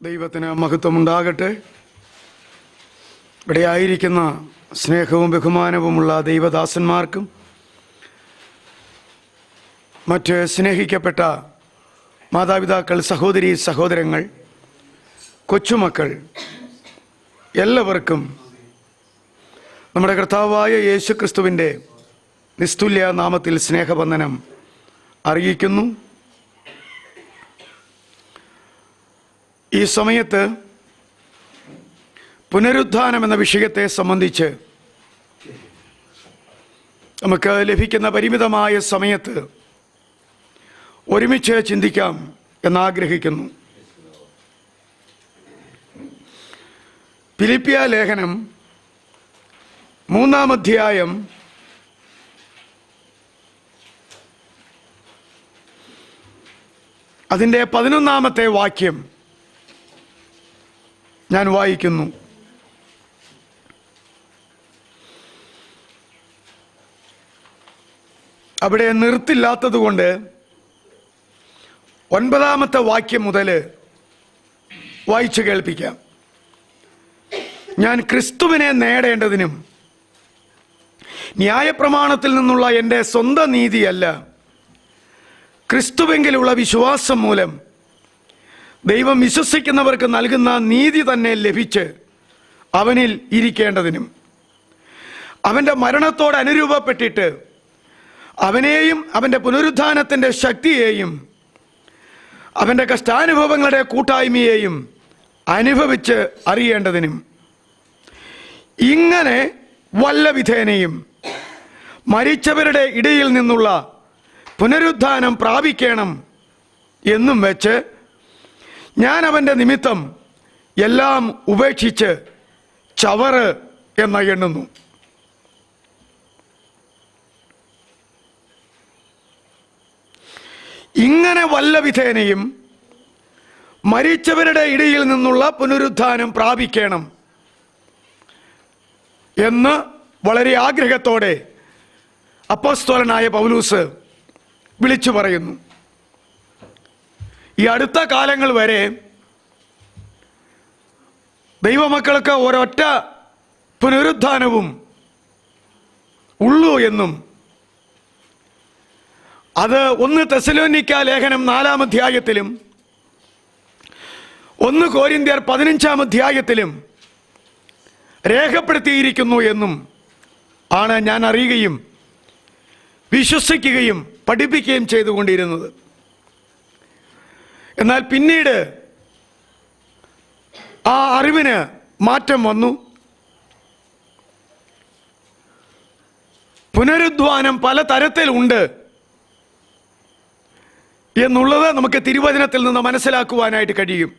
ദൈവത്തിന് മഹത്വമുണ്ടാകട്ടെ. ഇവിടെ ആയിരിക്കുന്ന സ്നേഹവും ബഹുമാനവുമുള്ള ദൈവദാസന്മാർക്കും മറ്റ് സ്നേഹിക്കപ്പെട്ട മാതാപിതാക്കൾ, സഹോദരീ സഹോദരങ്ങൾ, കൊച്ചുമക്കൾ എല്ലാവർക്കും നമ്മുടെ കർത്താവായ യേശുക്രിസ്തുവിൻ്റെ നിസ്തുല്യ നാമത്തിൽ സ്നേഹവന്ദനം അറിയിക്കുന്നു. ഈ സമയത്ത് പുനരുത്ഥാനം എന്ന വിഷയത്തെ സംബന്ധിച്ച് നമുക്ക് ലഭിക്കുന്ന പരിമിതമായ സമയത്ത് ഒരുമിച്ച് ചിന്തിക്കാം എന്നാഗ്രഹിക്കുന്നു. ഫിലിപ്പിയ ലേഖനം 3-ാം അധ്യായം അതിൻ്റെ 11-ാമത്തെ വാക്യം ഞാൻ വായിക്കുന്നു. അവിടെ നിർത്തില്ലാത്തതുകൊണ്ട് 9-ാമത്തെ വാക്യം മുതൽ വായിച്ചു കേൾപ്പിക്കാം. ഞാൻ ക്രിസ്തുവിനെ നേടേണ്ടതിനും ന്യായപ്രമാണത്തിൽ നിന്നുള്ള എൻ്റെ സ്വന്തം നീതിയല്ല, ക്രിസ്തുവെങ്കിലുള്ള വിശ്വാസം മൂലം ദൈവം വിശ്വസിക്കുന്നവർക്ക് നൽകുന്ന നീതി തന്നെ ലഭിച്ച് അവനിൽ ഇരിക്കേണ്ടതിനും അവൻ്റെ മരണത്തോട് അനുരൂപപ്പെട്ടിട്ട് അവനെയും അവൻ്റെ പുനരുത്ഥാനത്തിൻ്റെ ശക്തിയെയും അവൻ്റെ കഷ്ടാനുഭവങ്ങളുടെ കൂട്ടായ്മയെയും അനുഭവിച്ച് അറിയേണ്ടതിനും ഇങ്ങനെ വല്ല വിധേനയും മരിച്ചവരുടെ ഇടയിൽ നിന്നുള്ള പുനരുത്ഥാനം പ്രാപിക്കണം എന്നും വെച്ച് ഞാൻ അവൻ്റെ നിമിത്തം എല്ലാം ഉപേക്ഷിച്ച് ചവറ് എന്ന് എണ്ണുന്നു. ഇങ്ങനെ വല്ല വിധേനയും മരിച്ചവരുടെ ഇടയിൽ നിന്നുള്ള പുനരുത്ഥാനം പ്രാപിക്കണം എന്ന് വളരെ ആഗ്രഹത്തോടെ അപ്പോസ്തലനായ പൗലൂസ് വിളിച്ചു പറയുന്നു. ഈ അടുത്ത കാലങ്ങൾ വരെ ദൈവമക്കൾക്ക് ഒരൊറ്റ പുനരുത്ഥാനവും ഉള്ളൂ എന്നും അത് 1 തെസ്സലോനിക്ക ലേഖനം 4-ാം അധ്യായത്തിലും 1 കൊരിന്ത്യർ 15-ാം അധ്യായത്തിലും രേഖപ്പെടുത്തിയിരിക്കുന്നു എന്നും ആണ് ഞാൻ അറിയുകയും വിശ്വസിക്കുകയും പഠിപ്പിക്കുകയും ചെയ്തുകൊണ്ടിരുന്നത്. എന്നാൽ പിന്നീട് ആ അറിവിന് മാറ്റം വന്നു. പുനരുദ്ധാനം പല തരത്തിലുണ്ട് എന്നുള്ളത് നമുക്ക് തിരുവചനത്തിൽ നിന്ന് മനസ്സിലാക്കുവാനായിട്ട് കഴിയും.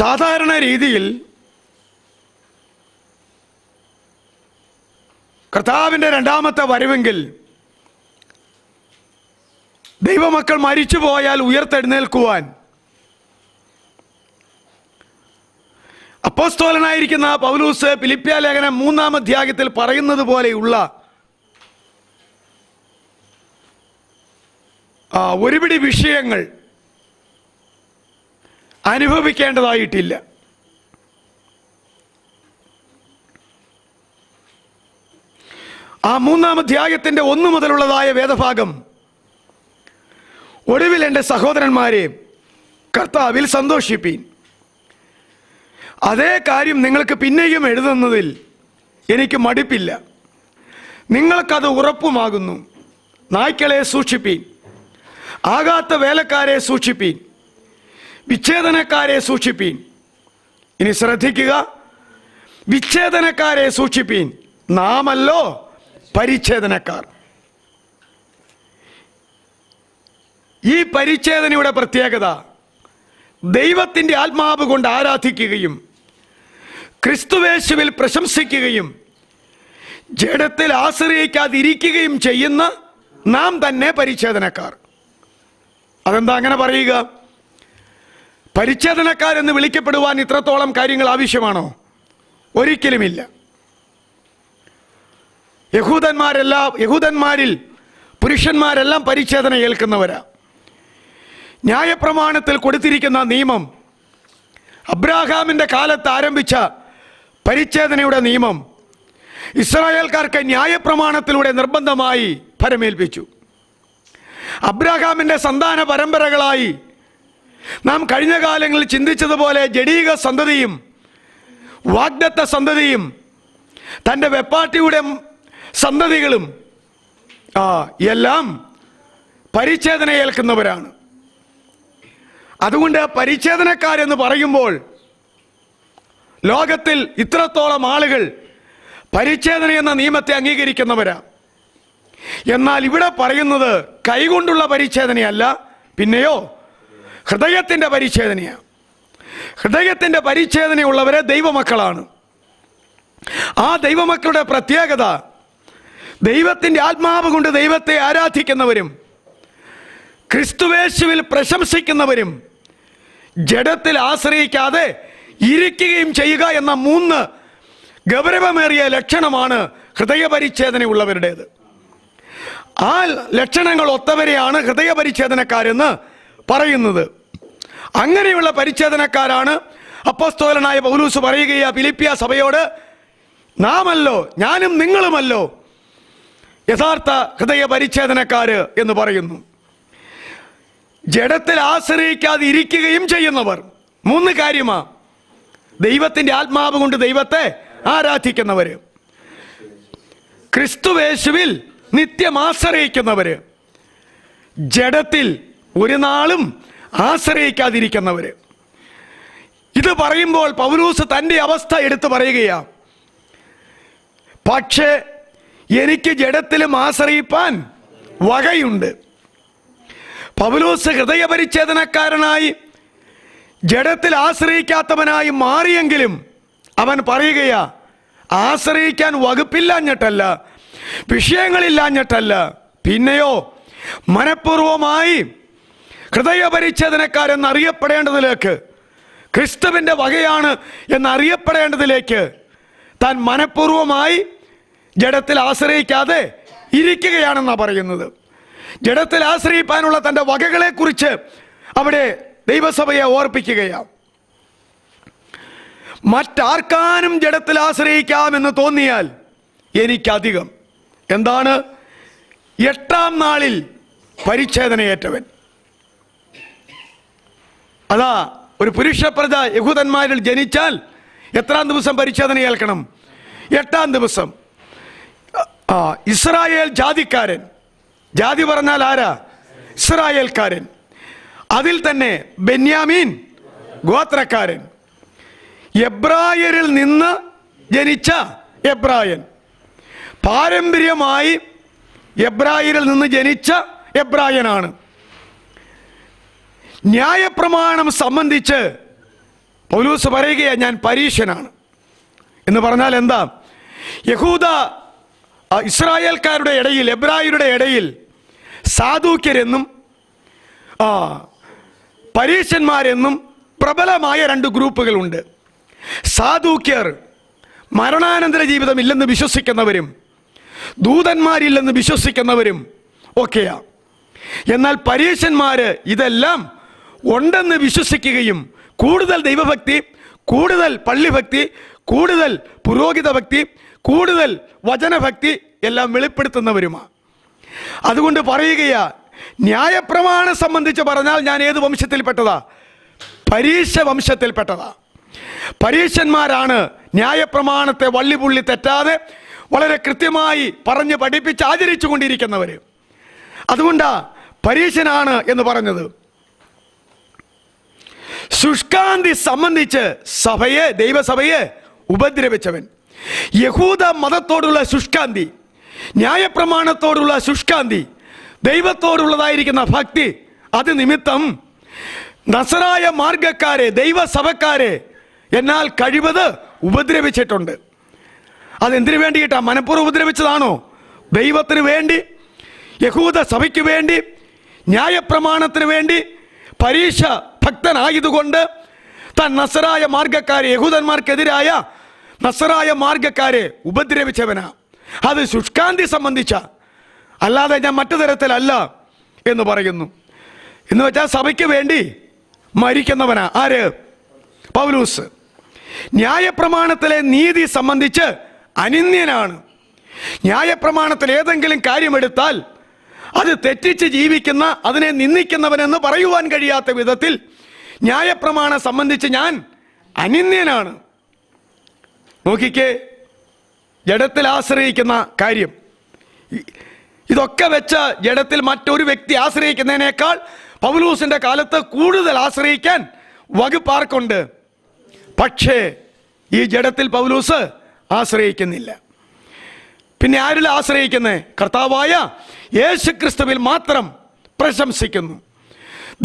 സാധാരണ രീതിയിൽ കർത്താവിൻ്റെ 2-ാമത്തെ വരവെങ്കിൽ ദൈവമക്കൾ മരിച്ചു പോയാൽ ഉയർത്തെഴുന്നേൽക്കുവാൻ അപ്പോസ്തലനായിരിക്കുന്ന പൗലൂസ് ഫിലിപ്പിയ ലേഖനം 3-ാം അധ്യായത്തിൽ പറയുന്നത് പോലെയുള്ള ഒരുപിടി വിഷയങ്ങൾ അനുഭവിക്കേണ്ടതായിട്ടില്ല. ആ 3-ാം അധ്യായത്തിൻ്റെ 1 മുതലുള്ളതായ വേദഭാഗം, ഒടുവിൽ എൻ്റെ സഹോദരന്മാരെ കർത്താവിൽ സന്തോഷിപ്പീൻ. അതേ കാര്യം നിങ്ങൾക്ക് പിന്നെയും എഴുതുന്നതിൽ എനിക്ക് മടുപ്പില്ല. നിങ്ങൾക്കത് ഉറപ്പുമാകുന്നു. നായ്ക്കളെ സൂക്ഷിപ്പീൻ, ആകാത്ത വേലക്കാരെ സൂക്ഷിപ്പീൻ, വിച്ഛേദനക്കാരെ സൂക്ഷിപ്പീൻ. ഇനി ശ്രദ്ധിക്കുക, വിച്ഛേദനക്കാരെ സൂക്ഷിപ്പീൻ, നാമല്ലോ പരിച്ഛേദനക്കാർ. ഈ പരിച്ഛേദനയുടെ പ്രത്യേകത ദൈവത്തിൻ്റെ ആത്മാവ് കൊണ്ട് ആരാധിക്കുകയും ക്രിസ്തുവേശുവിൽ പ്രശംസിക്കുകയും ജഡത്തിൽ ആശ്രയിക്കാതിരിക്കുകയും ചെയ്യുന്ന നാം തന്നെ പരിച്ഛേദനക്കാർ. അതെന്താ അങ്ങനെ പറയുക? പരിച്ഛേദനക്കാരെന്ന് വിളിക്കപ്പെടുവാൻ ഇത്രത്തോളം കാര്യങ്ങൾ ആവശ്യമാണോ? ഒരിക്കലുമില്ല. യഹൂദന്മാരിൽ പുരുഷന്മാരെല്ലാം പരിച്ഛേദന ഏൽക്കുന്നവരാ. ന്യായപ്രമാണത്തിൽ കൊടുത്തിരിക്കുന്ന നിയമം, അബ്രാഹാമിൻ്റെ കാലത്ത് ആരംഭിച്ച പരിച്ഛേദനയുടെ നിയമം ഇസ്രായേൽക്കാർക്ക് ന്യായപ്രമാണത്തിലൂടെ നിർബന്ധമായി ഫലമേൽപ്പിച്ചു. അബ്രാഹാമിൻ്റെ സന്താന പരമ്പരകളായി നാം കഴിഞ്ഞ കാലങ്ങളിൽ ചിന്തിച്ചതുപോലെ ജഡീക സന്തതിയും വാഗ്ദത്ത സന്തതിയും തൻ്റെ വെപ്പാട്ടിയുടെ സന്തതികളും എല്ലാം പരിച്ഛേദന ഏൽക്കുന്നവരാണ്. അതുകൊണ്ട് പരിച്ഛേദനക്കാരെന്ന് പറയുമ്പോൾ ലോകത്തിൽ ഇത്രത്തോളം ആളുകൾ പരിച്ഛേദന എന്ന നിയമത്തെ അംഗീകരിക്കുന്നവരാണ്. എന്നാൽ ഇവിടെ പറയുന്നത് കൈകൊണ്ടുള്ള പരിച്ഛേദനയല്ല, പിന്നെയോ ഹൃദയത്തിൻ്റെ പരിച്ഛേദനയാണ്. ഹൃദയത്തിൻ്റെ പരിച്ഛേദനയുള്ളവരെ ദൈവമക്കളാണ്. ആ ദൈവമക്കളുടെ പ്രത്യേകത ദൈവത്തിൻ്റെ ആത്മാവ് കൊണ്ട് ദൈവത്തെ ആരാധിക്കുന്നവരും ക്രിസ്തുവേശുവിൽ പ്രശംസിക്കുന്നവരും ജഡത്തിൽ ആശ്രയിക്കാതെ ഇരിക്കുകയും ചെയ്യുക എന്ന 3 ഗൗരവമേറിയ ലക്ഷണമാണ് ഹൃദയപരിച്ഛേദനയുള്ളവരുടേത്. ആ ലക്ഷണങ്ങൾ ഒത്തവരെയാണ് ഹൃദയപരിച്ഛേദനക്കാരെന്ന് പറയുന്നത്. അങ്ങനെയുള്ള പരിച്ഛേദനക്കാരാണ് അപ്പോസ്തലനായ പൗലോസ് പറയുകയാ ഫിലിപ്പിയ സഭയോട്, നാമല്ലോ, ഞാനും നിങ്ങളുമല്ലോ യഥാർത്ഥ ഹൃദയ പരിച്ഛേദനക്കാര് എന്ന് പറയുന്നു. ജഡത്തിൽ ആശ്രയിക്കാതെ ഇരിക്കുകയും ചെയ്യുന്നവർ. 3 കാര്യമാ: ദൈവത്തിൻ്റെ ആത്മാവ് കൊണ്ട് ദൈവത്തെ ആരാധിക്കുന്നവര്, ക്രിസ്തുവേശുവിൽ നിത്യം ആശ്രയിക്കുന്നവര്, ജഡത്തിൽ ഒരു നാളും ആശ്രയിക്കാതിരിക്കുന്നവര്. ഇത് പറയുമ്പോൾ പൗലോസ് തൻ്റെ അവസ്ഥ എടുത്തു പറയുകയാ. പക്ഷേ എനിക്ക് ജഡത്തിലും ആശ്രയിപ്പാൻ വകയുണ്ട്. പൗലോസ് ഹൃദയപരിച്ഛേദനക്കാരനായി ജഡത്തിൽ ആശ്രയിക്കാത്തവനായി മാറിയെങ്കിലും അവൻ പറയുകയാ, ആശ്രയിക്കാൻ വകുപ്പില്ലാഞ്ഞിട്ടല്ല, വിഷയങ്ങളില്ലാഞ്ഞിട്ടല്ല, പിന്നെയോ മനഃപൂർവമായി ഹൃദയപരിച്ഛേദനക്കാരെന്നറിയപ്പെടേണ്ടതിലേക്ക്, ക്രിസ്തുവിൻ്റെ വകയാണ് എന്നറിയപ്പെടേണ്ടതിലേക്ക് താൻ മനഃപൂർവമായി ജഡത്തിൽ ആശ്രയിക്കാതെ ഇരിക്കുകയാണെന്നാണ് പറയുന്നത്. ജഡത്തിൽ ആശ്രയിപ്പാനുള്ള തൻ്റെ വകകളെക്കുറിച്ച് അവിടെ ദൈവസഭയെ ഓർപ്പിക്കുകയാണ്. മറ്റാർക്കാനും ജഡത്തിൽ ആശ്രയിക്കാമെന്ന് തോന്നിയാൽ എനിക്കധികം. എന്താണ്? 8-ാം നാളിൽ പരിച്ഛേദനയേറ്റവൻ. അതാ, ഒരു പുരുഷ പ്രജ യഹൂദന്മാരിൽ ജനിച്ചാൽ എത്രാം ദിവസം പരിച്ഛേദന ഏൽക്കണം? 8-ാം ദിവസം. ഇസ്രായേൽ ജാതിക്കാരൻ, ജാതി പറഞ്ഞാൽ ആരാ? ഇസ്രായേൽക്കാരൻ. അതിൽ തന്നെ ബെന്യാമീൻ ഗോത്രക്കാരൻ, എബ്രായരിൽ നിന്ന് ജനിച്ച എബ്രായൻ, പാരമ്പര്യമായി എബ്രായരിൽ നിന്ന് ജനിച്ച എബ്രായനാണ്. ന്യായപ്രമാണം സംബന്ധിച്ച് പൗലോസ് പറയുകയാണ്, ഞാൻ പരീശനാണ് എന്ന് പറഞ്ഞാൽ എന്താ? യഹൂദ ഇസ്രായേൽക്കാരുടെ ഇടയിൽ, എബ്രായരുടെ ഇടയിൽ സാദൂക്യരെന്നും പരീശന്മാരെന്നും പ്രബലമായ 2 ഗ്രൂപ്പുകളുണ്ട്. സാദൂക്യർ മരണാനന്തര ജീവിതം ഇല്ലെന്ന് വിശ്വസിക്കുന്നവരും ദൂതന്മാരില്ലെന്ന് വിശ്വസിക്കുന്നവരും ഒക്കെയാ. എന്നാൽ പരീശന്മാര് ഇതെല്ലാം ഉണ്ടെന്ന് വിശ്വസിക്കുകയും കൂടുതൽ ദൈവഭക്തി, കൂടുതൽ പള്ളിഭക്തി, കൂടുതൽ പുരോഹിത ഭക്തി, കൂടുതൽ വചനഭക്തി എല്ലാം വെളിപ്പെടുത്തുന്നവരുമാണ്. അതുകൊണ്ട് പറയുകയാ, ന്യായപ്രമാണം സംബന്ധിച്ച് പറഞ്ഞാൽ ഞാൻ ഏത് വംശത്തിൽപ്പെട്ടതാ? പരീശ വംശത്തിൽപ്പെട്ടതാ. പരീശന്മാരാണ് ന്യായപ്രമാണത്തെ വള്ളിപുള്ളി തെറ്റാതെ വളരെ കൃത്യമായി പറഞ്ഞ് പഠിപ്പിച്ച് ആചരിച്ചു കൊണ്ടിരിക്കുന്നവർ. അതുകൊണ്ടാ പരീശനാണ് എന്ന് പറഞ്ഞത്. ശുഷ്കാന്തി സംബന്ധിച്ച് സഭയെ, ദൈവസഭയെ ഉപദ്രവിച്ചവൻ. യഹൂദ മതത്തോടുള്ള ശുഷ്കാന്തി, ന്യായപ്രമാണത്തോടുള്ള ശുഷ്കാന്തി, ദൈവത്തോടുള്ളതായിരിക്കുന്ന ഭക്തി, അത് നിമിത്തം നസറായ മാർഗക്കാരെ, ദൈവസഭക്കാരെ എന്നാൽ കഴിവത് ഉപദ്രവിച്ചിട്ടുണ്ട്. അതെന്തിനു വേണ്ടിയിട്ടാ? മനഃപൂർവ്വം ഉപദ്രവിച്ചതാണോ? ദൈവത്തിന് വേണ്ടി, യഹൂദ സഭയ്ക്ക് വേണ്ടി, ന്യായപ്രമാണത്തിന് വേണ്ടി, പരീക്ഷ ഭക്തനായതുകൊണ്ട് താൻ നസറായ മാർഗക്കാരെ, യഹൂദന്മാർക്കെതിരായ നസറായ മാർഗക്കാരെ ഉപദ്രവിച്ചവനാ. അത് ശുഷ്കാന്തി സംബന്ധിച്ച, അല്ലാതെ ഞാൻ മറ്റു തരത്തിലല്ല എന്ന് പറയുന്നു. എന്ന് വെച്ചാൽ സഭയ്ക്ക് വേണ്ടി മരിക്കുന്നവനാ. ആര്? പൗലൂസ്. ന്യായപ്രമാണത്തിലെ നീതി സംബന്ധിച്ച് അനിന്യനാണ്. ന്യായപ്രമാണത്തിൽ ഏതെങ്കിലും കാര്യമെടുത്താൽ അത് തെറ്റിച്ച് ജീവിക്കുന്ന, അതിനെ നിന്ദിക്കുന്നവനെന്ന് പറയുവാൻ കഴിയാത്ത വിധത്തിൽ ന്യായപ്രമാണം സംബന്ധിച്ച് ഞാൻ അനിന്യനാണ്. നോക്കിക്കേ, ജഡത്തിൽ ആശ്രയിക്കുന്ന കാര്യം. ഇതൊക്കെ വെച്ച് ജഡത്തിൽ മറ്റൊരു വ്യക്തി ആശ്രയിക്കുന്നതിനേക്കാൾ പൗലൂസിന്റെ കാലത്ത് കൂടുതൽ ആശ്രയിക്കാൻ വകുപ്പാർക്കുണ്ട്. പക്ഷേ ഈ ജഡത്തിൽ പൗലൂസ് ആശ്രയിക്കുന്നില്ല. പിന്നെ ആരിൽ ആശ്രയിക്കുന്നത്? കർത്താവായ യേശുക്രിസ്തുവിൽ മാത്രം പ്രശംസിക്കുന്നു.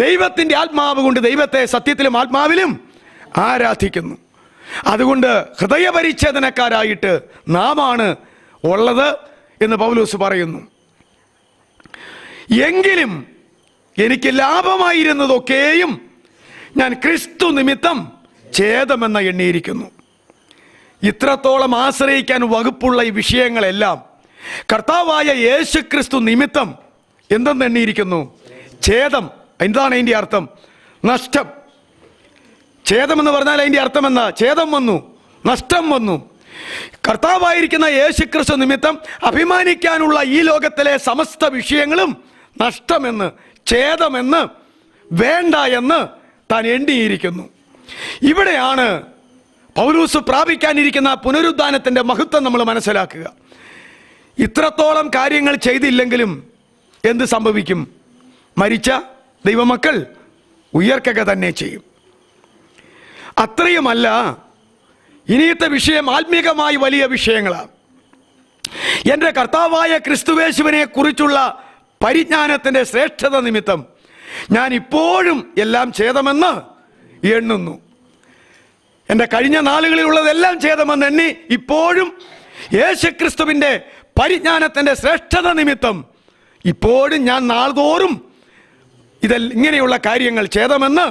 ദൈവത്തിൻ്റെ ആത്മാവ് കൊണ്ട് ദൈവത്തെ സത്യത്തിലും ആത്മാവിലും ആരാധിക്കുന്നു. അതുകൊണ്ട് ഹൃദയപരിച്ഛേദനക്കാരായിട്ട് നാമാണ് ഉള്ളത് എന്ന് പൗലൂസ് പറയുന്നു. എങ്കിലും എനിക്ക് ലാഭമായിരുന്നതൊക്കെയും ഞാൻ ക്രിസ്തു നിമിത്തം ഛേദമെന്ന് എണ്ണിയിരിക്കുന്നു. ഇത്രത്തോളം ആശ്രയിക്കാൻ വകുപ്പുള്ള ഈ വിഷയങ്ങളെല്ലാം കർത്താവായ യേശു ക്രിസ്തു നിമിത്തം എന്തെന്ന് എണ്ണിയിരിക്കുന്നു? ഛേദം. എന്താണ് അതിൻ്റെ അർത്ഥം? നഷ്ടം. ഛേദം എന്ന് പറഞ്ഞാൽ അതിൻ്റെ അർത്ഥം എന്താ? ഛേദം വന്നു, നഷ്ടം വന്നു. കർത്താവായിരിക്കുന്ന യേശു ക്രിസ്തു നിമിത്തം അഭിമാനിക്കാനുള്ള ഈ ലോകത്തിലെ സമസ്ത വിഷയങ്ങളും നഷ്ടമെന്ന്, ഛേദമെന്ന്, വേണ്ട എന്ന് താൻ എണ്ണിയിരിക്കുന്നു. ഇവിടെയാണ് പൗലൂസ് പ്രാപിക്കാനിരിക്കുന്ന പുനരുദ്ധാനത്തിൻ്റെ മഹത്വം നമ്മൾ മനസ്സിലാക്കുക. ഇത്രത്തോളം കാര്യങ്ങൾ ചെയ്തില്ലെങ്കിലും എന്ത് സംഭവിക്കും? മരിച്ച ദൈവമക്കൾ ഉയർക്കുക തന്നെ ചെയ്യും. അത്രയുമല്ല, ഇനിയത്തെ വിഷയം ആത്മീകമായി വലിയ വിഷയങ്ങളാണ്. എൻ്റെ കർത്താവായ ക്രിസ്തുവേശുവിനെ കുറിച്ചുള്ള പരിജ്ഞാനത്തിൻ്റെ ശ്രേഷ്ഠത നിമിത്തം ഞാൻ ഇപ്പോഴും എല്ലാം ഛേദമെന്ന് എണ്ണുന്നു. എൻ്റെ കഴിഞ്ഞ നാളുകളിലുള്ളതെല്ലാം ഛേദമെന്ന് എണ്ണി ഇപ്പോഴും യേശുക്രിസ്തുവിൻ്റെ പരിജ്ഞാനത്തിൻ്റെ ശ്രേഷ്ഠത നിമിത്തം ഇപ്പോഴും ഞാൻ നാൾതോറും ഇങ്ങനെയുള്ള കാര്യങ്ങൾ ഛേദമെന്ന്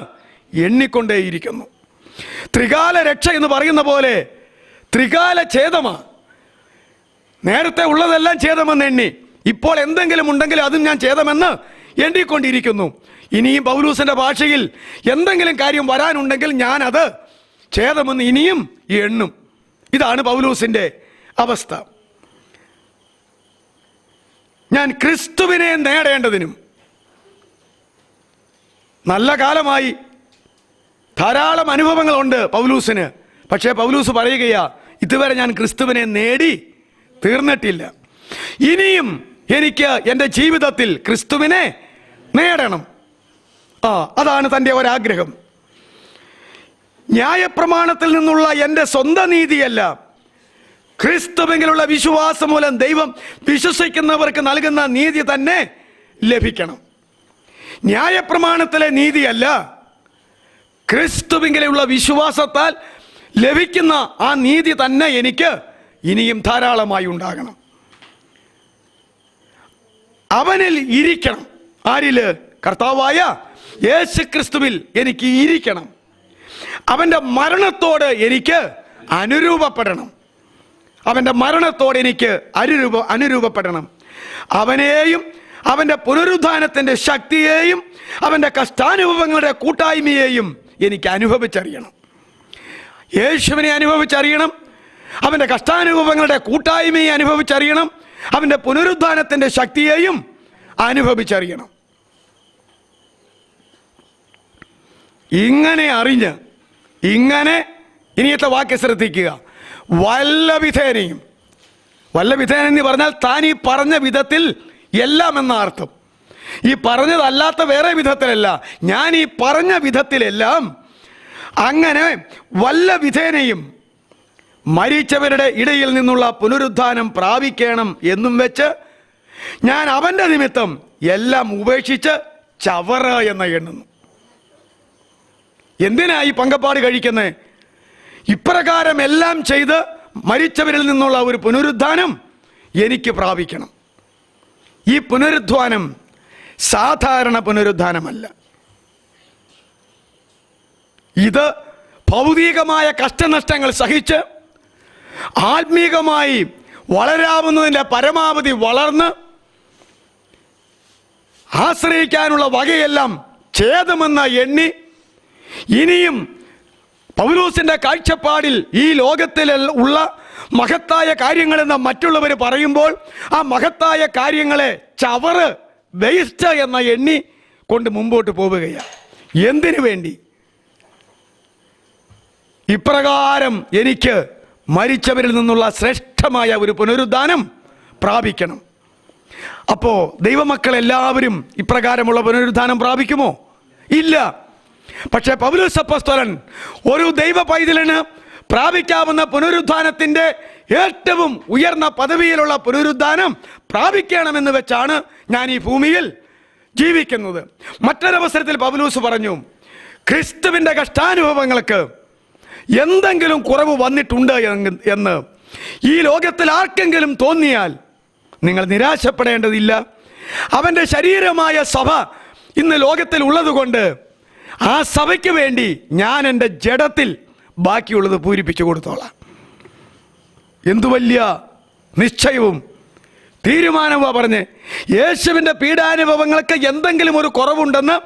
എണ്ണിക്കൊണ്ടേയിരിക്കുന്നു. ത്രികാല രക്ഷ എന്ന് പറയുന്ന പോലെ ത്രികാല ഛേദമാണ്. നേരത്തെ ഉള്ളതെല്ലാം ഛേദമെന്ന് എണ്ണി, ഇപ്പോൾ എന്തെങ്കിലും ഉണ്ടെങ്കിൽ അതും ഞാൻ ഛേദമെന്ന് എണ്ണിക്കൊണ്ടിരിക്കുന്നു. ഇനിയും പൗലൂസിൻ്റെ ഭാഷയിൽ എന്തെങ്കിലും കാര്യം വരാനുണ്ടെങ്കിൽ ഞാനത് ഛേദമെന്ന് ഇനിയും എണ്ണും. ഇതാണ് പൗലൂസിൻ്റെ അവസ്ഥ. ഞാൻ ക്രിസ്തുവിനെ നേടേണ്ടതിനും. നല്ല കാലമായി ധാരാളം അനുഭവങ്ങളുണ്ട് പൗലൂസിന്. പക്ഷേ പൗലൂസ് പറയുകയാ, ഇതുവരെ ഞാൻ ക്രിസ്തുവിനെ നേടി തീർന്നിട്ടില്ല. ഇനിയും എനിക്ക് എൻ്റെ ജീവിതത്തിൽ ക്രിസ്തുവിനെ നേടണം. അതാണ് തൻ്റെ ഒരാഗ്രഹം. ന്യായപ്രമാണത്തിൽ നിന്നുള്ള എൻ്റെ സ്വന്തം നീതിയല്ല, ക്രിസ്തുവിലുള്ള വിശ്വാസം മൂലം ദൈവം വിശ്വസിക്കുന്നവർക്ക് നൽകുന്ന നീതി തന്നെ ലഭിക്കണം. ന്യായപ്രമാണത്തിലെ നീതിയല്ല, ക്രിസ്തുവിലുള്ള വിശ്വാസത്താൽ ലഭിക്കുന്ന ആ നീതി തന്നെ എനിക്ക് ഇനിയും ധാരാളമായി ഉണ്ടാകണം. അവനിൽ ഇരിക്കണം. ആരില്? കർത്താവായ യേശു ക്രിസ്തുവിൽ എനിക്ക് ഇരിക്കണം. അവൻ്റെ മരണത്തോട് എനിക്ക് അനുരൂപപ്പെടണം. അവൻ്റെ മരണത്തോട് എനിക്ക് അനുരൂപപ്പെടണം. അവനെയും അവൻ്റെ പുനരുദ്ധാനത്തിൻ്റെ ശക്തിയെയും അവൻ്റെ കഷ്ടാനുഭവങ്ങളുടെ കൂട്ടായ്മയെയും എനിക്ക് അനുഭവിച്ചറിയണം. യേശുവിനെ അനുഭവിച്ചറിയണം, അവൻ്റെ കഷ്ടാനുഭവങ്ങളുടെ കൂട്ടായ്മയെ അനുഭവിച്ചറിയണം, അവൻ്റെ പുനരുദ്ധാനത്തിൻ്റെ ശക്തിയെയും അനുഭവിച്ചറിയണം. ഇങ്ങനെ അറിഞ്ഞ്, ഇങ്ങനെ, ഇനിയത്തെ വാക്യം ശ്രദ്ധിക്കുക, വല്ല വിധേനയും എന്ന് പറഞ്ഞാൽ താൻ ഈ പറഞ്ഞ വിധത്തിൽ എല്ലാം എന്ന അർത്ഥം. ഈ പറഞ്ഞതല്ലാത്ത വേറെ വിധത്തിലല്ല, ഞാൻ ഈ പറഞ്ഞ വിധത്തിലെല്ലാം അങ്ങനെ വല്ല വിധേനയും മരിച്ചവരുടെ ഇടയിൽ നിന്നുള്ള പുനരുദ്ധാനം പ്രാപിക്കണം എന്നും വെച്ച് ഞാൻ അവൻ്റെ നിമിത്തം എല്ലാം ഉപേക്ഷിച്ച് ചവറ എന്ന് എണ്ണുന്നു. എന്തിനാ ഈ പങ്കപ്പാട് കഴിക്കുന്നത്? ഇപ്രകാരം എല്ലാം ചെയ്ത് മരിച്ചവരിൽ നിന്നുള്ള ഒരു പുനരുദ്ധാനം എനിക്ക് പ്രാപിക്കണം. ഈ പുനരുദ്ധാനം സാധാരണ പുനരുദ്ധാനമല്ല. ഇത് ഭൗതികമായ കഷ്ടനഷ്ടങ്ങൾ സഹിച്ച് ആത്മീകമായി വളരാവുന്നതിൻ്റെ പരമാവധി വളർന്ന് ആശ്രയിക്കാനുള്ള വകയെല്ലാം ഛേദമെന്ന എണ്ണി ഇനിയും പൗലോസിന്റെ കാഴ്ചപ്പാടിൽ ഈ ലോകത്തിൽ ഉള്ള മഹത്തായ കാര്യങ്ങളെന്ന് മറ്റുള്ളവർ പറയുമ്പോൾ ആ മഹത്തായ കാര്യങ്ങളെ ചവറ് വേസ്റ്റ് എന്ന എണ്ണി കൊണ്ട് മുമ്പോട്ട് പോവുകയാണ്. എന്തിനു വേണ്ടി? ഇപ്രകാരം എനിക്ക് മരിച്ചവരിൽ നിന്നുള്ള ശ്രേഷ്ഠമായ ഒരു പുനരുദ്ധാനം പ്രാപിക്കണം. അപ്പോൾ ദൈവമക്കളെല്ലാവരും ഇപ്രകാരമുള്ള പുനരുദ്ധാനം പ്രാപിക്കുമോ? ഇല്ല. പക്ഷേ പൗലോസ് അപ്പോസ്തലൻ ഒരു ദൈവ പൈതലിന് പ്രാപിക്കാവുന്ന പുനരുദ്ധാനത്തിൻ്റെ ഏറ്റവും ഉയർന്ന പദവിയിലുള്ള പുനരുദ്ധാനം പ്രാപിക്കണമെന്ന് വെച്ചാണ് ഞാൻ ഈ ഭൂമിയിൽ ജീവിക്കുന്നത്. മറ്റൊരവസരത്തിൽ പൗലോസ് പറഞ്ഞു, ക്രിസ്തുവിൻ്റെ കഷ്ടാനുഭവങ്ങൾക്ക് എന്തെങ്കിലും കുറവ് വന്നിട്ടുണ്ട് എന്ന് ഈ ലോകത്തിൽ ആർക്കെങ്കിലും തോന്നിയാൽ നിങ്ങൾ നിരാശപ്പെടേണ്ടതില്ല. അവൻ്റെ ശരീരമായ സഭ ഇന്ന് ലോകത്തിൽ ഉള്ളതുകൊണ്ട് ആ സഭയ്ക്ക് വേണ്ടി ഞാൻ എൻ്റെ ജഡത്തിൽ ബാക്കിയുള്ളത് പൂരിപ്പിച്ചു കൊടുത്തോളാം. എന്തു വലിയ നിശ്ചയവും തീരുമാനമാണ് പറഞ്ഞ്. യേശുവിൻ്റെ പീഡാനുഭവങ്ങൾക്ക് എന്തെങ്കിലും ഒരു കുറവുണ്ടെന്ന്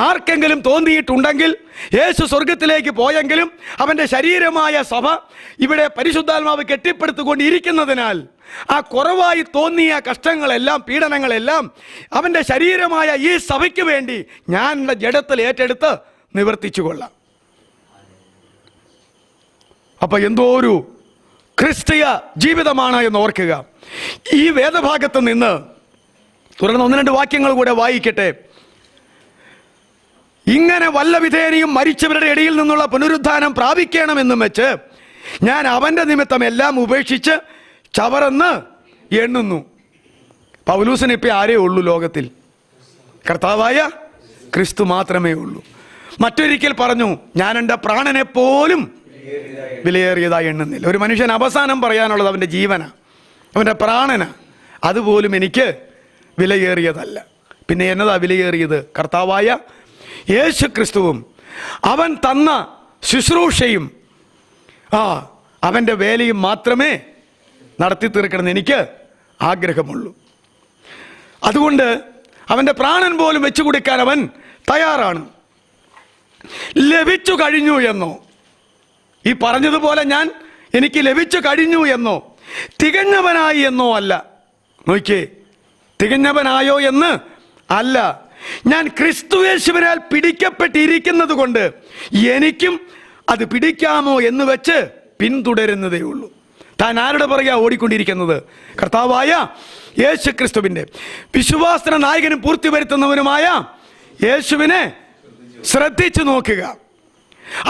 ആർക്കെങ്കിലും തോന്നിയിട്ടുണ്ടെങ്കിൽ, യേശു സ്വർഗത്തിലേക്ക് പോയെങ്കിലും അവൻ്റെ ശരീരമായ സഭ ഇവിടെ പരിശുദ്ധാത്മാവ് കെട്ടിപ്പടുത്തുകൊണ്ടിരിക്കുന്നതിനാൽ ആ കുറവായി തോന്നിയ കഷ്ടങ്ങളെല്ലാം, പീഡനങ്ങളെല്ലാം അവൻ്റെ ശരീരമായ ഈ സഭയ്ക്ക് വേണ്ടി ഞാൻ എൻ്റെ ജഡത്തിൽ ഏറ്റെടുത്ത് നിവർത്തിച്ചു കൊള്ളാം. അപ്പം എന്തോ ഒരു ക്രിസ്തീയ ജീവിതമാണ് എന്ന് ഓർക്കുക. ഈ വേദഭാഗത്ത് നിന്ന് തുടർന്ന് 1-2 വാക്യങ്ങൾ കൂടെ വായിക്കട്ടെ. ഇങ്ങനെ വല്ല വിധേനയും മരിച്ചവരുടെ ഇടയിൽ നിന്നുള്ള പുനരുദ്ധാനം പ്രാപിക്കണമെന്നും വെച്ച് ഞാൻ അവൻ്റെ നിമിത്തം എല്ലാം ഉപേക്ഷിച്ച് ചവറെന്ന് എണ്ണുന്നു. പൗലൂസിന് ഇപ്പം ആരേ ഉള്ളൂ ലോകത്തിൽ? കർത്താവായ ക്രിസ്തു മാത്രമേ ഉള്ളൂ. മറ്റൊരിക്കൽ പറഞ്ഞു, ഞാൻ എൻ്റെ പ്രാണനെ പോലും വിലയേറിയതായി എണ്ണുന്നില്ല. ഒരു മനുഷ്യൻ അവസാനം പറയാനുള്ളത് അവൻ്റെ ജീവനാ, അവൻ്റെ പ്രാണന. അതുപോലും എനിക്ക് വിലയേറിയതല്ല. പിന്നെ എന്നതാ വിലയേറിയത്? കർത്താവായ യേശു ക്രിസ്തുവും അവൻ തന്ന ശുശ്രൂഷയും അവൻ്റെ വേലയും മാത്രമേ നടത്തി തീർക്കണമെന്ന് എനിക്ക് ആഗ്രഹമുള്ളൂ. അതുകൊണ്ട് അവൻ്റെ പ്രാണൻ പോലും വെച്ചു കൊടുക്കാൻ അവൻ തയ്യാറാണ്. ലഭിച്ചു കഴിഞ്ഞു എന്നോ, ഈ പറഞ്ഞതുപോലെ എനിക്ക് ലഭിച്ചു കഴിഞ്ഞു എന്നോ, തികഞ്ഞവനായി എന്നോ അല്ല. നോക്കിയേ, തികഞ്ഞവനായോ എന്ന് അല്ല. ഞാൻ ക്രിസ്തുയേശുവിനാൽ പിടിക്കപ്പെട്ടിരിക്കുന്നത് കൊണ്ട് എനിക്കും അത് പിടിക്കാമോ എന്ന് വെച്ച് പിന്തുടരുന്നതേ ഉള്ളൂ. താൻ ആരുടെ പുറകെ ഓടിക്കൊണ്ടിരിക്കുന്നത്? കർത്താവായ യേശു ക്രിസ്തുവിൻ്റെ, വിശ്വാസന നായകനും പൂർത്തി വരുത്തുന്നവനുമായ യേശുവിനെ ശ്രദ്ധിച്ചു നോക്കുക.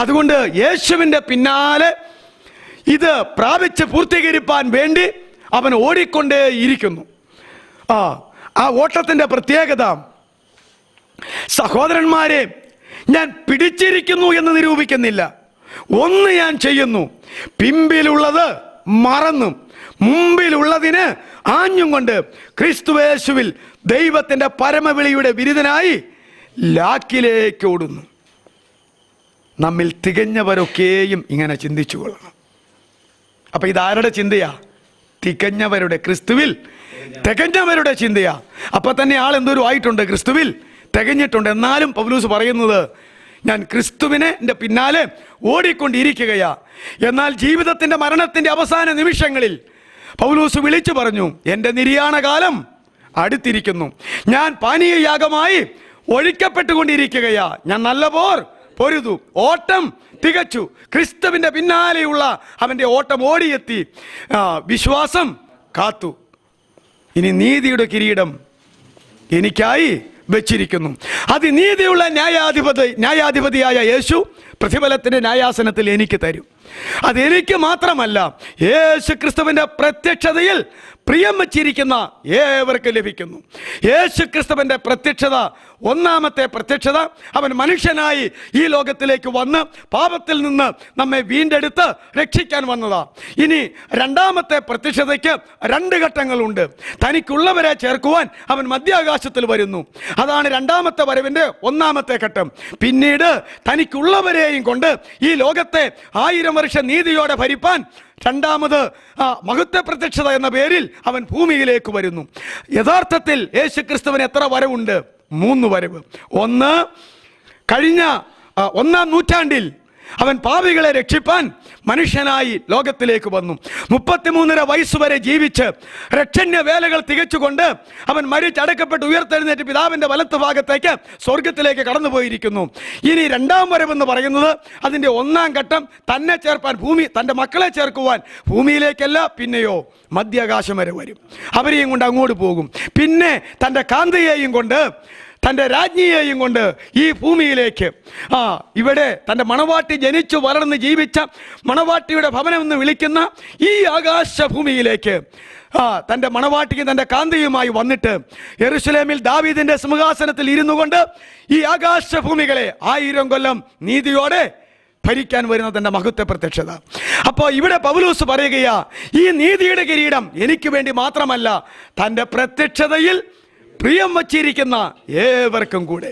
അതുകൊണ്ട് യേശുവിൻ്റെ പിന്നാലെ ഇത് പ്രാപിച്ച് പൂർത്തീകരിപ്പാൻ വേണ്ടി അവൻ ഓടിക്കൊണ്ടേയിരിക്കുന്നു. ആ ഓട്ടത്തിൻ്റെ പ്രത്യേകത, സഹോദരന്മാരെ, ഞാൻ പിടിച്ചിരിക്കുന്നു എന്ന് നിരൂപിക്കുന്നില്ല. ഒന്ന് ഞാൻ ചെയ്യുന്നു, പിമ്പിലുള്ളത് മറന്നും മുമ്പിലുള്ളതിന് ആഞ്ഞും കൊണ്ട് ക്രിസ്തുയേശുവിൽ ദൈവത്തിൻ്റെ പരമവിളിയുടെ ബിരുദനായി ലാക്കിലേക്ക് ഓടുന്നു. നമ്മിൽ തികഞ്ഞവരൊക്കെയും ഇങ്ങനെ ചിന്തിച്ചു കൊള്ളണം. അപ്പം ഇതാരുടെ ചിന്തയാ? തികഞ്ഞവരുടെ, ക്രിസ്തുവിൽ തികഞ്ഞവരുടെ ചിന്തയാ. അപ്പം തന്നെ ആൾ എന്തോരം ആയിട്ടുണ്ട്? ക്രിസ്തുവിൽ തികഞ്ഞിട്ടുണ്ട്. എന്നാലും പൗലോസ് പറയുന്നത്, ഞാൻ ക്രിസ്തുവിനെ എൻ്റെ പിന്നാലെ ഓടിക്കൊണ്ടിരിക്കുകയാ. എന്നാൽ ജീവിതത്തിൻ്റെ മരണത്തിൻ്റെ അവസാന നിമിഷങ്ങളിൽ പൗലോസ് വിളിച്ചു പറഞ്ഞു, എൻ്റെ നിര്യാണകാലം അടുത്തിരിക്കുന്നു. ഞാൻ പാനീയയാഗമായി ഒഴിക്കപ്പെട്ടുകൊണ്ടിരിക്കുകയാ. ഞാൻ നല്ല പോർ പൊരുതു, ഓട്ടം തികച്ചു, ക്രിസ്തുവിൻ്റെ പിന്നാലെയുള്ള അവൻ്റെ ഓട്ടം ഓടിയെത്തി, വിശ്വാസം കാത്തു. ഇനി നീതിയുടെ കിരീടം എനിക്കായി വെച്ചിരിക്കുന്നു. അതിനീതിയുള്ള ന്യായാധിപതിയായ യേശു പ്രതിഫലത്തിൻ്റെ ന്യായാസനത്തിൽ എനിക്ക് തരും. അതെനിക്ക് മാത്രമല്ല, യേശു ക്രിസ്തുവിൻ്റെ പ്രത്യക്ഷതയിൽ പ്രിയം വച്ചിരിക്കുന്ന ഏവർക്കും ലഭിക്കുന്നു. യേശു ക്രിസ്തുവിൻ്റെ പ്രത്യക്ഷത, ഒന്നാമത്തെ പ്രത്യക്ഷത, അവൻ മനുഷ്യനായി ഈ ലോകത്തിലേക്ക് വന്ന് പാപത്തിൽ നിന്ന് നമ്മെ വീണ്ടെടുത്ത് രക്ഷിക്കാൻ വന്നതാ. ഇനി രണ്ടാമത്തെ പ്രത്യക്ഷതയ്ക്ക് 2 ഘട്ടങ്ങളുണ്ട്. തനിക്കുള്ളവരെ ചേർക്കുവാൻ അവൻ മധ്യാകാശത്തിൽ വരുന്നു. അതാണ് രണ്ടാമത്തെ വരവിൻ്റെ ഒന്നാമത്തെ ഘട്ടം. പിന്നീട് തനിക്കുള്ളവരെയും കൊണ്ട് ഈ ലോകത്തെ 1000 വർഷം നീതിയോടെ ഭരിപ്പാൻ രണ്ടാമത് മഹത്വ പ്രത്യക്ഷത എന്ന പേരിൽ അവൻ ഭൂമിയിലേക്ക് വരുന്നു. യഥാർത്ഥത്തിൽ യേശു ക്രിസ്തുവിന് എത്ര വരവുണ്ട്? 3 വരവ്. ഒന്ന്, കഴിഞ്ഞ 1-ാം നൂറ്റാണ്ടിൽ അവൻ പാപികളെ രക്ഷിപ്പാൻ മനുഷ്യനായി ലോകത്തിലേക്ക് വന്നു. 33.5 വയസ്സുവരെ ജീവിച്ച് രക്ഷണ്യ വേലകൾ തികച്ചുകൊണ്ട് അവൻ മരിച്ചടക്കപ്പെട്ട് ഉയർത്തെഴുന്നേറ്റ് പിതാവിൻ്റെ വലത്ത് ഭാഗത്തേക്ക് സ്വർഗത്തിലേക്ക് കടന്നുപോയിരിക്കുന്നു. ഇനി രണ്ടാം വരവെന്ന് പറയുന്നത് അതിൻ്റെ 1-ാം ഘട്ടം തന്നെ ചേർപ്പാൻ തൻ്റെ മക്കളെ ചേർക്കുവാൻ ഭൂമിയിലേക്കല്ല, പിന്നെയോ മധ്യാകാശം വരെ വരും. അവരെയും കൊണ്ട് അങ്ങോട്ട് പോകും. പിന്നെ തൻ്റെ കാന്തയെയും കൊണ്ട് തൻ്റെ രാജ്ഞിയെയും കൊണ്ട് ഈ ഭൂമിയിലേക്ക്, ഇവിടെ തൻ്റെ മണവാട്ടി ജനിച്ചു വളർന്ന് ജീവിച്ച മണവാട്ടിയുടെ ഭവനം എന്ന് വിളിക്കുന്ന ഈ ആകാശഭൂമിയിലേക്ക് തൻ്റെ മണവാട്ടിക്ക് തൻ്റെ കാന്തയുമായി വന്നിട്ട് യെരുശലേമിൽ ദാവീദിൻ്റെ സിംഹാസനത്തിൽ ഇരുന്നു കൊണ്ട് ഈ ആകാശഭൂമികളെ 1000 കൊല്ലം നീതിയോടെ ഭരിക്കാൻ വരുന്ന തൻ്റെ മഹത്വ പ്രത്യക്ഷത. അപ്പോൾ ഇവിടെ പൗലോസ് പറയുകയാ, ഈ നീതിയുടെ കിരീടം എനിക്ക് വേണ്ടി മാത്രമല്ല, തൻ്റെ പ്രത്യക്ഷതയിൽ പ്രിയം വച്ചിരിക്കുന്ന ഏവർക്കും കൂടെ.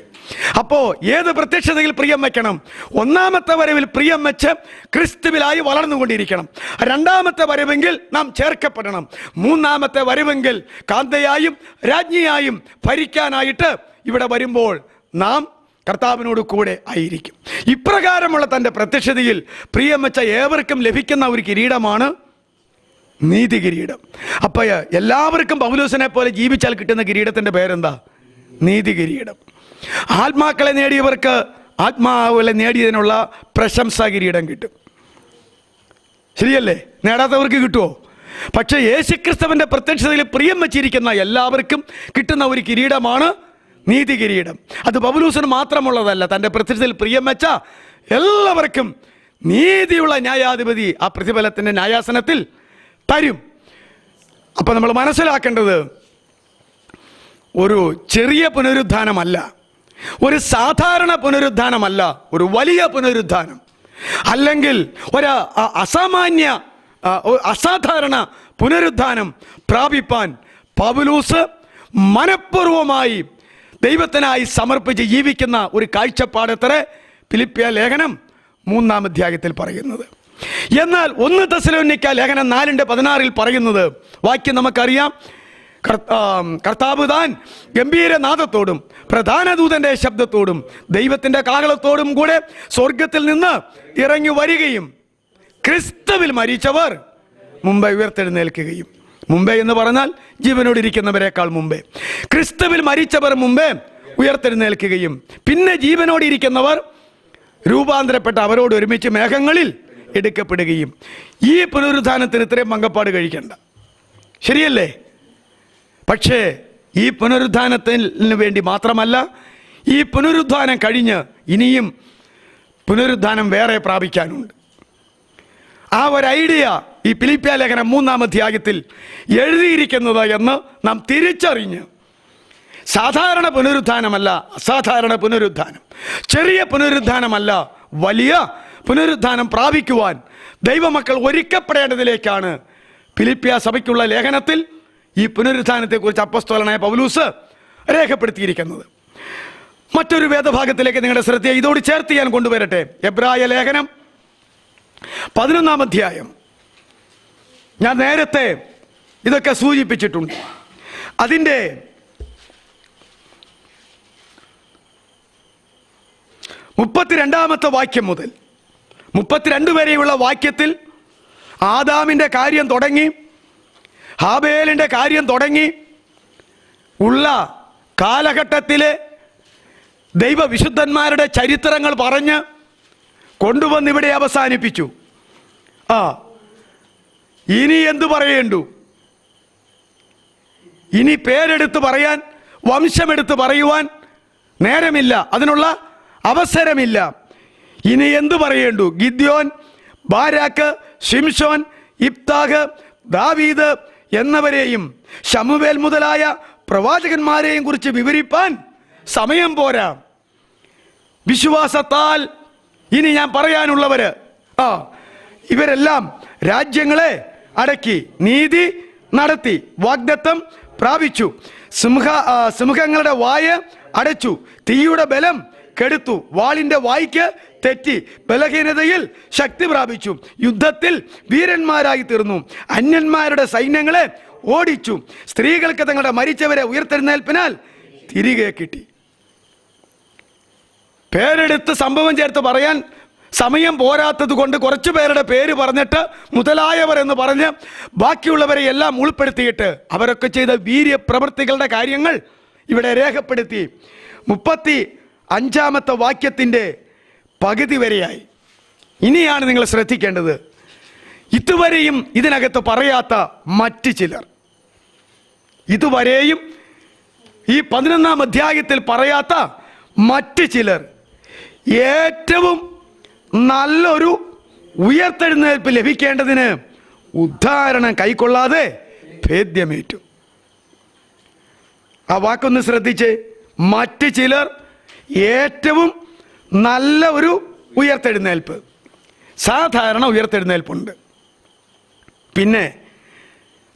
അപ്പോൾ ഏത് പ്രത്യക്ഷതയിൽ പ്രിയം വയ്ക്കണം? 1-ാമത്തെ വരവിൽ പ്രിയം വെച്ച് ക്രിസ്തുവിലായി വളർന്നുകൊണ്ടിരിക്കണം. 2-ാമത്തെ വരവെങ്കിൽ നാം ചേർക്കപ്പെടണം. 3-ാമത്തെ വരവെങ്കിൽ കാന്തയായും രാജ്ഞിയായും ഭരിക്കാനായിട്ട് ഇവിടെ വരുമ്പോൾ നാം കർത്താവിനോട് കൂടെ ആയിരിക്കും. ഇപ്രകാരമുള്ള തൻ്റെ പ്രത്യക്ഷതയിൽ പ്രിയം വെച്ച ഏവർക്കും ലഭിക്കുന്ന ഒരു കിരീടമാണ് നീതി കിരീടം. അപ്പോൾ എല്ലാവർക്കും പൗലോസിനെ പോലെ ജീവിച്ചാൽ കിട്ടുന്ന കിരീടത്തിൻ്റെ പേരെന്താ? നീതി കിരീടം. ആത്മാക്കളെ നേടിയവർക്ക് ആത്മാവിലെ നേടിയതിനുള്ള പ്രശംസാ കിരീടം കിട്ടും. ശരിയല്ലേ? നേടാത്തവർക്ക് കിട്ടുമോ? പക്ഷേ യേശുക്രിസ്തുവിൻ്റെ പ്രത്യക്ഷതയിൽ പ്രിയം വച്ചിരിക്കുന്ന എല്ലാവർക്കും കിട്ടുന്ന ഒരു കിരീടമാണ് നീതി കിരീടം. അത് പൗലോസിന് മാത്രമുള്ളതല്ല, തൻ്റെ പ്രത്യക്ഷതയിൽ പ്രിയം വെച്ച എല്ലാവർക്കും നീതിയുള്ള ന്യായാധിപതി ആ പ്രതിഫലത്തിൻ്റെ ന്യായാസനത്തിൽ തരും. അപ്പം നമ്മൾ മനസ്സിലാക്കേണ്ടത് ഒരു ചെറിയ പുനരുദ്ധാനമല്ല, ഒരു സാധാരണ പുനരുദ്ധാനമല്ല, ഒരു വലിയ പുനരുദ്ധാനം, അല്ലെങ്കിൽ ഒരു അസാധാരണ പുനരുദ്ധാനം പ്രാപിപ്പാൻ പൗലോസ് മനഃപൂർവമായി ദൈവത്തിനായി സമർപ്പിച്ച് ജീവിക്കുന്ന ഒരു കാഴ്ചപ്പാടത്രേ ഫിലിപ്പിയ ലേഖനം 3-ാം അധ്യായത്തിൽ പറയുന്നത്. എന്നാൽ 1 തെസ്സലോനിക്ക ലേഖനം 4:16 പറയുന്നത് വാക്യം നമുക്കറിയാം. കർത്താവ് താൻ ഗംഭീരനാദത്തോടും പ്രധാന ദൂതന്റെ ശബ്ദത്തോടും ദൈവത്തിൻ്റെ കാഹളത്തോടും കൂടെ സ്വർഗത്തിൽ നിന്ന് ഇറങ്ങി വരികയും ക്രിസ്തുവിൽ മരിച്ചവർ മുമ്പേ ഉയർത്തെഴുന്നേൽക്കുകയും. മുമ്പേ എന്ന് പറഞ്ഞാൽ ജീവനോടിരിക്കുന്നവരെക്കാൾ മുമ്പേ. ക്രിസ്തുവിൽ മരിച്ചവർ മുമ്പേ ഉയർത്തെഴുന്നേൽക്കുകയും പിന്നെ ജീവനോടിരിക്കുന്നവർ രൂപാന്തരപ്പെട്ട അവരോട് ഒരുമിച്ച് മേഘങ്ങളിൽ എടുക്കപ്പെടുകയും. ഈ പുനരുദ്ധാനത്തിന് ഇത്രയും പങ്കപ്പാട് കഴിക്കണ്ട, ശരിയല്ലേ? പക്ഷേ ഈ പുനരുദ്ധാനത്തിന് വേണ്ടി മാത്രമല്ല, ഈ പുനരുദ്ധാനം കഴിഞ്ഞ് ഇനിയും പുനരുദ്ധാനം വേറെ പ്രാപിക്കാനുണ്ട്. ആ ഒരു ഐഡിയ ഈ ഫിലിപ്പിയ ലേഖനം 3-ാം അധ്യായത്തിൽ എഴുതിയിരിക്കുന്നത് എന്ന് നാം തിരിച്ചറിഞ്ഞ് സാധാരണ പുനരുദ്ധാനമല്ല, അസാധാരണ പുനരുദ്ധാനം, ചെറിയ പുനരുദ്ധാനമല്ല, വലിയ പുനരുദ്ധാനം പ്രാപിക്കുവാൻ ദൈവമക്കൾ ഒരുക്കപ്പെടേണ്ടതിലേക്കാണ് ഫിലിപ്പിയ സഭയ്ക്കുള്ള ലേഖനത്തിൽ ഈ പുനരുദ്ധാനത്തെക്കുറിച്ച് അപ്പോസ്തലനായ പൗലോസ് രേഖപ്പെടുത്തിയിരിക്കുന്നത്. മറ്റൊരു വേദഭാഗത്തിലേക്ക് നിങ്ങളുടെ ശ്രദ്ധയെ ഇതോട് ചേർത്ത് ഞാൻ കൊണ്ടുവരട്ടെ. എബ്രായ ലേഖനം 11-ാം അധ്യായം. ഞാൻ നേരത്തെ ഇതൊക്കെ സൂചിപ്പിച്ചിട്ടുണ്ട്. അതിൻ്റെ 32-ാമത്തെ വാക്യം മുതൽ 32 വരെയുള്ള വാക്യത്തിൽ ആദാമിൻ്റെ കാര്യം തുടങ്ങി ഹാബേലിൻ്റെ കാര്യം തുടങ്ങി ഉള്ള കാലഘട്ടത്തിലെ ദൈവവിശുദ്ധന്മാരുടെ ചരിത്രങ്ങൾ പറഞ്ഞ് കൊണ്ടുവന്നിവിടെ അവസാനിപ്പിച്ചു. ഇനി എന്തു പറയേണ്ടു? ഇനി പേരെടുത്ത് പറയാൻ, വംശമെടുത്ത് പറയുവാൻ നേരമില്ല, അതിനുള്ള അവസരമില്ല. ഇനി എന്തു പറയേണ്ടു? ഗിദ്യോൻ, ബാരാക്ക്, ശിംശോൻ, ഇബ്താഹ്, ദാവീദ് എന്നവരെയും ശമൂവേൽ മുതലായ പ്രവാചകന്മാരെയും കുറിച്ച് വിവരിപ്പാൻ സമയം പോരാ. വിശ്വാസത്താൽ ഇനി ഞാൻ പറയാനുള്ളവര് ഇവരെല്ലാം രാജ്യങ്ങളെ അടക്കി, നീതി നടത്തി, വാഗ്ദത്തം പ്രാപിച്ചു, സിംഹങ്ങളുടെ വായ അടച്ചു, തീയുടെ ബലം കെടുത്തു, വാളിന്റെ വായ്ക്ക് തെറ്റി, ബലഹീനതയിൽ ശക്തി പ്രാപിച്ചു, യുദ്ധത്തിൽ വീരന്മാരായി തീർന്നു, അന്യന്മാരുടെ സൈന്യങ്ങളെ ഓടിച്ചു, സ്ത്രീകൾക്ക് തങ്ങളുടെ മരിച്ചവരെ ഉയർത്തെഴുന്നേൽപ്പിനാൽ തിരികെ കിട്ടി. പേരെടുത്ത് സംഭവം ചേർത്ത് പറയാൻ സമയം പോരാത്തത് കൊണ്ട് കുറച്ചു പേരുടെ പേര് പറഞ്ഞിട്ട് മുതലായവർ എന്ന് പറഞ്ഞ് ബാക്കിയുള്ളവരെ എല്ലാം ഉൾപ്പെടുത്തിയിട്ട് അവരൊക്കെ ചെയ്ത വീര്യപ്രവൃത്തികളുടെ കാര്യങ്ങൾ ഇവിടെ രേഖപ്പെടുത്തി 35-ാമത്തെ വാക്യത്തിൻ്റെ പകുതി വരെയായി. ഇനിയാണ് നിങ്ങൾ ശ്രദ്ധിക്കേണ്ടത്, ഇതുവരെയും ഇതിനകത്ത് പറയാത്ത മറ്റ് ചിലർ, ഇതുവരെയും ഈ 11-ാം അധ്യായത്തിൽ പറയാത്ത മറ്റ് ചിലർ ഏറ്റവും നല്ലൊരു ഉയർത്തെഴുന്നേൽപ്പ് ലഭിക്കേണ്ടതിന് ഉദ്ധാരണം കൈക്കൊള്ളാതെ ഭേദ്യമേറ്റു. ആ വാക്കൊന്ന് ശ്രദ്ധിച്ച്, മറ്റ് ചിലർ ഏറ്റവും നല്ല ഒരു ഉയർത്തെഴുന്നേൽപ്പ്. സാധാരണ ഉയർത്തെഴുന്നേൽപ്പുണ്ട്, പിന്നെ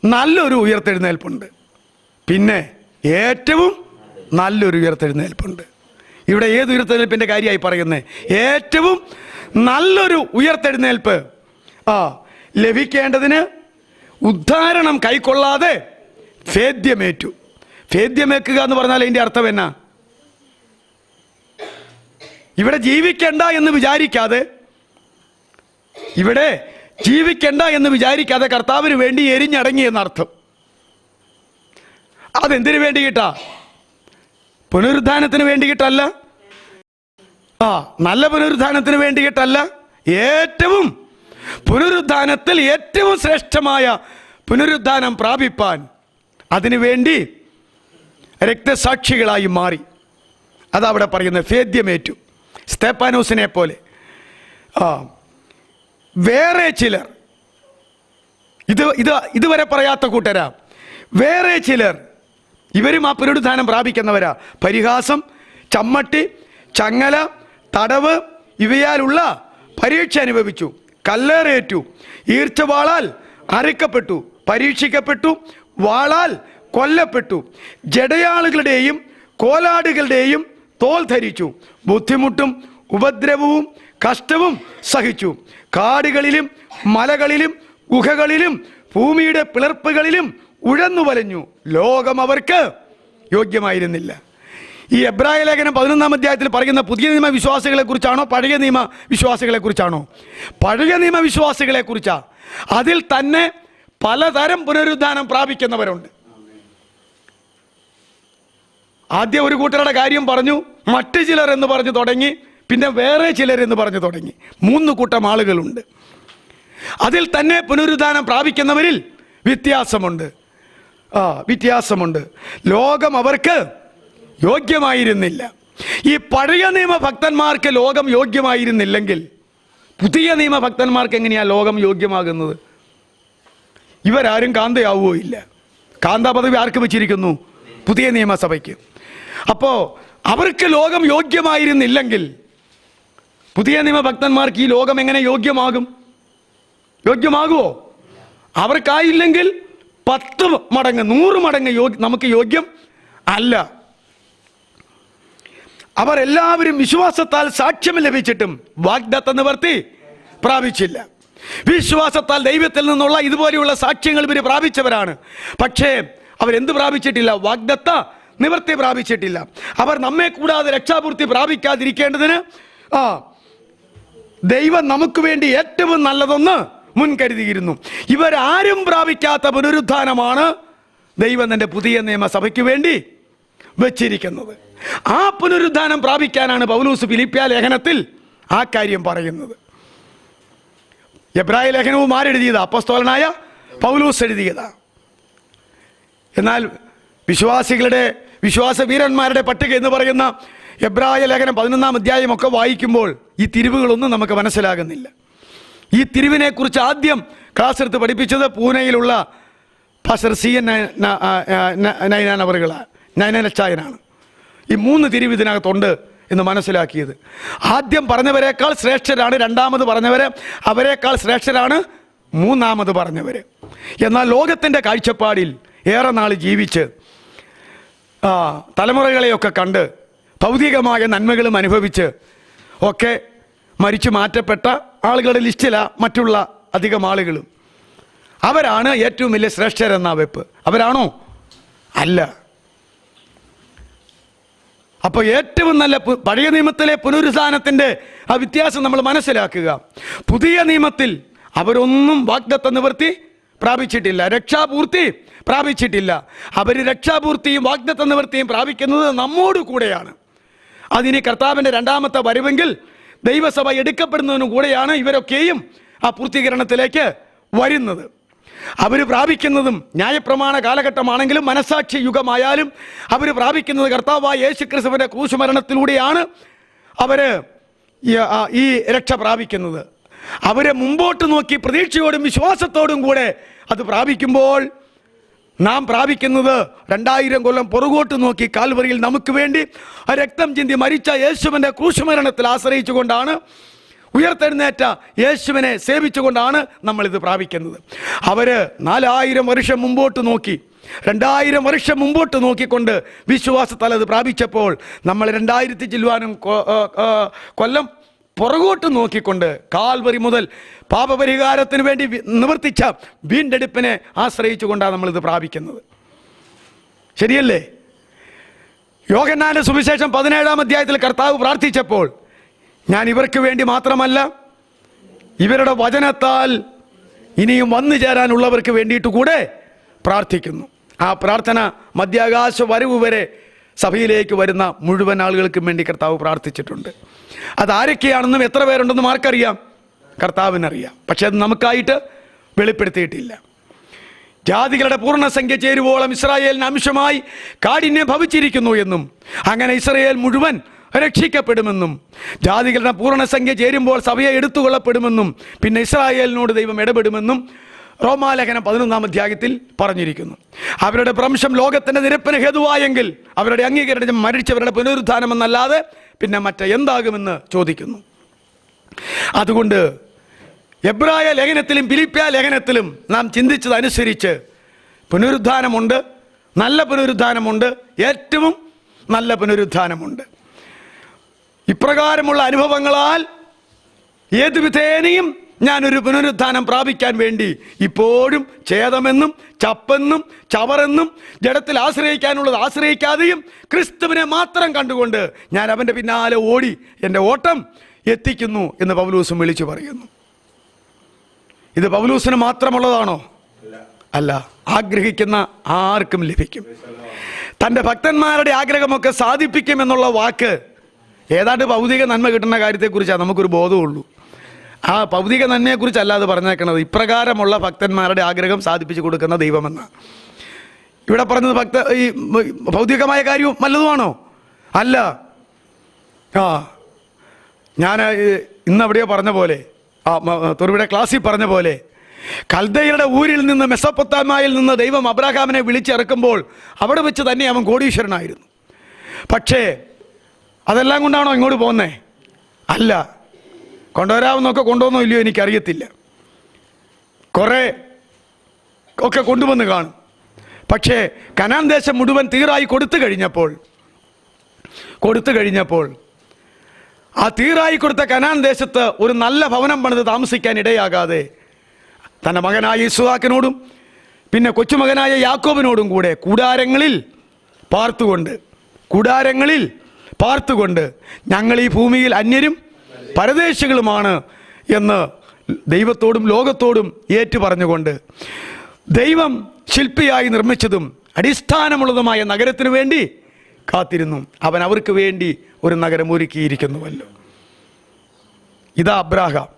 നല്ലൊരു ഉയർത്തെഴുന്നേൽപ്പുണ്ട്, പിന്നെ ഏറ്റവും നല്ലൊരു ഉയർത്തെഴുന്നേൽപ്പുണ്ട്. ഇവിടെ ഏത് ഉയർത്തെഴുന്നേൽപ്പിൻ്റെ കാര്യമായി പറയുന്നത്? ഏറ്റവും നല്ലൊരു ഉയർത്തെഴുന്നേൽപ്പ് ലഭിക്കേണ്ടതിന് ഉദ്ധാരണം കൈക്കൊള്ളാതെ ഭേദ്യമേറ്റു. ഭേദ്യമേക്കുക എന്ന് പറഞ്ഞാൽ അതിൻ്റെ അർത്ഥം എന്നാ? ഇവിടെ ജീവിക്കണ്ട എന്ന് വിചാരിക്കാതെ, ഇവിടെ ജീവിക്കണ്ട എന്ന് വിചാരിക്കാതെ കർത്താവിന് വേണ്ടി എരിഞ്ഞടങ്ങി എന്നർത്ഥം. അതെന്തിനു വേണ്ടിയിട്ടാ? പുനരുദ്ധാനത്തിന് വേണ്ടിയിട്ടല്ല, നല്ല പുനരുദ്ധാനത്തിന് വേണ്ടിയിട്ടല്ല, ഏറ്റവും പുനരുദ്ധാനത്തിൽ ഏറ്റവും ശ്രേഷ്ഠമായ പുനരുദ്ധാനം പ്രാപിപ്പാൻ അതിനുവേണ്ടി രക്തസാക്ഷികളായി മാറി. അതവിടെ പറയുന്നത് ഭേദ്യമേറ്റു. സ്തേപ്പാനോസിനെ പോലെ വേറെ ചിലർ, ഇതുവരെ പറയാത്ത കൂട്ടരാ, വേറെ ചിലർ, ഇവരും ആ പുനരുദ്ധാനം പ്രാപിക്കുന്നവരാ. പരിഹാസം, ചമ്മട്ടി, ചങ്ങല, തടവ് ഇവയാലുള്ള പരീക്ഷ അനുഭവിച്ചു, കല്ലേറേറ്റു, ഈർച്ചവാളാൽ അരക്കപ്പെട്ടു, പരീക്ഷിക്കപ്പെട്ടു, വാളാൽ കൊല്ലപ്പെട്ടു, ജടയാളുകളുടെയും കോലാടുകളുടെയും തോൽ ധരിച്ചു, ബുദ്ധിമുട്ടും ഉപദ്രവവും കഷ്ടവും സഹിച്ചു, കാടുകളിലും മലകളിലും ഗുഹകളിലും ഭൂമിയുടെ പിളർപ്പുകളിലും ഉഴന്നു വലഞ്ഞു, ലോകം അവർക്ക് യോഗ്യമായിരുന്നില്ല. ഈ എബ്രായ ലേഖനം 11-ാം അധ്യായത്തിൽ പറയുന്ന പുതിയ നിയമ വിശ്വാസികളെ കുറിച്ചാണോ പഴയ നിയമ വിശ്വാസികളെ കുറിച്ചാണോ? പഴയ നിയമ വിശ്വാസികളെ കുറിച്ചാ. അതിൽ തന്നെ പലതരം പുനരുദ്ധാനം പ്രാപിക്കുന്നവരുണ്ട്. ആദ്യം ഒരു കൂട്ടരുടെ കാര്യം പറഞ്ഞു, മറ്റു ചിലർ എന്ന് പറഞ്ഞു തുടങ്ങി, പിന്നെ വേറെ ചിലരെന്ന് പറഞ്ഞു തുടങ്ങി. 3 കൂട്ടം ആളുകളുണ്ട്. അതിൽ തന്നെ പുനരുദ്ധാനം പ്രാപിക്കുന്നവരിൽ വ്യത്യാസമുണ്ട്. വ്യത്യാസമുണ്ട്. ലോകം അവർക്ക് യോഗ്യമായിരുന്നില്ല. ഈ പഴയ നിയമ ഭക്തന്മാർക്ക് ലോകം യോഗ്യമായിരുന്നില്ലെങ്കിൽ പുതിയ നിയമ ഭക്തന്മാർക്ക് എങ്ങനെയാ ലോകം യോഗ്യമാകുന്നത്? ഇവരാരും കാന്തയാവുകയോ ഇല്ല. കാന്ത പദവി ആർക്ക് വെച്ചിരിക്കുന്നു? പുതിയ നിയമസഭയ്ക്ക്. അപ്പോൾ അവർക്ക് ലോകം യോഗ്യമായിരുന്നില്ലെങ്കിൽ പുതിയ നിയമ ഭക്തന്മാർക്ക് ഈ ലോകം എങ്ങനെ യോഗ്യമാകും? യോഗ്യമാകുമോ? അവർക്കായില്ലെങ്കിൽ 10 മടങ്ങ് 100 മടങ്ങ് നമുക്ക് യോഗ്യം അല്ല. അവർ എല്ലാവരും വിശ്വാസത്താൽ സാക്ഷ്യം ലഭിച്ചിട്ടും വാഗ്ദത്ത നിവർത്തി പ്രാപിച്ചില്ല. വിശ്വാസത്താൽ ദൈവത്തിൽ നിന്നുള്ള ഇതുപോലെയുള്ള സാക്ഷ്യങ്ങൾ ഇവർ പ്രാപിച്ചവരാണ്. പക്ഷേ അവരെന്ത് പ്രാപിച്ചിട്ടില്ല? വാഗ്ദത്ത നിവർത്തി പ്രാപിച്ചിട്ടില്ല. അവർ നമ്മെ കൂടാതെ രക്ഷാപൂർത്തി പ്രാപിക്കാതിരിക്കേണ്ടതിന് ദൈവം നമുക്ക് വേണ്ടി ഏറ്റവും നല്ലതൊന്ന് മുൻകരുതിയിരുന്നു. ഇവരാരും പ്രാപിക്കാത്ത പുനരുദ്ധാനമാണ് ദൈവം തൻ്റെ പുതിയ നിയമസഭയ്ക്ക് വേണ്ടി വെച്ചിരിക്കുന്നത്. ആ പുനരുദ്ധാനം പ്രാപിക്കാനാണ് പൗലോസ് ഫിലിപ്പിയ ലേഖനത്തിൽ ആ കാര്യം പറയുന്നത്. എബ്രായ ലേഖനവും ആരെഴുതിയതാ? അപ്പോസ്തലനായ പൗലോസ് എഴുതിയതാ. എന്നാൽ വിശ്വാസ വീരന്മാരുടെ പട്ടിക എന്ന് പറയുന്ന എബ്രായ ലേഖനം 11-ാം അധ്യായം ഒക്കെ വായിക്കുമ്പോൾ ഈ തിരിവുകളൊന്നും നമുക്ക് മനസ്സിലാകുന്നില്ല. ഈ തിരിവിനെ കുറിച്ച് ആദ്യം ക്ലാസ് എടുത്ത് പഠിപ്പിച്ചത് പൂനെയിലുള്ള ഫാസ്റ്റർ CN നൈനാനവറുകളാണ്. ഈ 3 തിരിവ് ഇതിനകത്തുണ്ട് എന്ന് മനസ്സിലാക്കിയത്. ആദ്യം പറഞ്ഞവരെക്കാൾ ശ്രേഷ്ഠരാണ് രണ്ടാമത് പറഞ്ഞവര്, അവരെക്കാൾ ശ്രേഷ്ഠരാണ് മൂന്നാമത് പറഞ്ഞവര്. എന്നാൽ ലോകത്തിൻ്റെ കാഴ്ചപ്പാടിൽ ഏറെ നാൾ ജീവിച്ച് തലമുറകളെയൊക്കെ കണ്ട് ഭൗതികമായ നന്മകളും അനുഭവിച്ച് ഒക്കെ മരിച്ചു മാറ്റപ്പെട്ട ആളുകളുടെ ലിസ്റ്റില മറ്റുള്ള അധികം ആളുകളും. അവരാണ് ഏറ്റവും വലിയ ശ്രേഷ്ഠരെന്ന വെപ്പ്. അവരാണോ? അല്ല. അപ്പോൾ ഏറ്റവും നല്ല പഴയ നിയമത്തിലെ പുനരുത്ഥാനത്തിൻ്റെ ആ വ്യത്യാസം നമ്മൾ മനസ്സിലാക്കുക. പുതിയ നിയമത്തിൽ അവരൊന്നും വാഗ്ദത്ത നിവൃത്തി പ്രാപിച്ചിട്ടില്ല, രക്ഷാപൂർത്തി പ്രാപിച്ചിട്ടില്ല. അവർ രക്ഷാപൂർത്തിയും വാഗ്ദത്ത നിവൃത്തിയും പ്രാപിക്കുന്നത് നമ്മോട് കൂടെയാണ്. അതിനി കർത്താവിൻ്റെ രണ്ടാമത്തെ വരവെങ്കിൽ ദൈവസഭ എടുക്കപ്പെടുന്നതിനു കൂടെയാണ് ഇവരൊക്കെയും ആ പൂർത്തീകരണത്തിലേക്ക് വരുന്നത്. അവർ പ്രാപിക്കുന്നതും ന്യായപ്രമാണ കാലഘട്ടമാണെങ്കിലും മനസാക്ഷി യുഗമായാലും അവർ പ്രാപിക്കുന്നത് കർത്താവായ യേശുക്രിസ്തുവിൻ്റെ ക്രൂശുമരണത്തിലൂടെയാണ് അവർ ഈ രക്ഷ പ്രാപിക്കുന്നത്. അവരെ മുമ്പോട്ട് നോക്കി പ്രതീക്ഷയോടും വിശ്വാസത്തോടും കൂടെ അത് പ്രാപിക്കുമ്പോൾ നാം പ്രാപിക്കുന്നത് 2000 കൊല്ലം പുറകോട്ട് നോക്കി കാൽവറിയിൽ നമുക്ക് വേണ്ടി രക്തം ചിന്തി മരിച്ച യേശുവിൻ്റെ ക്രൂശുമരണത്തിൽ ആശ്രയിച്ചുകൊണ്ടാണ്, ഉയർത്തെഴുന്നേറ്റ യേശുവിനെ സേവിച്ചുകൊണ്ടാണ് നമ്മളിത് പ്രാപിക്കുന്നത്. അവർ 4000 വർഷം മുമ്പോട്ട് നോക്കി, 2000 വർഷം മുമ്പോട്ട് നോക്കിക്കൊണ്ട് വിശ്വാസത്താൽ അത് പ്രാപിച്ചപ്പോൾ നമ്മൾ 2000 ചില്ലുവാനും കൊല്ലം പുറകോട്ട് നോക്കിക്കൊണ്ട് കാൽവറി മുതൽ പാപപരിഹാരത്തിന് വേണ്ടി നിവർത്തിച്ച വീണ്ടെടുപ്പിനെ ആശ്രയിച്ചുകൊണ്ടാണ് നമ്മളിത് പ്രാപിക്കുന്നത്. ശരിയല്ലേ? യോഹന്നാന്റെ സുവിശേഷം 17-ാം അധ്യായത്തിൽ കർത്താവ് പ്രാർത്ഥിച്ചപ്പോൾ, ഞാൻ ഇവർക്ക് വേണ്ടി മാത്രമല്ല ഇവരുടെ വചനത്താൽ ഇനിയും വന്നു ചേരാനുള്ളവർക്ക് വേണ്ടിയിട്ട് കൂടെ പ്രാർത്ഥിക്കുന്നു. ആ പ്രാർത്ഥന മധ്യാകാശ വരവ് വരെ സഭയിലേക്ക് വരുന്ന മുഴുവൻ ആളുകൾക്കും വേണ്ടി കർത്താവ് പ്രാർത്ഥിച്ചിട്ടുണ്ട്. അതാരൊക്കെയാണെന്നും എത്ര പേരുണ്ടെന്നും ആർക്കറിയാം? കർത്താവിനറിയാം. പക്ഷെ അത് നമുക്കായിട്ട് വെളിപ്പെടുത്തിയിട്ടില്ല. ജാതികളുടെ പൂർണ്ണസംഖ്യ ചേരുവോളം ഇസ്രായേലിന് അംശമായി കാഠിന്യം ഭവിച്ചിരിക്കുന്നു എന്നും അങ്ങനെ ഇസ്രായേൽ മുഴുവൻ രക്ഷിക്കപ്പെടുമെന്നും ജാതികളുടെ പൂർണ്ണസംഖ്യ ചേരുമ്പോൾ സഭയെ എടുത്തുകൊള്ളപ്പെടുമെന്നും പിന്നെ ഇസ്രായേലിനോട് ദൈവം ഇടപെടുമെന്നും റോമാലേഖനം 11-ാം അധ്യായത്തിൽ പറഞ്ഞിരിക്കുന്നു. അവരുടെ ഭ്രംശം ലോകത്തിൻ്റെ നിരപ്പിന് ഹേതുവായെങ്കിൽ അവരുടെ അംഗീകരണം മരിച്ചവരുടെ പുനരുത്ഥാനമെന്നല്ലാതെ പിന്നെ മറ്റെന്താകുമെന്ന് ചോദിക്കുന്നു. അതുകൊണ്ട് എബ്രായ ലേഖനത്തിലും ഫിലിപ്പിയ ലേഖനത്തിലും നാം ചിന്തിച്ചതനുസരിച്ച് പുനരുത്ഥാനമുണ്ട്, നല്ല പുനരുത്ഥാനമുണ്ട്, ഏറ്റവും നല്ല പുനരുത്ഥാനമുണ്ട്. ഇപ്രകാരമുള്ള അനുഭവങ്ങളാൽ ഏതു വിധേനയും ഞാനൊരു പുനരുത്ഥാനം പ്രാപിക്കാൻ വേണ്ടി ഇപ്പോഴും ഛേദമെന്നും ചപ്പെന്നും ചവറെന്നും ജഡത്തിൽ ആശ്രയിക്കാനുള്ളത് ആശ്രയിക്കാതെയും ക്രിസ്തുവിനെ മാത്രം കണ്ടുകൊണ്ട് ഞാൻ അവൻ്റെ പിന്നാലെ ഓടി എൻ്റെ ഓട്ടം എത്തിക്കുന്നു എന്ന് പൗലോസും വിളിച്ചു പറയുന്നു. ഇത് പൗലോസിന് മാത്രമുള്ളതാണോ? അല്ല, ആഗ്രഹിക്കുന്ന ആർക്കും ലഭിക്കും. തൻ്റെ ഭക്തന്മാരുടെ ആഗ്രഹമൊക്കെ സാധിപ്പിക്കും എന്നുള്ള വാക്ക് ഏതാണ്ട് ഭൗതിക നന്മ കിട്ടുന്ന കാര്യത്തെക്കുറിച്ചാണ് നമുക്കൊരു ബോധമുള്ളൂ. ആ ഭൗതിക നന്മയെക്കുറിച്ചല്ല അത് പറഞ്ഞേക്കണത്. ഇപ്രകാരമുള്ള ഭക്തന്മാരുടെ ആഗ്രഹം സാധിപ്പിച്ചു കൊടുക്കുന്ന ദൈവമെന്ന് ഇവിടെ പറഞ്ഞത് ഈ ഭൗതികമായ കാര്യവും വല്ലതുമാണോ? അല്ല. ഞാൻ ഇന്നവിടെയോ പറഞ്ഞ പോലെ, തൊറുവിടെ ക്ലാസ്സിൽ പറഞ്ഞ പോലെ, കൽദയരുടെ ഊരിൽ നിന്ന് മെസൊപ്പൊത്താമയിൽ നിന്ന് ദൈവം അബ്രാഹാമിനെ വിളിച്ചിറക്കുമ്പോൾ അവിടെ വെച്ച് തന്നെ അവൻ കോടീശ്വരനായിരുന്നു. പക്ഷേ അതെല്ലാം കൊണ്ടാണോ ഇങ്ങോട്ട് പോകുന്നേ? അല്ല. കൊണ്ടുവരാമെന്നൊക്കെ കൊണ്ടുവന്നോ ഇല്ലയോ എനിക്കറിയത്തില്ല. കുറേ ഒക്കെ കൊണ്ടുവന്ന് കാണും. പക്ഷേ കനാൻ ദേശം മുഴുവൻ തീറായി കൊടുത്തു കഴിഞ്ഞപ്പോൾ ആ തീറായി കൊടുത്ത കനാൻ ദേശത്ത് ഒരു നല്ല ഭവനം പണിത് താമസിക്കാൻ ഇടയാകാതെ തൻ്റെ മകനായ ഇസ്ഹാക്കിനോടും പിന്നെ കൊച്ചുമകനായ യാക്കോബിനോടും കൂടെ കൂടാരങ്ങളിൽ പാർത്തുകൊണ്ട് ഞങ്ങൾ ഈ ഭൂമിയിൽ അന്യരും പരദേശികളുമാണ് എന്ന് ദൈവത്തോടും ലോകത്തോടും ഏറ്റു പറഞ്ഞുകൊണ്ട് ദൈവം ശില്പിയായി നിർമ്മിച്ചതും അടിസ്ഥാനമുള്ളതുമായ നഗരത്തിനു വേണ്ടി കാത്തിരുന്നു. അവൻ അവർക്ക് വേണ്ടി ഒരു നഗരം ഒരുക്കിയിരിക്കുന്നുവല്ലോ. ഇതാ അബ്രാഹാം.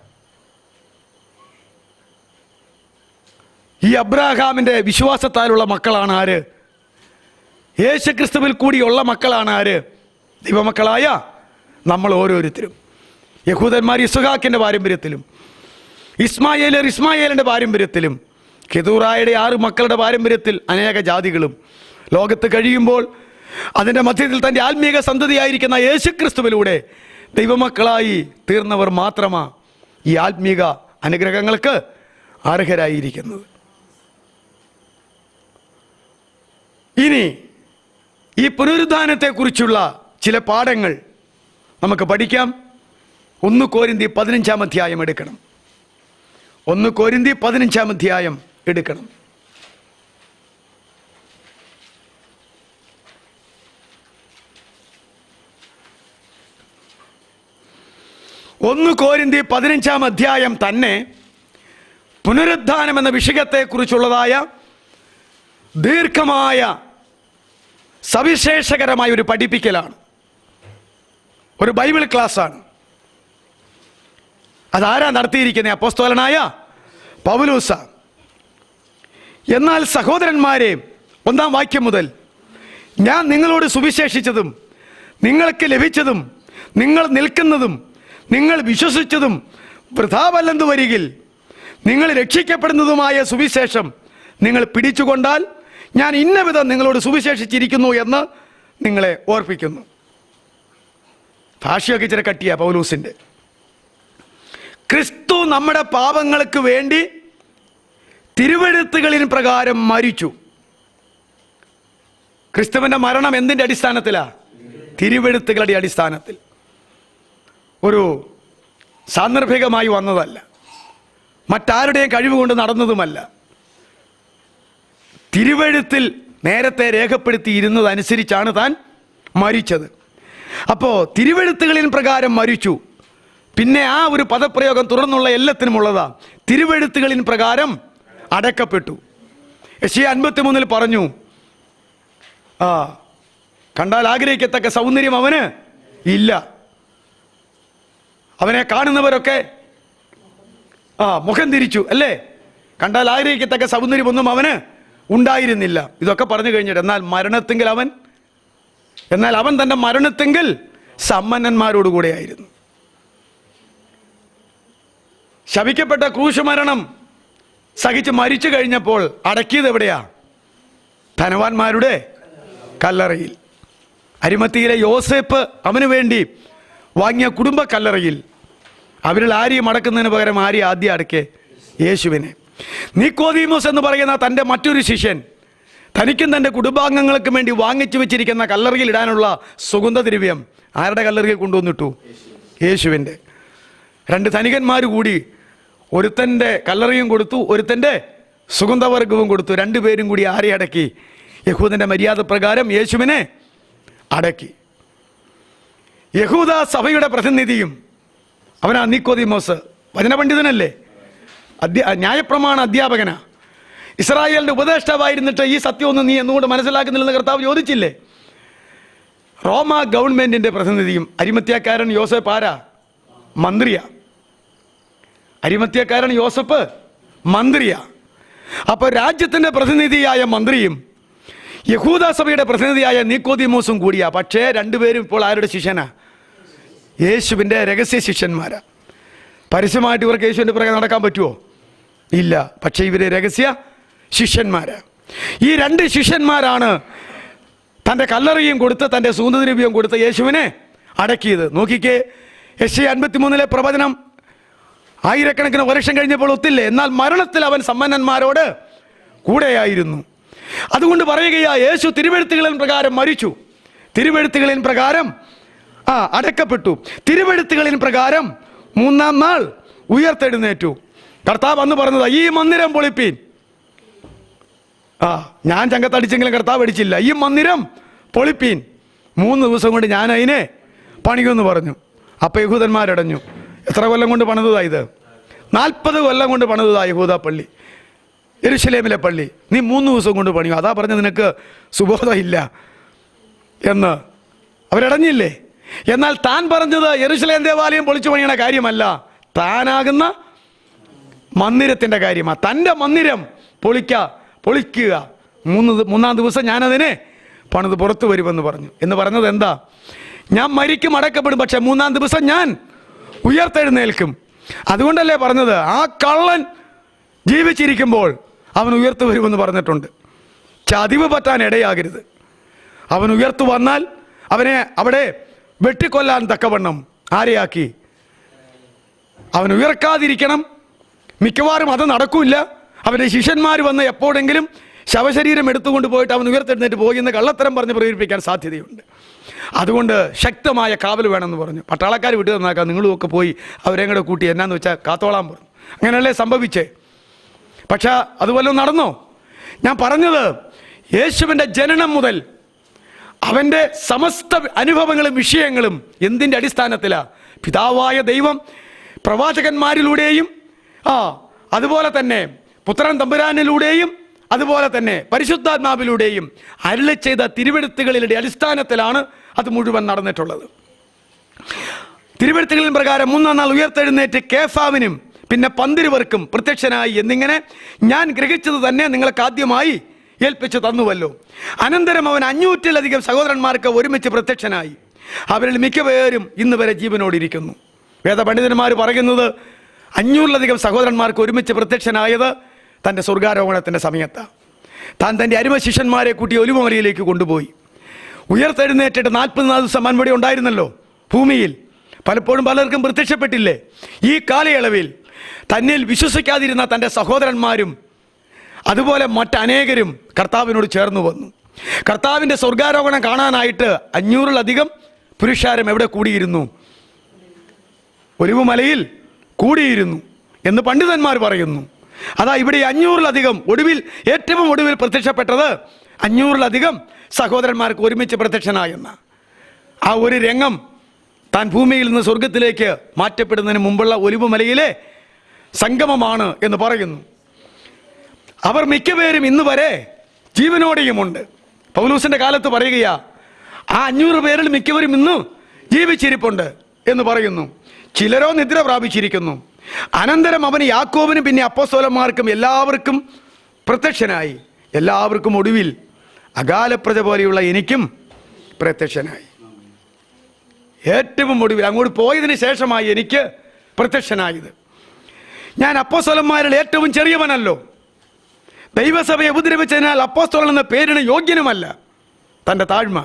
ഈ അബ്രാഹാമിൻ്റെ വിശ്വാസത്താലുള്ള മക്കളാണ് ആര്? യേശുക്രിസ്തുവിൽ കൂടിയുള്ള മക്കളാണ് ആര്? ദൈവമക്കളായ നമ്മൾ ഓരോരുത്തരും. യഹൂദന്മാർ ഇസ്ഹാക്കിൻ്റെ പാരമ്പര്യത്തിലും ഇസ്മായേലിൻ്റെ പാരമ്പര്യത്തിലും കെതൂറായുടെ 6 മക്കളുടെ പാരമ്പര്യത്തിൽ അനേക ജാതികളും ലോകത്ത് കഴിയുമ്പോൾ അതിൻ്റെ മധ്യത്തിൽ തൻ്റെ ആത്മീക സന്തതിയായിരിക്കുന്ന യേശുക്രിസ്തുവിലൂടെ ദൈവമക്കളായി തീർന്നവർ മാത്രമാണ് ഈ ആത്മീക അനുഗ്രഹങ്ങൾക്ക് അർഹരായിരിക്കുന്നത്. ഇനി ഈ പുനരുദ്ധാനത്തെക്കുറിച്ചുള്ള ചില പാഠങ്ങൾ നമുക്ക് പഠിക്കാം. 1 കൊരിന്തി 15-ാം അധ്യായം എടുക്കണം. 1 കൊരിന്തി 15-ാം അധ്യായം എടുക്കണം. 1 Korinthi 15-ാം അധ്യായം തന്നെ പുനരുദ്ധാനം എന്ന വിഷയത്തെക്കുറിച്ചുള്ളതായ ദീർഘമായ സവിശേഷകരമായ ഒരു പഠിപ്പിക്കലാണ്, ഒരു ബൈബിൾ ക്ലാസ്സാണ്. അതാരാ നടത്തിയിരിക്കുന്നത്? അപ്പോസ്തലനായ പൗലോസ. എന്നാൽ സഹോദരന്മാരെ, 1-ാം വാക്യം മുതൽ ഞാൻ നിങ്ങളോട് സുവിശേഷിച്ചതും നിങ്ങൾക്ക് ലഭിച്ചതും നിങ്ങൾ നിൽക്കുന്നതും നിങ്ങൾ വിശ്വസിച്ചതും വൃഥാവല്ലെന്ന് വരികിൽ നിങ്ങൾ രക്ഷിക്കപ്പെടുന്നതുമായ സുവിശേഷം നിങ്ങൾ പിടിച്ചുകൊണ്ടാൽ ഞാൻ ഇന്ന വിധം നിങ്ങളോട് സുവിശേഷിച്ചിരിക്കുന്നു എന്ന് നിങ്ങളെ ഓർപ്പിക്കുന്നു. ഭാഷയൊക്കെ ഇച്ചിരി കട്ടിയ പൗലൂസിൻ്റെ. ക്രിസ്തു നമ്മുടെ പാപങ്ങൾക്ക് വേണ്ടി തിരുവെഴുത്തുകളിൻ പ്രകാരം മരിച്ചു. ക്രിസ്തുവിൻ്റെ മരണം എന്തിൻ്റെ അടിസ്ഥാനത്തിലാണ്? തിരുവെഴുത്തുകളുടെ അടിസ്ഥാനത്തിൽ. ഒരു സാന്ദർഭികമായി വന്നതല്ല, മറ്റാരുടെയും കഴിവുകൊണ്ട് നടന്നതുമല്ല. തിരുവെഴുത്തിൽ നേരത്തെ രേഖപ്പെടുത്തിയിരുന്നതനുസരിച്ചാണ് താൻ മരിച്ചത്. അപ്പോൾ തിരുവെഴുത്തുകളിൻ പ്രകാരം മരിച്ചു. പിന്നെ ആ ഒരു പദപ്രയോഗം തുടർന്നുള്ള എല്ലാത്തിനുമുള്ളതാ. തിരുവെഴുത്തുകളിൻ പ്രകാരം അടക്കപ്പെട്ടു. യെശയ്യാ 53 പറഞ്ഞു, കണ്ടാൽ ആഗ്രഹിക്കത്തക്ക സൗന്ദര്യം അവന് ഇല്ല. അവനെ കാണുന്നവരൊക്കെ മുഖം തിരിച്ചു, അല്ലേ? കണ്ടാൽ ആഗ്രഹിക്കത്തക്ക സൗന്ദര്യമൊന്നും അവന് ഉണ്ടായിരുന്നില്ല. ഇതൊക്കെ പറഞ്ഞു കഴിഞ്ഞിട്ട് എന്നാൽ അവൻ തൻ്റെ മരണത്തെങ്കിൽ സമ്പന്നന്മാരോടുകൂടെ ആയിരുന്നു. ശപിക്കപ്പെട്ട ക്രൂശ് മരണം സഹിച്ച് മരിച്ചു കഴിഞ്ഞപ്പോൾ അടക്കിയത് എവിടെയാ? ധനവാന്മാരുടെ കല്ലറയിൽ. അരിമത്തിയിലെ യോസേപ്പ് അവന് വേണ്ടി വാങ്ങിയ കുടുംബ കല്ലറയിൽ. അവരിൽ ആരെയും അടക്കുന്നതിന് പകരം ആരെയും ആദ്യം അടക്കേ? യേശുവിനെ. നിക്കോദീമോസ് എന്ന് പറയുന്ന തൻ്റെ മറ്റൊരു ശിഷ്യൻ തനിക്കും തൻ്റെ കുടുംബാംഗങ്ങൾക്കും വേണ്ടി വാങ്ങിച്ചു വെച്ചിരിക്കുന്ന കല്ലറയിൽ ഇടാനുള്ള സുഗന്ധദ്രവ്യം ആരുടെ കല്ലറയിൽ കൊണ്ടുവന്നിട്ടു? യേശുവിൻ്റെ. 2 ധനികന്മാർ കൂടി ഒരുത്തൻ്റെ കല്ലറയും കൊടുത്തു, ഒരുത്തൻ്റെ സുഗന്ധവർഗവും കൊടുത്തു. 2 പേരും കൂടി ആരെ അടക്കി? യഹൂദൻ്റെ മര്യാദ പ്രകാരം യേശുവിനെ അടക്കി. യഹൂദ സഭയുടെ പ്രതിനിധിയും അവനാ നിക്കോദീമോസ്. വചനപണ്ഡിതനല്ലേ, ന്യായപ്രമാണ അധ്യാപകനാ, ഇസ്രായേലിൻ്റെ ഉപദേഷ്ടാവായിരുന്നിട്ട് ഈ സത്യമൊന്നും നീ എന്തുകൊണ്ട് മനസ്സിലാക്കുന്നില്ലെന്ന് കർത്താവ് ചോദിച്ചില്ലേ? റോമ ഗവൺമെൻറ്റിൻ്റെ പ്രതിനിധിയും. അരിമത്യാക്കാരൻ യോസഫ് ആരാ? മന്ത്രിയാ. അരിമത്യാക്കാരൻ യോസഫ് മന്ത്രിയാ. അപ്പോൾ രാജ്യത്തിൻ്റെ പ്രതിനിധിയായ മന്ത്രിയും യഹൂദ സഭയുടെ പ്രതിനിധിയായ നിക്കോദീമോസും കൂടിയാ. പക്ഷേ 2 പേരും ഇപ്പോൾ ആരുടെ ശിഷ്യനാ? യേശുവിൻ്റെ രഹസ്യ ശിഷ്യന്മാരാ. പരസ്യമായിട്ട് ഇവർക്ക് യേശുവിൻ്റെ പുറകെ നടക്കാൻ പറ്റുമോ? ഇല്ല. പക്ഷേ ഇവർ രഹസ്യ ശിഷ്യന്മാരാ. ഈ 2 ശിഷ്യന്മാരാണ് തൻ്റെ കല്ലറയും കൊടുത്ത് തൻ്റെ സുഗന്ധദ്രവ്യവും കൊടുത്ത് യേശുവിനെ അടക്കിയത്. നോക്കിക്കേ, യെശയ്യാ 53 പ്രവചനം ആയിരക്കണക്കിന് വർഷം കഴിഞ്ഞപ്പോൾ ഒത്തില്ലേ? എന്നാൽ മരണത്തിൽ അവൻ സമ്പന്നന്മാരോട് കൂടെയായിരുന്നു. അതുകൊണ്ട് പറയുകയാ, യേശു തിരുവെഴുത്തുകളിൻ പ്രകാരം മരിച്ചു, തിരുവെഴുത്തുകളിൻ പ്രകാരം അടക്കപ്പെട്ടു, തിരുവെഴുത്തുകളിൻ പ്രകാരം 3-ാം നാൾ ഉയർത്തെഴുന്നേറ്റു. കർത്താവ് അന്ന് പറഞ്ഞത്, ഈ മന്ദിരം പൊളിപ്പീൻ. ഞാൻ ചങ്കത്തടിച്ചെങ്കിലും കർത്താവ് അടിച്ചില്ല. ഈ മന്ദിരം പൊളിപ്പീൻ, 3 ദിവസം കൊണ്ട് ഞാൻ അതിനെ പണിയുമെന്ന് പറഞ്ഞു. അപ്പോൾ യഹൂദന്മാരടഞ്ഞു. എത്ര കൊല്ലം കൊണ്ട് പണിതതാ ഇത്? 40 കൊല്ലം കൊണ്ട് പണിതതാ യഹൂദ പള്ളി, യെരുശലേമിലെ പള്ളി. നീ 3 ദിവസം കൊണ്ട് പണിയും. അതാ പറഞ്ഞ നിനക്ക് സുബോധമില്ല എന്ന് അവരടഞ്ഞില്ലേ? എന്നാൽ താൻ പറഞ്ഞത് യെരുശലേം ദേവാലയം പൊളിച്ചു പണിയണ കാര്യമല്ല, താനാകുന്ന മന്ദിരത്തിൻ്റെ കാര്യമാണ്. തൻ്റെ മന്ദിരം പൊളിക്കുക. 3-ാം ദിവസം ഞാനതിനെ പണിത് പുറത്തു വരുമെന്ന് പറഞ്ഞു. എന്ന് പറഞ്ഞത് എന്താ? ഞാൻ മരിക്കും, അടക്കപ്പെടും, പക്ഷെ 3-ാം ദിവസം ഞാൻ ഉയർത്തെഴുന്നേൽക്കും. അതുകൊണ്ടല്ലേ പറഞ്ഞത്, ആ കള്ളൻ ജീവിച്ചിരിക്കുമ്പോൾ അവൻ ഉയർത്തു വരുമെന്ന് പറഞ്ഞിട്ടുണ്ട്. ചതിവ് പറ്റാൻ ഇടയാകരുത്. അവൻ ഉയർത്തു വന്നാൽ അവനെ അവിടെ വെട്ടിക്കൊല്ലാൻ തക്കവണ്ണം ആരെയാക്കി? അവൻ ഉയർക്കാതിരിക്കണം. മിക്കവാറും അത് നടക്കില്ല. അവൻ്റെ ശിഷ്യന്മാർ വന്ന് എപ്പോഴെങ്കിലും ശവശരീരം എടുത്തുകൊണ്ട് പോയിട്ട് അവൻ ഉയർത്തെഴുന്നേറ്റ് പോയി എന്ന് കള്ളത്തരം പറഞ്ഞ് പ്രേരിപ്പിക്കാൻ സാധ്യതയുണ്ട്. അതുകൊണ്ട് ശക്തമായ കാവൽ വേണമെന്ന് പറഞ്ഞു. പട്ടാളക്കാർ വിട്ടു തന്നാക്കാം, നിങ്ങളും ഒക്കെ പോയി അവരെ കൂടെ കൂട്ടി എന്നാന്ന് വെച്ചാൽ കാത്തോളാൻ പറഞ്ഞു. അങ്ങനെയല്ലേ സംഭവിച്ചേ? പക്ഷെ അതുപോലെ നടന്നോ? ഞാൻ പറഞ്ഞത്, യേശുവിൻ്റെ ജനനം മുതൽ അവൻ്റെ സമസ്ത അനുഭവങ്ങളും വിഷയങ്ങളും എന്തിൻ്റെ അടിസ്ഥാനത്തിലാണ്? പിതാവായ ദൈവം പ്രവാചകന്മാരിലൂടെയും അതുപോലെ തന്നെ പുത്രൻ തമ്പുരാനിലൂടെയും അതുപോലെ തന്നെ പരിശുദ്ധാത്മാവിലൂടെയും അരുളി ചെയ്ത തിരുവെഴുത്തുകളുടെ അടിസ്ഥാനത്തിലാണ് അത് മുഴുവൻ നടന്നിട്ടുള്ളത്. തിരുവെഴുത്തുകളിൻ പ്രകാരം 3-ാം നാൾ ഉയർത്തെഴുന്നേറ്റ് കേഫാവിനും പിന്നെ 12 പേർക്കും പ്രത്യക്ഷനായി എന്നിങ്ങനെ ഞാൻ ഗ്രഹിച്ചത് തന്നെ നിങ്ങൾക്ക് ആദ്യമായി ഏൽപ്പിച്ചു തന്നുവല്ലോ. അനന്തരം അവൻ 500-ലധികം സഹോദരന്മാർക്ക് ഒരുമിച്ച് പ്രത്യക്ഷനായി. അവരിൽ മിക്കപേരും ഇന്ന് വരെ ജീവനോടിരിക്കുന്നു. വേദപണ്ഡിതന്മാർ പറയുന്നത് 500-ലധികം സഹോദരന്മാർക്ക് ഒരുമിച്ച് പ്രത്യക്ഷനായത് തൻ്റെ സ്വർഗാരോഹണത്തിൻ്റെ സമയത്താണ്. താൻ തൻ്റെ അരുമ ശിഷ്യന്മാരെ കൂട്ടി ഒലിവുമലയിലേക്ക് കൊണ്ടുപോയി. ഉയർത്തെഴുന്നേറ്റിട്ട് 40 ദിവസം മൺവടി ഉണ്ടായിരുന്നല്ലോ ഭൂമിയിൽ. പലപ്പോഴും പലർക്കും പ്രത്യക്ഷപ്പെട്ടില്ലേ? ഈ കാലയളവിൽ തന്നിൽ വിശ്വസിക്കാതിരുന്ന തൻ്റെ സഹോദരന്മാരും അതുപോലെ മറ്റനേകരും കർത്താവിനോട് ചേർന്ന് വന്നു. കർത്താവിൻ്റെ സ്വർഗാരോഹണം കാണാനായിട്ട് 500-ലധികം പുരുഷാരം എവിടെ കൂടിയിരുന്നു? ഒലിവുമലയിൽ കൂടിയിരുന്നു എന്ന് പണ്ഡിതന്മാർ പറയുന്നു. അതാ ഇവിടെ 500-ലധികം ഏറ്റവും ഒടുവിൽ പ്രത്യക്ഷപ്പെട്ടത് 500-ലധികം സഹോദരന്മാർക്ക് ഒരുമിച്ച് പ്രത്യക്ഷനായെന്ന ആ ഒരു രംഗം താൻ ഭൂമിയിൽ നിന്ന് സ്വർഗത്തിലേക്ക് മാറ്റപ്പെടുന്നതിന് മുമ്പുള്ള ഒലിവുമലയിലെ സംഗമമാണ് എന്ന് പറയുന്നു. അവർ മിക്കപേരും ഇന്ന് വരെ ജീവനോടെയുമുണ്ട്. പൗലൂസിന്റെ കാലത്ത് പറയുകയാ, ആ 500 പേരിൽ മിക്കവരും ഇന്ന് ജീവിച്ചിരിപ്പുണ്ട് എന്ന് പറയുന്നു. ചിലരോ നിദ്ര പ്രാപിച്ചിരിക്കുന്നു. അനന്തരം അവന് യാക്കോബിനും പിന്നെ അപ്പോസ്തലന്മാർക്കും എല്ലാവർക്കും പ്രത്യക്ഷനായി. എല്ലാവർക്കും ഒടുവിൽ അകാലപ്രജ പോലെയുള്ള എനിക്കും പ്രത്യക്ഷനായി. ഏറ്റവും ഒടുവിൽ അങ്ങോട്ട് പോയതിന് ശേഷമായി എനിക്ക് പ്രത്യക്ഷനായത്. ഞാൻ അപ്പോസ്തലന്മാരിൽ ഏറ്റവും ചെറിയവനല്ലോ. ദൈവസഭയെ ഉപദ്രവിച്ചതിനാൽ അപ്പോസ്തലൻ എന്ന പേരിന് യോഗ്യനുമല്ല. തൻ്റെ താഴ്മ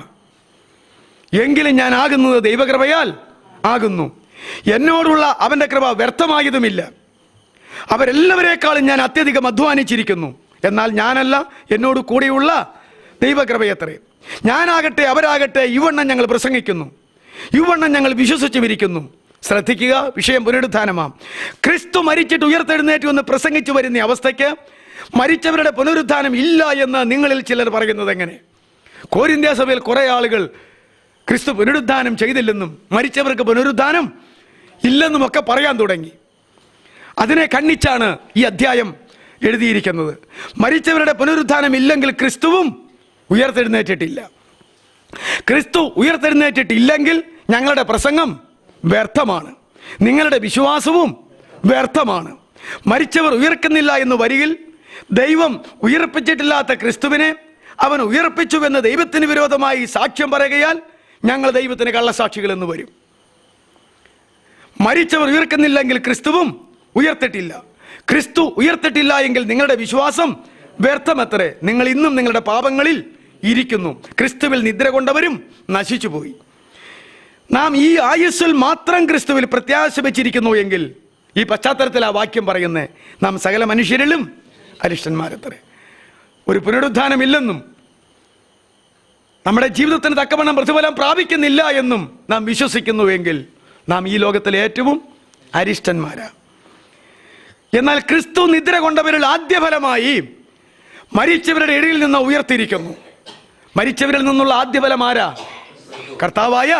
എങ്കിലും ഞാൻ ആകുന്നത് ദൈവകൃപയാൽ ആകുന്നു. എന്നോടുള്ള അവൻ്റെ കൃപ വ്യർത്ഥമായതുമില്ല. അവരെല്ലാവരേക്കാളും ഞാൻ അത്യധികം അധ്വാനിച്ചിരിക്കുന്നു. എന്നാൽ ഞാനല്ല, എന്നോട് കൂടെയുള്ള ദൈവകൃപയത്രേ. ഞാനാകട്ടെ അവരാകട്ടെ ഇവണ്ണം ഞങ്ങൾ പ്രസംഗിക്കുന്നു, ഇവണ്ണം ഞങ്ങൾ വിശ്വസിച്ചുമിരിക്കുന്നു. ശ്രദ്ധിക്കുക, വിഷയം പുനരുത്ഥാനമാം. ക്രിസ്തു മരിച്ചിട്ട് ഉയർത്തെഴുന്നേറ്റു എന്ന് പ്രസംഗിച്ചു വരുന്ന അവസ്ഥയ്ക്ക് മരിച്ചവരുടെ പുനരുത്ഥാനം ഇല്ല എന്ന് നിങ്ങളിൽ ചിലർ പറയുന്നത് എങ്ങനെ? കോരിന്ത്യ സഭയിൽ കുറേ ആളുകൾ ക്രിസ്തു പുനരുത്ഥാനം ചെയ്തില്ലെന്നും മരിച്ചവർക്ക് പുനരുത്ഥാനം ഇല്ലെന്നുമൊക്കെ പറയാൻ തുടങ്ങി. അതിനെ ഖണ്ഡിച്ചാണ് ഈ അധ്യായം എഴുതിയിരിക്കുന്നത്. മരിച്ചവരുടെ പുനരുത്ഥാനം ഇല്ലെങ്കിൽ ക്രിസ്തുവും ഉയർത്തെഴുന്നേറ്റിട്ടില്ല. ക്രിസ്തു ഉയർത്തെഴുന്നേറ്റിട്ടില്ലെങ്കിൽ ഞങ്ങളുടെ പ്രസംഗം വ്യർത്ഥമാണ്, നിങ്ങളുടെ വിശ്വാസവും വ്യർത്ഥമാണ്. മരിച്ചവർ ഉയർക്കുന്നില്ല എന്ന് വരികിൽ ദൈവം ഉയർപ്പിച്ചിട്ടില്ലാത്ത ക്രിസ്തുവിനെ അവൻ ഉയർപ്പിച്ചുവെന്ന് ദൈവത്തിന് വിരോധമായി സാക്ഷ്യം പറയുകയാൽ ഞങ്ങൾ ദൈവത്തിന് കള്ളസാക്ഷികൾ എന്ന് വരും. മരിച്ചവർ ഉയർക്കുന്നില്ലെങ്കിൽ ക്രിസ്തുവും ഉയർത്തിട്ടില്ല. ക്രിസ്തു ഉയർത്തിട്ടില്ല എങ്കിൽ നിങ്ങളുടെ വിശ്വാസം വ്യർത്ഥമത്രേ. നിങ്ങൾ ഇന്നും നിങ്ങളുടെ പാപങ്ങളിൽ ഇരിക്കുന്നു. ക്രിസ്തുവിൽ നിദ്ര കൊണ്ടവരും നശിച്ചു പോയി. നാം ഈ ആയുസ്സിൽ മാത്രം ക്രിസ്തുവിൽ പ്രത്യാശ വെച്ചിരിക്കുന്നു എങ്കിൽ, ഈ പശ്ചാത്തലത്തിൽ ആ വാക്യം പറയുന്നത്, നാം സകല മനുഷ്യരിലും അരിഷ്ടന്മാരത്രേ. ഒരു പുനരുത്ഥാനമില്ലെന്നും നമ്മുടെ ജീവിതത്തിന് തക്കവണ്ണം പ്രതിഫലം പ്രാപിക്കുന്നില്ല എന്നും നാം വിശ്വസിക്കുന്നുവെങ്കിൽ നാം ഈ ലോകത്തിലെ ഏറ്റവും അരിഷ്ടന്മാരാ. എന്നാൽ ക്രിസ്തു നിദ്ര കൊണ്ടവരിൽ ആദ്യഫലമായി മരിച്ചവരുടെ ഇടയിൽ നിന്ന് ഉയർത്തിയിരിക്കുന്നു. മരിച്ചവരിൽ നിന്നുള്ള ആദ്യഫലം ആരാ? കർത്താവായ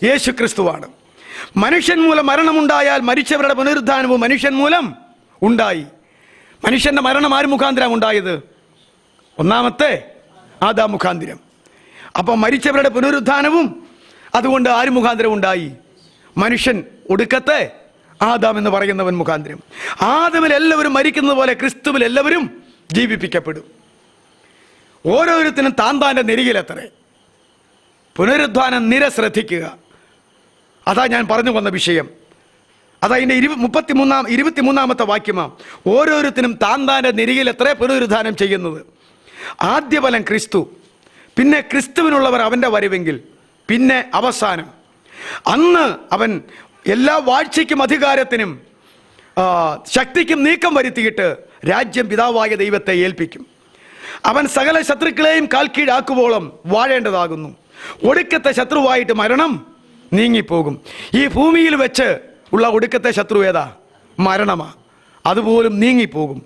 യേശു ക്രിസ്തുവാണ്. മനുഷ്യൻ മൂലം മരണമുണ്ടായാൽ മരിച്ചവരുടെ പുനരുത്ഥാനവും മനുഷ്യൻ മൂലം ഉണ്ടായി. മനുഷ്യന്റെ മരണം ആര് മുഖാന്തരം ഉണ്ടായത്? ഒന്നാമത്തെ ആദാം മുഖാന്തരം. അപ്പം മരിച്ചവരുടെ പുനരുത്ഥാനവും അതുകൊണ്ട് ആര് മുഖാന്തരം ഉണ്ടായി? മനുഷ്യൻ, ഒടുക്കത്തെ ആദാം എന്ന് പറയുന്നവൻ മുഖാന്തരം. ആദമിൽ എല്ലാവരും മരിക്കുന്നത് പോലെ ക്രിസ്തുവിൽ എല്ലാവരും ജീവിപ്പിക്കപ്പെടും. ഓരോരുത്തരും താന്താൻ്റെ നെരികിലെത്രേ. പുനരുദ്ധാനം നിര ശ്രദ്ധിക്കുക. അതാ ഞാൻ പറഞ്ഞു വന്ന വിഷയം. അതതിൻ്റെ 23-ാമത്തെ വാക്യമാ. ഓരോരുത്തരും താന്താൻ്റെ നെരികിലെത്രേ പുനരുദ്ധാനം ചെയ്യുന്നത്. ആദ്യഫലം ക്രിസ്തു, പിന്നെ ക്രിസ്തുവിനുള്ളവർ അവൻ്റെ വരവെങ്കിൽ, പിന്നെ അവസാനം. അന്ന് അവൻ എല്ലാ വാഴ്ചയ്ക്കും അധികാരത്തിനും ശക്തിക്കും നീക്കം വരുത്തിയിട്ട് രാജ്യം പിതാവായ ദൈവത്തെ ഏൽപ്പിക്കും. അവൻ സകല ശത്രുക്കളെയും കാൽക്കീഴാക്കുവോളം വാഴേണ്ടതാകുന്നു. ഒടുക്കത്തെ ശത്രുവായിട്ട് മരണം നീങ്ങിപ്പോകും. ഈ ഭൂമിയിൽ വെച്ച് ഉള്ള ഒടുക്കത്തെ ശത്രു ഏതാ? മരണമാ. അതുപോലും നീങ്ങിപ്പോകും.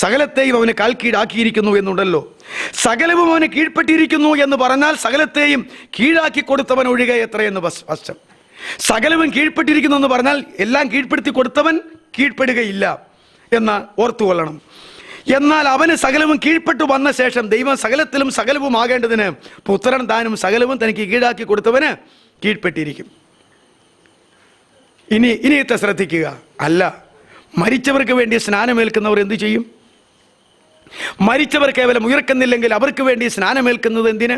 സകലത്തെയും അവന് കാൽക്കീഴാക്കിയിരിക്കുന്നു എന്നുണ്ടല്ലോ. സകലവും അവന് കീഴ്പ്പെട്ടിരിക്കുന്നു എന്ന് പറഞ്ഞാൽ സകലത്തെയും കീഴാക്കി കൊടുത്തവൻ ഒഴികെ എത്രയെന്ന് വശം. സകലവും കീഴ്പ്പെട്ടിരിക്കുന്നു എന്ന് പറഞ്ഞാൽ എല്ലാം കീഴ്പ്പെടുത്തി കൊടുത്തവൻ കീഴ്പ്പെടുകയില്ല എന്ന് ഓർത്തുകൊള്ളണം. എന്നാൽ അവന് സകലവും കീഴ്പ്പെട്ടു വന്ന ശേഷം ദൈവം സകലത്തിലും സകലവും ആകേണ്ടതിന് പുത്രൻ താനും സകലവും തനിക്ക് കീഴാക്കി കൊടുത്തവന് കീഴ്പ്പെട്ടിരിക്കും. ഇനിയത്തെ ശ്രദ്ധിക്കുക. അല്ല, മരിച്ചവർക്ക് വേണ്ടി സ്നാനമേൽക്കുന്നവർ എന്തു ചെയ്യും? മരിച്ചവർ കേവലം ഉയർക്കുന്നില്ലെങ്കിൽ അവർക്ക് വേണ്ടി സ്നാനമേൽക്കുന്നത് എന്തിന്?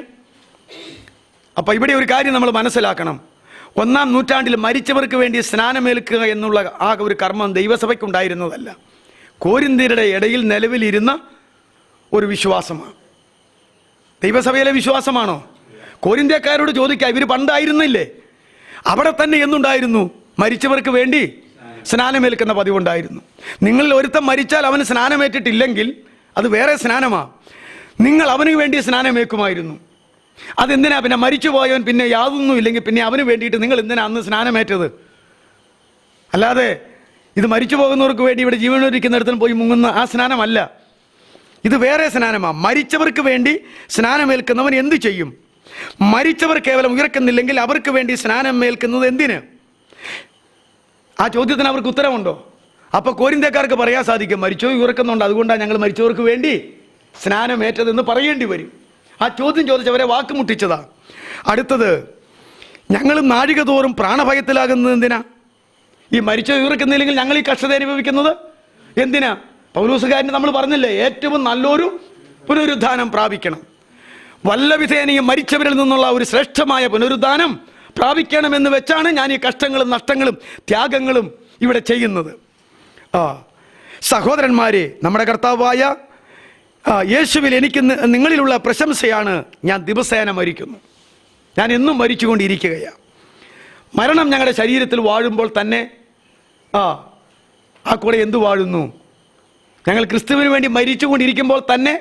അപ്പം ഇവിടെ ഒരു കാര്യം നമ്മൾ മനസ്സിലാക്കണം. 1-ാം നൂറ്റാണ്ടിൽ മരിച്ചവർക്ക് വേണ്ടി സ്നാനമേൽക്കുക എന്നുള്ള ആ ഒരു കർമ്മം ദൈവസഭയ്ക്കുണ്ടായിരുന്നതല്ല, കോരിന്ത്യരുടെ ഇടയിൽ നിലവിലിരുന്ന ഒരു വിശ്വാസമാണ്. ദൈവസഭയിലെ വിശ്വാസമാണോ? കോരിന്ത്യക്കാരോട് ചോദിക്കുക, ഇവർ പണ്ടായിരുന്നില്ലേ? അവിടെ തന്നെ എന്തുണ്ടായിരുന്നു? മരിച്ചവർക്ക് വേണ്ടി സ്നാനമേൽക്കുന്ന പതിവുണ്ടായിരുന്നു. നിങ്ങളിൽ ഒരുത്തം മരിച്ചാൽ അവന് സ്നാനമേറ്റിട്ടില്ലെങ്കിൽ അത് വേറെ സ്നാനമാണ്. നിങ്ങൾ അവന് വേണ്ടി സ്നാനമേക്കുമായിരുന്നു. അതെന്തിനാ പിന്നെ മരിച്ചു പോയവൻ പിന്നെ യാതൊന്നും ഇല്ലെങ്കിൽ പിന്നെ അവന് വേണ്ടിയിട്ട് നിങ്ങൾ എന്തിനാ അന്ന് സ്നാനമേറ്റത്? അല്ലാതെ ഇത് മരിച്ചു പോകുന്നവർക്ക് വേണ്ടി ഇവിടെ ജീവനൊരിക്കുന്നിടത്തും പോയി മുങ്ങുന്ന ആ സ്നാനമല്ല. ഇത് വേറെ സ്നാനമാണ്. മരിച്ചവർക്ക് വേണ്ടി സ്നാനമേൽക്കുന്നവൻ എന്തു ചെയ്യും? മരിച്ചവർ കേവലം ഉയർക്കുന്നില്ലെങ്കിൽ അവർക്ക് വേണ്ടി സ്നാനമേൽക്കുന്നത് എന്തിന്? ആ ചോദ്യത്തിന് അവർക്ക് ഉത്തരമുണ്ടോ? അപ്പോൾ കോരിന്ത്യക്കാർക്ക് പറയാൻ സാധിക്കും, മരിച്ചോ ഉയർക്കുന്നുണ്ട്, അതുകൊണ്ടാണ് ഞങ്ങൾ മരിച്ചവർക്ക് വേണ്ടി സ്നാനമേറ്റതെന്ന് പറയേണ്ടി വരും. ആ ചോദ്യം ചോദിച്ചവരെ വാക്കുമുട്ടിച്ചതാ. അടുത്തത്, ഞങ്ങളും നാഴിക തോറും പ്രാണഭയത്തിലാകുന്നത് എന്തിനാ? ഈ മരിച്ചോ ഉയർക്കുന്നില്ലെങ്കിൽ ഞങ്ങൾ ഈ കഷ്ടത അനുഭവിക്കുന്നത് എന്തിനാ? പൗലോസുകാരന് നമ്മൾ പറഞ്ഞില്ലേ, ഏറ്റവും നല്ലൊരു പുനരുദ്ധാനം പ്രാപിക്കണം. വല്ലവിധേനയും മരിച്ചവരിൽ നിന്നുള്ള ഒരു ശ്രേഷ്ഠമായ പുനരുദ്ധാനം പ്രാപിക്കണമെന്ന് വെച്ചാണ് ഞാൻ ഈ കഷ്ടങ്ങളും നഷ്ടങ്ങളും ത്യാഗങ്ങളും ഇവിടെ ചെയ്യുന്നത്. സഹോദരന്മാരെ, നമ്മുടെ കർത്താവായ യേശുവിൽ എനിക്ക് നിങ്ങളിലുള്ള പ്രശംസയാണ്. ഞാൻ ദിവസേന മരിക്കുന്നു. ഞാൻ എന്നും മരിച്ചുകൊണ്ടിരിക്കുകയാണ്. മരണം ഞങ്ങളുടെ ശരീരത്തിൽ വാഴുമ്പോൾ തന്നെ ആ കൂടെ എന്തു വാഴുന്നു? ഞങ്ങൾ ക്രിസ്തുവിന് വേണ്ടി മരിച്ചുകൊണ്ടിരിക്കുമ്പോൾ തന്നെ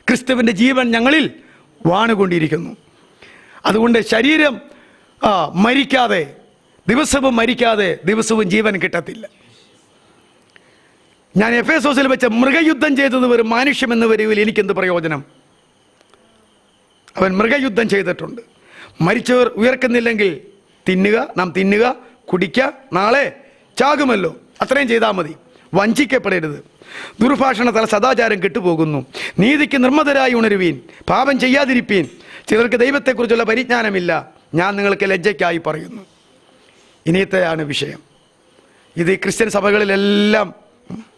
ക്രിസ്തുവിൻ്റെ ജീവൻ ഞങ്ങളിൽ വാണുകൊണ്ടിരിക്കുന്നു. അതുകൊണ്ട് ശരീരം മരിക്കാതെ, ദിവസവും മരിക്കാതെ ദിവസവും ജീവൻ കിട്ടത്തില്ല. ഞാൻ എഫേസോസിൽ വെച്ച മൃഗയുദ്ധം ചെയ്തത് ഒരു മാനുഷ്യമെന്ന വരിയിൽ എനിക്കെന്ത് പ്രയോജനം? അവൻ മൃഗയുദ്ധം ചെയ്തിട്ടുണ്ട്. മരിച്ചവർ ഉയർക്കുന്നില്ലെങ്കിൽ നാം തിന്നുക, കുടിക്കുക, നാളെ ചാകുമല്ലോ, അത്രയും ചെയ്താൽ മതി. വഞ്ചിക്കപ്പെടരുത്. ദുർഭാഷണത്താൽ സദാചാരം കെട്ടുപോകുന്നു. നീതിക്ക് നിർമ്മതരായി ഉണരുവീൻ, പാപം ചെയ്യാതിരിപ്പീൻ. ചിലർക്ക് ദൈവത്തെക്കുറിച്ചുള്ള പരിജ്ഞാനമില്ല. ഞാൻ നിങ്ങൾക്ക് ലജ്ജയ്ക്കായി പറയുന്നു. ഇനിയത്തെയാണ് വിഷയം. ഇത് ഈ ക്രിസ്ത്യൻ സഭകളിലെല്ലാം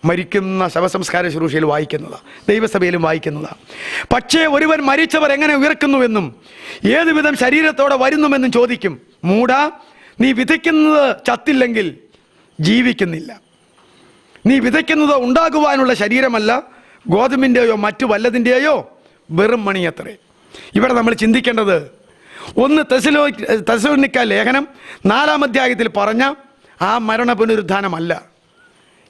മരിക്കുന്ന ശവസംസ്കാര ശുശ്രൂഷയിൽ വായിക്കുന്നതാണ്, ദൈവസഭയിലും വായിക്കുന്നതാണ്. പക്ഷേ ഒരുവൻ മരിച്ചവർ എങ്ങനെ ഉയർക്കുന്നുവെന്നും ഏതുവിധം ശരീരത്തോടെ വരുന്നുമെന്നും ചോദിക്കും. മൂടാ, നീ വിതയ്ക്കുന്നത് ചത്തില്ലെങ്കിൽ ജീവിക്കുന്നില്ല. നീ വിതയ്ക്കുന്നത് ഉണ്ടാകുവാനുള്ള ശരീരമല്ല, ഗോതമ്പിൻ്റെയോ മറ്റു വല്ലതിൻ്റെയോ വെറും മണിയത്രേ. ഇവിടെ നമ്മൾ ചിന്തിക്കേണ്ടത്, 1 തെസ്സലോനിക്ക ലേഖനം 4-ാം അധ്യായത്തിൽ പറഞ്ഞ ആ മരണ പുനരുദ്ധാനമല്ല.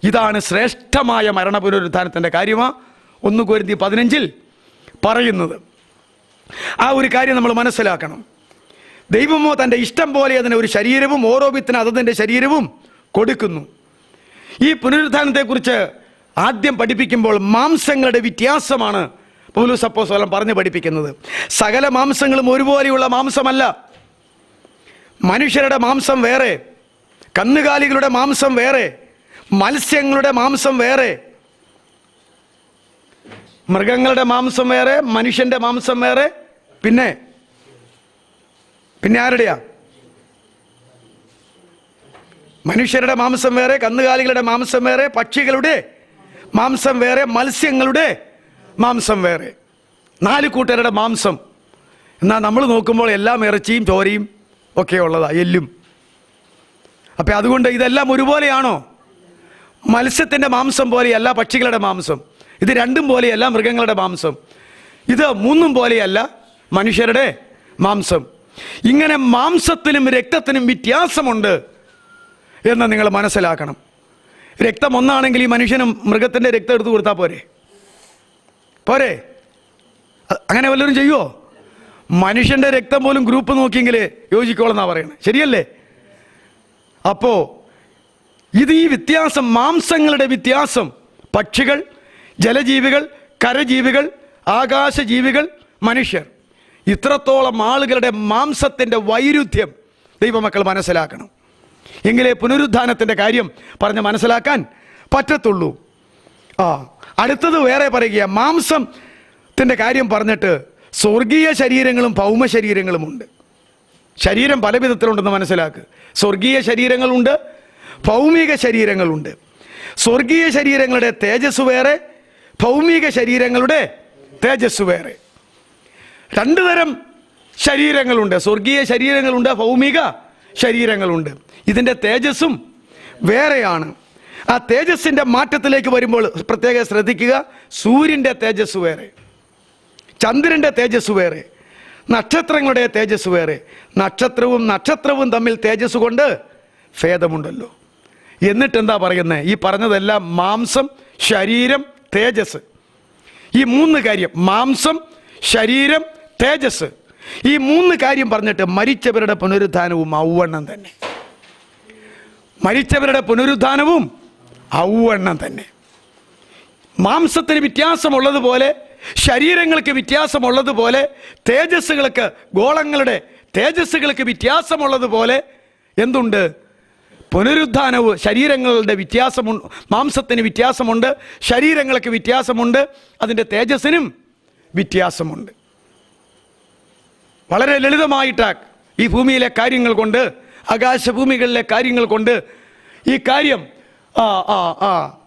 ഇതാണ് ശ്രേഷ്ഠമായ മരണ പുനരുദ്ധാനത്തിൻ്റെ കാര്യമാണ് 1 കൊരിന്ത്യർ 15 പറയുന്നത്. ആ ഒരു കാര്യം നമ്മൾ മനസ്സിലാക്കണം. ദൈവമോ തൻ്റെ ഇഷ്ടം പോലെ അതിന് ഒരു ശരീരവും ഓരോ വിത്തിന് അതതിൻ്റെ ശരീരവും കൊടുക്കുന്നു. ഈ പുനരുദ്ധാനത്തെക്കുറിച്ച് ആദ്യം പഠിപ്പിക്കുമ്പോൾ മാംസങ്ങളുടെ വ്യത്യാസമാണ് പൗലോസ് അപ്പോസ്തലൻ പറഞ്ഞ് പഠിപ്പിക്കുന്നത്. സകല മാംസങ്ങളും ഒരുപോലെയുള്ള മാംസമല്ല. മനുഷ്യരുടെ മാംസം വേറെ, കന്നുകാലികളുടെ മാംസം വേറെ, മത്സ്യങ്ങളുടെ മാംസം വേറെ, മൃഗങ്ങളുടെ മാംസം വേറെ, മനുഷ്യൻ്റെ മാംസം വേറെ, പിന്നെ ആരുടെയാ? മനുഷ്യരുടെ മാംസം വേറെ, കന്നുകാലികളുടെ മാംസം വേറെ, പക്ഷികളുടെ മാംസം വേറെ, മത്സ്യങ്ങളുടെ മാംസം വേറെ. 4 കൂട്ടരുടെ മാംസം. എന്നാൽ നമ്മൾ നോക്കുമ്പോൾ എല്ലാം ഇറച്ചിയും ചോരയും ഒക്കെ ഉള്ളതാ, എല്ലും. അപ്പം അതുകൊണ്ട് ഇതെല്ലാം ഒരുപോലെയാണോ? മത്സ്യത്തിൻ്റെ മാംസം പോലെയല്ല പക്ഷികളുടെ മാംസം. ഇത് 2ഉം പോലെയല്ല മൃഗങ്ങളുടെ മാംസം. ഇത് 3ഉം പോലെയല്ല മനുഷ്യരുടെ മാംസം. ഇങ്ങനെ മാംസത്തിനും രക്തത്തിനും വ്യത്യാസമുണ്ട് എന്ന് നിങ്ങൾ മനസ്സിലാക്കണം. രക്തം ഒന്നാണെങ്കിൽ ഈ മനുഷ്യനും മൃഗത്തിൻ്റെ രക്തം എടുത്ത് കൊടുത്താൽ പോരെ? അങ്ങനെ വല്ലവരും ചെയ്യുമോ? മനുഷ്യൻ്റെ രക്തം പോലും ഗ്രൂപ്പ് നോക്കിയെങ്കിൽ യോജിക്കോളെന്നാണ് പറയുന്നത്. ശരിയല്ലേ? അപ്പോൾ ഈ വ്യത്യാസം, മാംസങ്ങളുടെ വ്യത്യാസം, പക്ഷികൾ, ജലജീവികൾ, കരജീവികൾ, ആകാശജീവികൾ, മനുഷ്യർ, ഇത്രത്തോളം ആളുകളുടെ മാംസത്തിൻ്റെ വൈരുദ്ധ്യം ദൈവമക്കൾ മനസ്സിലാക്കണം. എങ്കിലേ പുനരുദ്ധാനത്തിൻ്റെ കാര്യം പറഞ്ഞ് മനസ്സിലാക്കാൻ പറ്റത്തുള്ളൂ. അടുത്തത് വേറെ പറയുക, മാംസത്തിൻ്റെ കാര്യം പറഞ്ഞിട്ട് സ്വർഗീയ ശരീരങ്ങളും ഭൗമ ശരീരങ്ങളുമുണ്ട്. ശരീരം പല വിധത്തിലുണ്ടെന്ന് മനസ്സിലാക്കുക. സ്വർഗീയ ശരീരങ്ങളുണ്ട്, ഭൗമിക ശരീരങ്ങളുണ്ട്. സ്വർഗീയ ശരീരങ്ങളുടെ തേജസ് വേറെ, ഭൗമിക ശരീരങ്ങളുടെ തേജസ് വേറെ. രണ്ടു തരം ശരീരങ്ങളുണ്ട്. സ്വർഗീയ ശരീരങ്ങളുണ്ട്, ഭൗമിക ശരീരങ്ങളുണ്ട്. ഇതിൻ്റെ തേജസ്സും വേറെയാണ്. ആ തേജസ്സിൻ്റെ മാറ്റത്തിലേക്ക് വരുമ്പോൾ പ്രത്യേകം ശ്രദ്ധിക്കുക. സൂര്യൻ്റെ തേജസ് വേറെ, ചന്ദ്രൻ്റെ തേജസ് വേറെ, നക്ഷത്രങ്ങളുടെ തേജസ് വേറെ. നക്ഷത്രവും തമ്മിൽ തേജസ് കൊണ്ട് ഭേദമുണ്ടല്ലോ. എന്നിട്ട് എന്താ പറയുന്നത്? ഈ പറഞ്ഞതെല്ലാം മാംസം, ശരീരം, തേജസ്, ഈ മൂന്ന് കാര്യം, മാംസം, ശരീരം, തേജസ്, ഈ മൂന്ന് കാര്യം പറഞ്ഞിട്ട് മരിച്ചവരുടെ പുനരുദ്ധാനവും ഔവണ്ണം തന്നെ. മരിച്ചവരുടെ പുനരുദ്ധാനവും ഔവണ്ണം തന്നെ. മാംസത്തിന് വ്യത്യാസമുള്ളതുപോലെ, ശരീരങ്ങൾക്ക് വ്യത്യാസമുള്ളതുപോലെ, തേജസ്സുകൾക്ക്, ഗോളങ്ങളുടെ തേജസ്സുകൾക്ക് വ്യത്യാസമുള്ളതുപോലെ എന്തുണ്ട്? പുനരുദ്ധാനവും ശരീരങ്ങളുടെ വ്യത്യാസമുണ്ട്. മാംസത്തിന് വ്യത്യാസമുണ്ട്, ശരീരങ്ങൾക്ക് വ്യത്യാസമുണ്ട്, അതിൻ്റെ തേജസ്സിനും വ്യത്യാസമുണ്ട്. വളരെ ലളിതമായിട്ട് ഈ ഭൂമിയിലെ കാര്യങ്ങൾ കൊണ്ട്, ആകാശഭൂമികളിലെ കാര്യങ്ങൾ കൊണ്ട് ഈ കാര്യം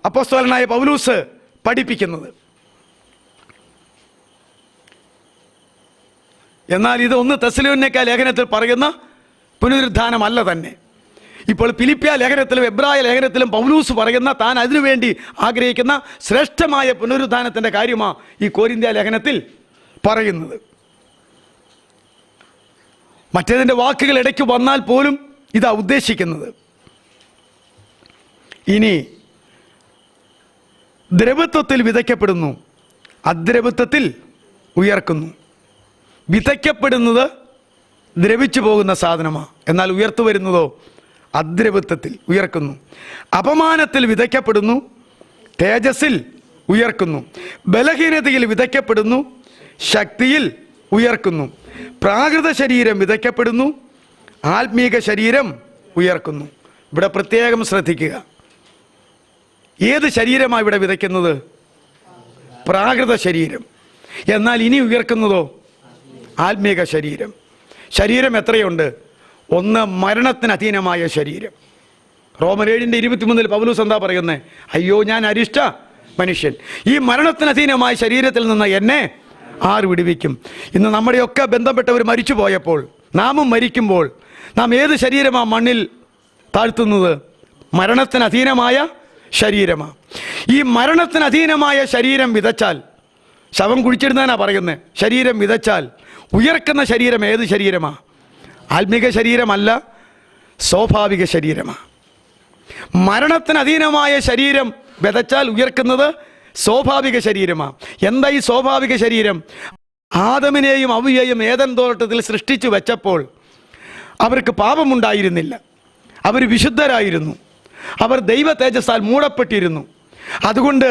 അപ്പോസ്തലനായ പൗലൂസ് പഠിപ്പിക്കുന്നത്. എന്നാൽ ഇത് 1 തെസ്സലോനിക്ക ലേഖനത്തിൽ പറയുന്ന പുനരുദ്ധാനമല്ല തന്നെ. ഇപ്പോൾ ഫിലിപ്പിയ ലേഖനത്തിലും എബ്രായ ലേഖനത്തിലും പൗലൂസ് പറയുന്ന, താൻ അതിനുവേണ്ടി ആഗ്രഹിക്കുന്ന ശ്രേഷ്ഠമായ പുനരുദ്ധാനത്തിൻ്റെ കാര്യമാണ് ഈ കൊരിന്ത്യ ലേഖനത്തിൽ പറയുന്നത്. മറ്റേതിൻ്റെ വാക്കുകൾ ഇടയ്ക്ക് വന്നാൽ പോലും ഇതാ ഉദ്ദേശിക്കുന്നത്. ഇനി ദ്രവത്വത്തിൽ വിതയ്ക്കപ്പെടുന്നു, അദ്രവത്വത്തിൽ ഉയർക്കുന്നു. വിതയ്ക്കപ്പെടുന്നത് ദ്രവിച്ചു പോകുന്ന സാധനമാണ്, എന്നാൽ ഉയർത്തു വരുന്നതോ അദ്രവത്വത്തിൽ ഉയർക്കുന്നു. അപമാനത്തിൽ വിതയ്ക്കപ്പെടുന്നു, തേജസ്സിൽ ഉയർക്കുന്നു. ബലഹീനതയിൽ വിതയ്ക്കപ്പെടുന്നു, ശക്തിയിൽ ഉയർക്കുന്നു. പ്രാകൃത ശരീരം വിതയ്ക്കപ്പെടുന്നു, ആത്മീക ശരീരം ഉയർക്കുന്നു. ഇവിടെ പ്രത്യേകം ശ്രദ്ധിക്കുക. ഏത് ശരീരമാണ് ഇവിടെ വിതയ്ക്കുന്നത്? പ്രാകൃത ശരീരം. എന്നാൽ ഇനി ഉയർക്കുന്നതോ ആത്മീക ശരീരം. ശരീരം എത്രയുണ്ട്? 1 മരണത്തിന് അധീനമായ ശരീരം. റോമർ 7:23 പൗലോസ് എന്താ പറയുന്നത്? അയ്യോ, ഞാൻ അരിഷ്ട മനുഷ്യൻ, ഈ മരണത്തിന് അധീനമായ ശരീരത്തിൽ നിന്ന് എന്നെ ആര് വിടുവിക്കും? ഇന്ന് നമ്മുടെയൊക്കെ ബന്ധപ്പെട്ടവർ മരിച്ചു പോയപ്പോൾ, നാമും മരിക്കുമ്പോൾ നാം ഏത് ശരീരമാണ് മണ്ണിൽ താഴ്ത്തുന്നത്? മരണത്തിന് അധീനമായ ശരീരമാണ്. ഈ മരണത്തിന് അധീനമായ ശരീരം വിതച്ചാൽ, ശവം കുഴിച്ചിടുന്നതിനാ പറയുന്നത്, ശരീരം വിതച്ചാൽ ഉയർക്കുന്ന ശരീരം ഏത് ശരീരമാണ്? ആത്മീക ശരീരമല്ല, സ്വാഭാവിക ശരീരമാണ്. മരണത്തിന് അധീനമായ ശരീരം വിതച്ചാൽ ഉയർക്കുന്നത് സ്വാഭാവിക ശരീരമാണ്. എന്താ ഈ സ്വാഭാവിക ശരീരം? ആദമിനെയും അവ്വയെയും ഏദൻ തോട്ടത്തിൽ സൃഷ്ടിച്ചു വെച്ചപ്പോൾ അവർക്ക് പാപമുണ്ടായിരുന്നില്ല, അവർ വിശുദ്ധരായിരുന്നു, അവർ ദൈവ തേജസ്സാൽ മൂടപ്പെട്ടിരുന്നു. അതുകൊണ്ട്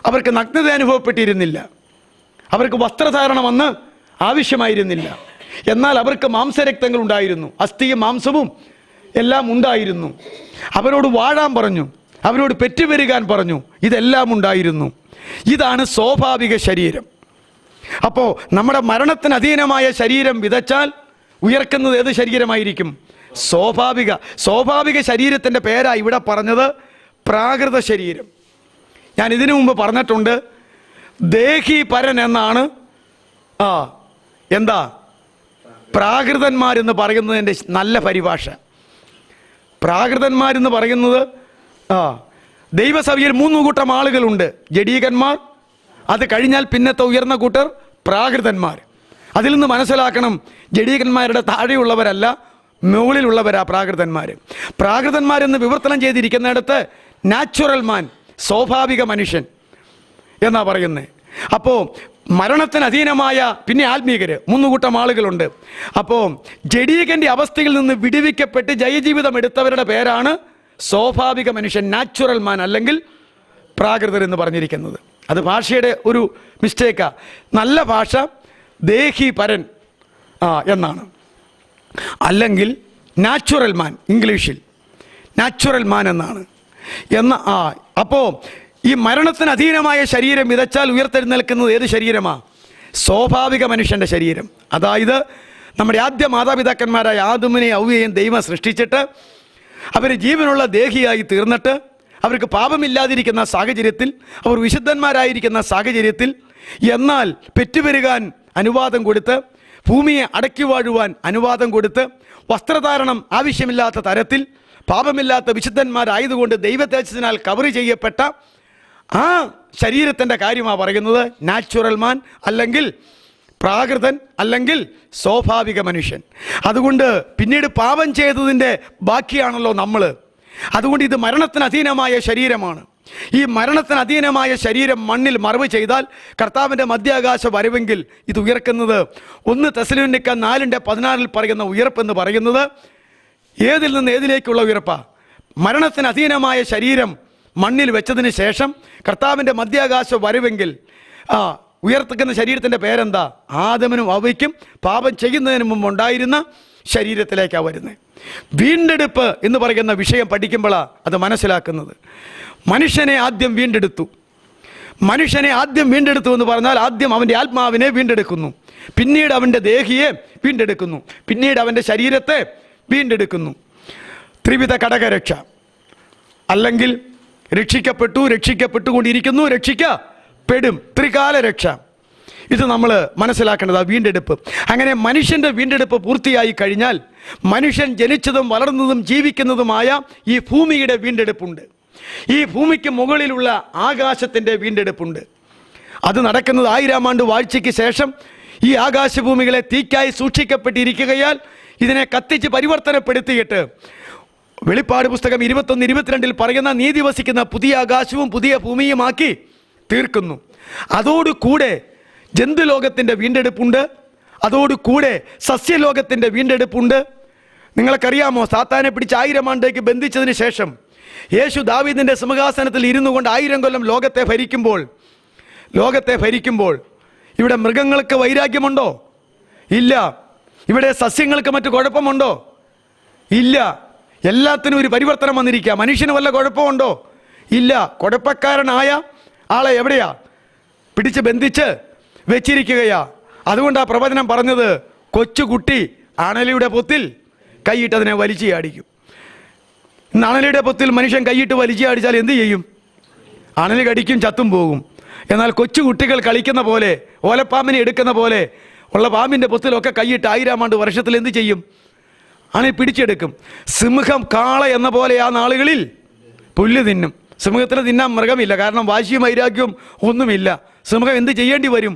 അവർക്ക് നഗ്നത അനുഭവപ്പെട്ടിരുന്നില്ല, അവർക്ക് വസ്ത്രധാരണമെന്ന് ആവശ്യമായിരുന്നില്ല. എന്നാൽ അവർക്ക് മാംസരക്തങ്ങൾ ഉണ്ടായിരുന്നു, അസ്ഥിയും മാംസവും എല്ലാം ഉണ്ടായിരുന്നു. അവരോട് വാഴാൻ പറഞ്ഞു, അവരോട് പെറ്റുപെരുകാൻ പറഞ്ഞു, ഇതെല്ലാം ഉണ്ടായിരുന്നു. ഇതാണ് സ്വാഭാവിക ശരീരം. അപ്പോൾ നമ്മുടെ മരണത്തിന് അധീനമായ ശരീരം വിതച്ചാൽ ഉയർക്കുന്നത് ഏത് ശരീരമായിരിക്കും? സ്വാഭാവിക ശരീരത്തിൻ്റെ പേരാ ഇവിടെ പറഞ്ഞത് പ്രാകൃത ശരീരം. ഞാൻ ഇതിനു മുമ്പ് പറഞ്ഞിട്ടുണ്ട്, ദേഹി പരൻ എന്നാണ് എന്താ പ്രാകൃതന്മാരെന്ന് പറയുന്നതിൻ്റെ നല്ല പരിഭാഷ. പ്രാകൃതന്മാരെന്ന് പറയുന്നത് ദൈവസഭയിൽ 3 കൂട്ടം ആളുകളുണ്ട്. ജഡീകന്മാർ, അത് കഴിഞ്ഞാൽ പിന്നത്തെ ഉയർന്ന കൂട്ടർ പ്രാകൃതന്മാർ. അതിൽ നിന്ന് മനസ്സിലാക്കണം, ജഡീകന്മാരുടെ താഴെയുള്ളവരല്ല, മുകളിലുള്ളവരാ പ്രാകൃതന്മാർ. പ്രാകൃതന്മാരെന്ന് വിവർത്തനം ചെയ്തിരിക്കുന്നിടത്ത് നാച്ചുറൽ മാൻ, സ്വാഭാവിക മനുഷ്യൻ എന്നാ പറയുന്നത്. അപ്പോൾ മരണത്തിന് അധീനമായ പിന്നെ ആത്മീകര് 3 കൂട്ടം ആളുകളുണ്ട്. അപ്പോൾ ജഡീകന്റെ അവസ്ഥയിൽ നിന്ന് വിടുവിക്കപ്പെട്ട് ജയജീവിതം എടുത്തവരുടെ പേരാണ് സ്വാഭാവിക മനുഷ്യൻ, നാച്ചുറൽ മാൻ, അല്ലെങ്കിൽ പ്രാകൃതർ എന്ന് പറഞ്ഞിരിക്കുന്നത്. അത് ഭാഷയുടെ ഒരു മിസ്റ്റേക്കാ. നല്ല ഭാഷ ദേഹി പരൻ എന്നാണ്, അല്ലെങ്കിൽ നാച്ചുറൽ മാൻ ഇംഗ്ലീഷിൽ. നാച്ചുറൽ മാൻ എന്നാണ്. അപ്പോൾ ഈ മരണത്തിന് അധീനമായ ശരീരം വിതച്ചാൽ ഉയർത്തെഴുന്നേൽക്കുന്നത് ഏത് ശരീരമാണ്? സ്വാഭാവിക മനുഷ്യൻ്റെ ശരീരം. അതായത് നമ്മുടെ ആദ്യ മാതാപിതാക്കന്മാരായ ആദമിനെയും ഹവ്വയെയും ദൈവം സൃഷ്ടിച്ചിട്ട് അവർ ജീവനുള്ള ദേഹിയായി തീർന്നിട്ട് അവർക്ക് പാപമില്ലാതിരിക്കുന്ന സാഹചര്യത്തിൽ, അവർ വിശുദ്ധന്മാരായിരിക്കുന്ന സാഹചര്യത്തിൽ, എന്നാൽ പെറ്റുപെരുകാൻ അനുവാദം കൊടുത്ത്, ഭൂമിയെ അടക്കി വാഴുവാൻ അനുവാദം കൊടുത്ത്, വസ്ത്രധാരണം ആവശ്യമില്ലാത്ത തരത്തിൽ പാപമില്ലാത്ത വിശുദ്ധന്മാരായതുകൊണ്ട് ദൈവതേജസ്സിനാൽ കവർ ചെയ്യപ്പെട്ട ആ ശരീരത്തിൻ്റെ കാര്യമാണ് പറയുന്നത് നാച്ചുറൽ മാൻ, അല്ലെങ്കിൽ പ്രാകൃതൻ, അല്ലെങ്കിൽ സ്വാഭാവിക മനുഷ്യൻ. അതുകൊണ്ട് പിന്നീട് പാപം ചെയ്തതിൻ്റെ ബാക്കിയാണല്ലോ നമ്മൾ. അതുകൊണ്ട് ഇത് മരണത്തിന് അധീനമായ ശരീരമാണ്. ഈ മരണത്തിന് അധീനമായ ശരീരം മണ്ണിൽ മറവ് ചെയ്താൽ കർത്താവിൻ്റെ മധ്യാകാശ വരവെങ്കിൽ ഇത് ഉയർക്കുന്നത് 1 തെസ്സലോനിക്ക 4:14 പറയുന്ന ഉയർപ്പെന്ന് പറയുന്നത് ഏതിൽ നിന്ന് ഏതിലേക്കുള്ള ഉയർപ്പാണ്? മരണത്തിന് അധീനമായ ശരീരം മണ്ണിൽ വെച്ചതിന് ശേഷം കർത്താവിൻ്റെ മധ്യാകാശ വരവെങ്കിൽ ഉയർത്തുന്ന ശരീരത്തിൻ്റെ പേരെന്താ? ആദമിനും ഹവ്വയ്ക്കും പാപം ചെയ്യുന്നതിന് മുമ്പ് ഉണ്ടായിരുന്ന ശരീരത്തിലേക്കാണ് വരുന്നത്. വീണ്ടെടുപ്പ് എന്ന് പറയുന്ന വിഷയം പഠിക്കുമ്പോഴാണ് അത് മനസ്സിലാക്കുന്നത്. മനുഷ്യനെ ആദ്യം വീണ്ടെടുത്തു. മനുഷ്യനെ ആദ്യം വീണ്ടെടുത്തു എന്ന് പറഞ്ഞാൽ ആദ്യം അവൻ്റെ ആത്മാവിനെ വീണ്ടെടുക്കുന്നു, പിന്നീട് അവൻ്റെ ദേഹിയെ വീണ്ടെടുക്കുന്നു, പിന്നീട് അവൻ്റെ ശരീരത്തെ വീണ്ടെടുക്കുന്നു. ത്രിവിധ ഘടകരക്ഷ, അല്ലെങ്കിൽ രക്ഷിക്കപ്പെട്ടുകൊണ്ടിരിക്കുന്നു, രക്ഷിക്കപ്പെടും, ത്രികാല രക്ഷ. ഇത് നമ്മൾ മനസ്സിലാക്കേണ്ടത് ആ വീണ്ടെടുപ്പ്. അങ്ങനെ മനുഷ്യൻ്റെ വീണ്ടെടുപ്പ് പൂർത്തിയായി കഴിഞ്ഞാൽ മനുഷ്യൻ ജനിച്ചതും വളർന്നതും ജീവിക്കുന്നതുമായ ഈ ഭൂമിയുടെ വീണ്ടെടുപ്പുണ്ട്. ഈ ഭൂമിക്ക് മുകളിലുള്ള ആകാശത്തിൻ്റെ വീണ്ടെടുപ്പുണ്ട്. അത് നടക്കുന്നത് 1000 ആണ്ട് വാഴ്ചയ്ക്ക് ശേഷം. ഈ ആകാശഭൂമികളെ തീക്കായി സൂക്ഷിക്കപ്പെട്ടിരിക്കുകയാൽ ഇതിനെ കത്തിച്ച് പരിവർത്തനപ്പെടുത്തിയിട്ട് വെളിപ്പാട് പുസ്തകം 21-22 പറയുന്ന നീതി വസിക്കുന്ന പുതിയ ആകാശവും പുതിയ ഭൂമിയുമാക്കി തീർക്കുന്നു. അതോടുകൂടെ ജന്തുലോകത്തിൻ്റെ വീണ്ടെടുപ്പുണ്ട്, അതോടുകൂടെ സസ്യലോകത്തിൻ്റെ വീണ്ടെടുപ്പുണ്ട്. നിങ്ങൾക്കറിയാമോ, സാത്താനെ പിടിച്ച് 1000 ആണ്ടേക്ക് ബന്ധിച്ചതിന് ശേഷം യേശു ദാവീദിൻ്റെ സിംഹാസനത്തിൽ ഇരുന്നു കൊണ്ട് 1000 കൊല്ലം ലോകത്തെ ഭരിക്കുമ്പോൾ ഇവിടെ മൃഗങ്ങൾക്ക് വൈരാഗ്യമുണ്ടോ? ഇല്ല. ഇവിടെ സസ്യങ്ങൾക്ക് മറ്റു കുഴപ്പമുണ്ടോ? ഇല്ല. എല്ലാത്തിനും ഒരു പരിവർത്തനം വന്നിരിക്കുക. മനുഷ്യന് വല്ല കുഴപ്പമുണ്ടോ? ഇല്ല. കുഴപ്പക്കാരനായ ആളെ എവിടെയാ പിടിച്ച് ബന്ധിച്ച് വെച്ചിരിക്കുകയാ. അതുകൊണ്ടാണ് പ്രവചനം പറഞ്ഞത്, കൊച്ചുകുട്ടി അണലിയുടെ പൊത്തിൽ കൈയിട്ടതിനെ വലിച്ചു ചാടിക്കും. ഇന്ന് അണലിയുടെ പൊത്തിൽ മനുഷ്യൻ കൈയിട്ട് വലിച്ചു ചാടിച്ചാൽ എന്ത് ചെയ്യും? അണലി കടിക്കും, ചത്തും പോകും. എന്നാൽ കൊച്ചുകുട്ടികൾ കളിക്കുന്ന പോലെ, ഓലപ്പാമ്പിനെ എടുക്കുന്ന പോലെ ഉള്ള പാമ്പിൻ്റെ പൊത്തിലൊക്കെ കൈയിട്ട് 1000 ആണ്ട് വർഷത്തിൽ എന്ത് ചെയ്യും? അണലി പിടിച്ചെടുക്കും. സിംഹം കാള എന്ന പോലെ ആ നാളുകളിൽ പുല്ല് തിന്നും. സിംഹത്തിന് തിന്നാൻ മൃഗമില്ല, കാരണം വാശിയും വൈരാഗ്യവും ഒന്നുമില്ല. സിംഹം എന്ത് ചെയ്യേണ്ടി വരും?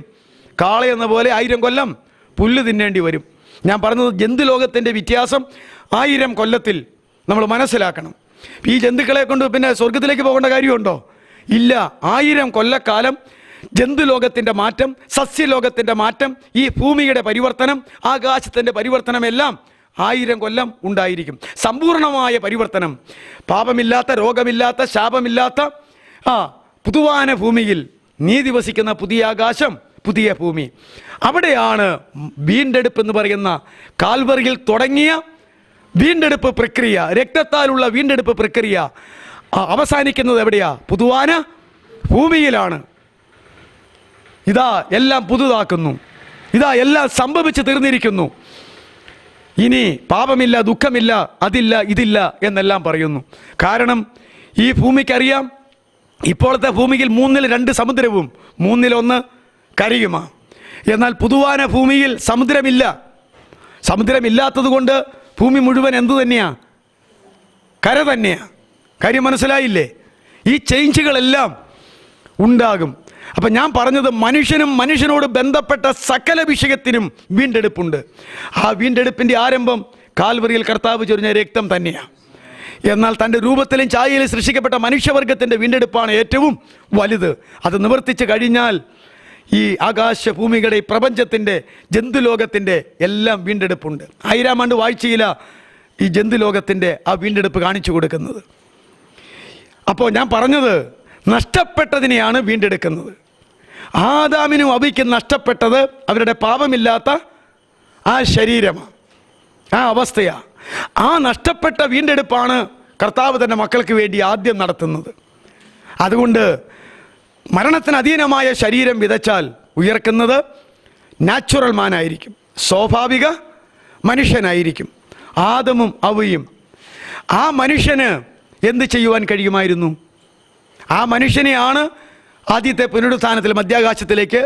കാള എന്ന പോലെ 1000 കൊല്ലം പുല്ല് തിന്നേണ്ടി വരും. ഞാൻ പറഞ്ഞത് ജന്തുലോകത്തിൻ്റെ വ്യത്യാസം 1000 കൊല്ലത്തിൽ നമ്മൾ മനസ്സിലാക്കണം. ഈ ജന്തുക്കളെ കൊണ്ട് പിന്നെ സ്വർഗത്തിലേക്ക് പോകേണ്ട കാര്യമുണ്ടോ? ഇല്ല. 1000 കൊല്ലക്കാലം ജന്തുലോകത്തിൻ്റെ മാറ്റം, സസ്യലോകത്തിൻ്റെ മാറ്റം, ഈ ഭൂമിയുടെ പരിവർത്തനം, ആകാശത്തിൻ്റെ പരിവർത്തനം എല്ലാം 1000 കൊല്ലം ഉണ്ടായിരിക്കും. സമ്പൂർണമായ പരിവർത്തനം. പാപമില്ലാത്ത, രോഗമില്ലാത്ത, ശാപമില്ലാത്ത പുതുവാന ഭൂമിയിൽ നീതി വസിക്കുന്ന പുതിയ ആകാശം, പുതിയ ഭൂമി. അവിടെയാണ് വീണ്ടെടുപ്പ് എന്ന് പറയുന്ന കാൽവറിയിൽ തുടങ്ങിയ വീണ്ടെടുപ്പ് പ്രക്രിയ, രക്തത്താലുള്ള വീണ്ടെടുപ്പ് പ്രക്രിയ അവസാനിക്കുന്നത് എവിടെയാ? പുതുവാന ഭൂമിയിലാണ്. ഇതാ എല്ലാം പുതുതാക്കുന്നു, ഇതാ എല്ലാം സംഭവിച്ചു തീർന്നിരിക്കുന്നു. ഇനി പാപമില്ല, ദുഃഖമില്ല, അതില്ല, ഇതില്ല എന്നെല്ലാം പറയുന്നു. കാരണം ഈ ഭൂമിക്കറിയാം, ഇപ്പോഴത്തെ ഭൂമിയിൽ 2 സമുദ്രവും 1 കരയുമാണ്. എന്നാൽ പുതുവാന ഭൂമിയിൽ സമുദ്രമില്ല. സമുദ്രമില്ലാത്തത് കൊണ്ട് ഭൂമി മുഴുവൻ എന്തു തന്നെയാ? കര തന്നെയാ. കാര്യം മനസ്സിലായില്ലേ? ഈ ചേഞ്ചുകളെല്ലാം ഉണ്ടാകും. അപ്പം ഞാൻ പറഞ്ഞത്, മനുഷ്യനോട് ബന്ധപ്പെട്ട സകല വിഷയത്തിനും വീണ്ടെടുപ്പുണ്ട്. ആ വീണ്ടെടുപ്പിൻ്റെ ആരംഭം കാൽവറിയിൽ കർത്താവ് ചൊരിഞ്ഞ രക്തം തന്നെയാണ്. എന്നാൽ തൻ്റെ രൂപത്തിലും ഛായയിലും സൃഷ്ടിക്കപ്പെട്ട മനുഷ്യവർഗത്തിൻ്റെ വീണ്ടെടുപ്പാണ് ഏറ്റവും വലുത്. അത് നിവർത്തിച്ച് കഴിഞ്ഞാൽ ഈ ആകാശഭൂമികളുടെ, പ്രപഞ്ചത്തിൻ്റെ, ജന്തുലോകത്തിൻ്റെ എല്ലാം വീണ്ടെടുപ്പുണ്ട്. 1000 ആണ്ട് വാഴ്ചയിലാണ് ഈ ജന്തുലോകത്തിൻ്റെ ആ വീണ്ടെടുപ്പ് കാണിച്ചു കൊടുക്കുന്നത്. അപ്പോൾ ഞാൻ പറഞ്ഞത്, നഷ്ടപ്പെട്ടതിനെയാണ് വീണ്ടെടുക്കുന്നത്. ആദാമിനും ഹവ്വയ്ക്കും നഷ്ടപ്പെട്ടത് അവരുടെ പാപമില്ലാത്ത ആ ശരീരമാണ്, ആ അവസ്ഥയാണ്. ആ നഷ്ടപ്പെട്ട വീണ്ടെടുപ്പാണ് കർത്താവ് തൻ്റെ മക്കൾക്ക് വേണ്ടി ആദ്യം നടത്തുന്നത്. അതുകൊണ്ട് മരണത്തിന് അധീനമായ ശരീരം വിതച്ചാൽ ഉയർക്കുന്നത് നാച്ചുറൽ മാനായിരിക്കും, സ്വാഭാവിക മനുഷ്യനായിരിക്കും. ആദമും ഹവ്വയും. ആ മനുഷ്യന് എന്ത് ചെയ്യുവാൻ കഴിയുമായിരുന്നു? ആ മനുഷ്യനെയാണ് ആദ്യത്തെ പുനരുത്ഥാനത്തിൽ മധ്യാകാശത്തിലേക്ക്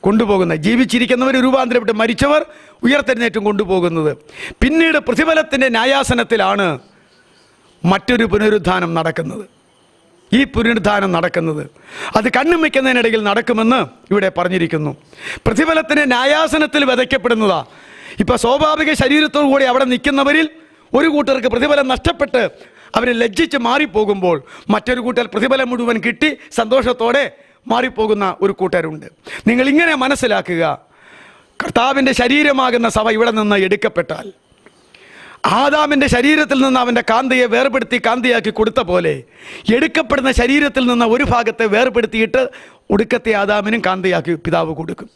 കൊണ്ടുപോകുന്നത്. ജീവിച്ചിരിക്കുന്നവർ രൂപാന്തരപ്പെട്ട് മരിച്ചവർ ഉയർത്തെഴുന്നേറ്റും കൊണ്ടുപോകുന്നത്. പിന്നീട് പ്രതിഫലത്തിൻ്റെ ന്യായാസനത്തിലാണ് മറ്റൊരു പുനരുത്ഥാനം നടക്കുന്നത്. ഈ പുനരുത്ഥാനം നടക്കുന്നത് അത് കണ്ണും വയ്ക്കുന്നതിനിടയിൽ നടക്കുമെന്ന് ഇവിടെ പറഞ്ഞിരിക്കുന്നു. പ്രതിഫലത്തിൻ്റെ ന്യായാസനത്തിൽ വിതയ്ക്കപ്പെടുന്നതാ. ഇപ്പം സ്വാഭാവിക ശരീരത്തോടു കൂടി അവിടെ നിൽക്കുന്നവരിൽ ഒരു കൂട്ടർക്ക് പ്രതിഫലം നഷ്ടപ്പെട്ട് അവർ ലജ്ജിച്ച് മാറിപ്പോകുമ്പോൾ മറ്റൊരു കൂട്ടർ പ്രതിഫലം മുഴുവൻ കിട്ടി സന്തോഷത്തോടെ മാറിപ്പോകുന്ന ഒരു കൂട്ടരുണ്ട്. നിങ്ങളിങ്ങനെ മനസ്സിലാക്കുക, കർത്താവിൻ്റെ ശരീരമാകുന്ന സഭ ഇവിടെ നിന്ന് എടുക്കപ്പെട്ടാൽ ആദാമിൻ്റെ ശരീരത്തിൽ നിന്ന് അവൻ്റെ കാന്തയെ വേർപെടുത്തി കാന്തയാക്കി കൊടുത്ത പോലെ എടുക്കപ്പെടുന്ന ശരീരത്തിൽ നിന്ന് ഒരു ഭാഗത്തെ വേർപെടുത്തിയിട്ട് ഒടുക്കത്തെ ആദാമിനും കാന്തയാക്കി പിതാവ് കൊടുക്കും.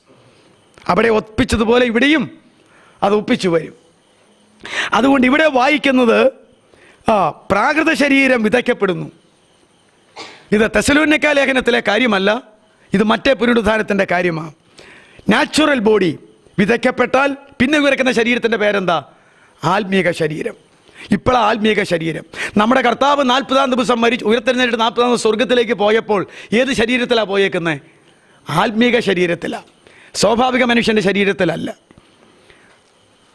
അവിടെ ഒപ്പിച്ചതുപോലെ ഇവിടെയും അത് ഒപ്പിച്ചു വരും. അതുകൊണ്ട് ഇവിടെ വായിക്കുന്നത് പ്രാകൃത ശരീരം വിതയ്ക്കപ്പെടുന്നു. ഇത് തെസലോനിക്ക ലേഖനത്തിലെ കാര്യമല്ല, ഇത് മറ്റേ പുനരുത്ഥാനത്തിൻ്റെ കാര്യമാണ്. നാച്ചുറൽ ബോഡി വിതയ്ക്കപ്പെട്ടാൽ പിന്നെ ഉയർക്കുന്ന ശരീരത്തിൻ്റെ പേരെന്താ? ആത്മീക ശരീരം. ഇപ്പോൾ ആത്മീക ശരീരം നമ്മുടെ കർത്താവ് 40-ാം ദിവസം ഉയർത്തെഴുന്നേറ്റ് 40-ാം ദിവസം സ്വർഗത്തിലേക്ക് പോയപ്പോൾ ഏത് ശരീരത്തിലാണ് പോയേക്കുന്നത്? ആത്മീക ശരീരത്തിലാണ്, സ്വാഭാവിക മനുഷ്യൻ്റെ ശരീരത്തിലല്ല.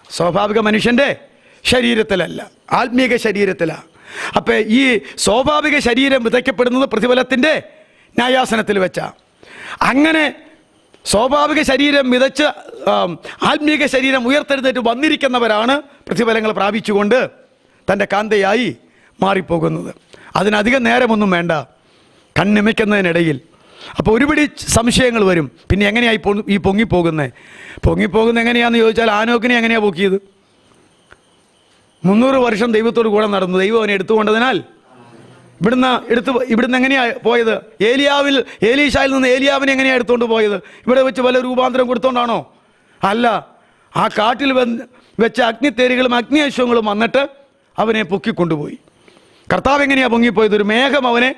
സ്വാഭാവിക മനുഷ്യൻ്റെ ശരീരത്തിലല്ല, ആത്മീക ശരീരത്തിലാണ്. അപ്പം ഈ സ്വാഭാവിക ശരീരം വിതയ്ക്കപ്പെടുന്നത് പ്രതിഫലത്തിൻ്റെ ന്യായാസനത്തിൽ വെച്ചാണ്. അങ്ങനെ സ്വാഭാവിക ശരീരം വിതച്ച് ആത്മീക ശരീരം ഉയർത്തെഴുന്നേറ്റ് വന്നിരിക്കുന്നവരാണ് പ്രതിഫലങ്ങൾ പ്രാപിച്ചുകൊണ്ട് തൻ്റെ കാന്തയായി മാറിപ്പോകുന്നത്. അതിനധികം നേരമൊന്നും വേണ്ട, കണ്ണിമയ്ക്കുന്നതിനിടയിൽ. അപ്പോൾ ഒരുപിടി സംശയങ്ങൾ വരും. പിന്നെ എങ്ങനെയായി ഈ പൊങ്ങിപ്പോകുന്നത് എങ്ങനെയാണെന്ന് ചോദിച്ചാൽ ആനോക്കിനെ എങ്ങനെയാണ് പൊക്കിയത്? 300 വർഷം ദൈവത്തോട് കൂടെ നടന്നു. ദൈവം അവനെ എടുത്തുകൊണ്ടതിനാൽ ഇവിടുന്ന് എങ്ങനെയാണ് പോയത്? ഏലീശായിൽ നിന്ന് ഏലിയാവിനെ എങ്ങനെയാണ് എടുത്തുകൊണ്ട് പോയത്? ഇവിടെ വെച്ച് വല്ല രൂപാന്തരം കൊടുത്തോണ്ടാണോ? അല്ല, ആ കാട്ടിൽ വെച്ച അഗ്നിത്തേരുകളും അഗ്നിയശ്വങ്ങളും വന്നിട്ട് അവനെ പൊക്കിക്കൊണ്ടുപോയി. കർത്താവ് എങ്ങനെയാണ് പൊങ്ങിപ്പോയത്? ഒരു മേഘം അവനെ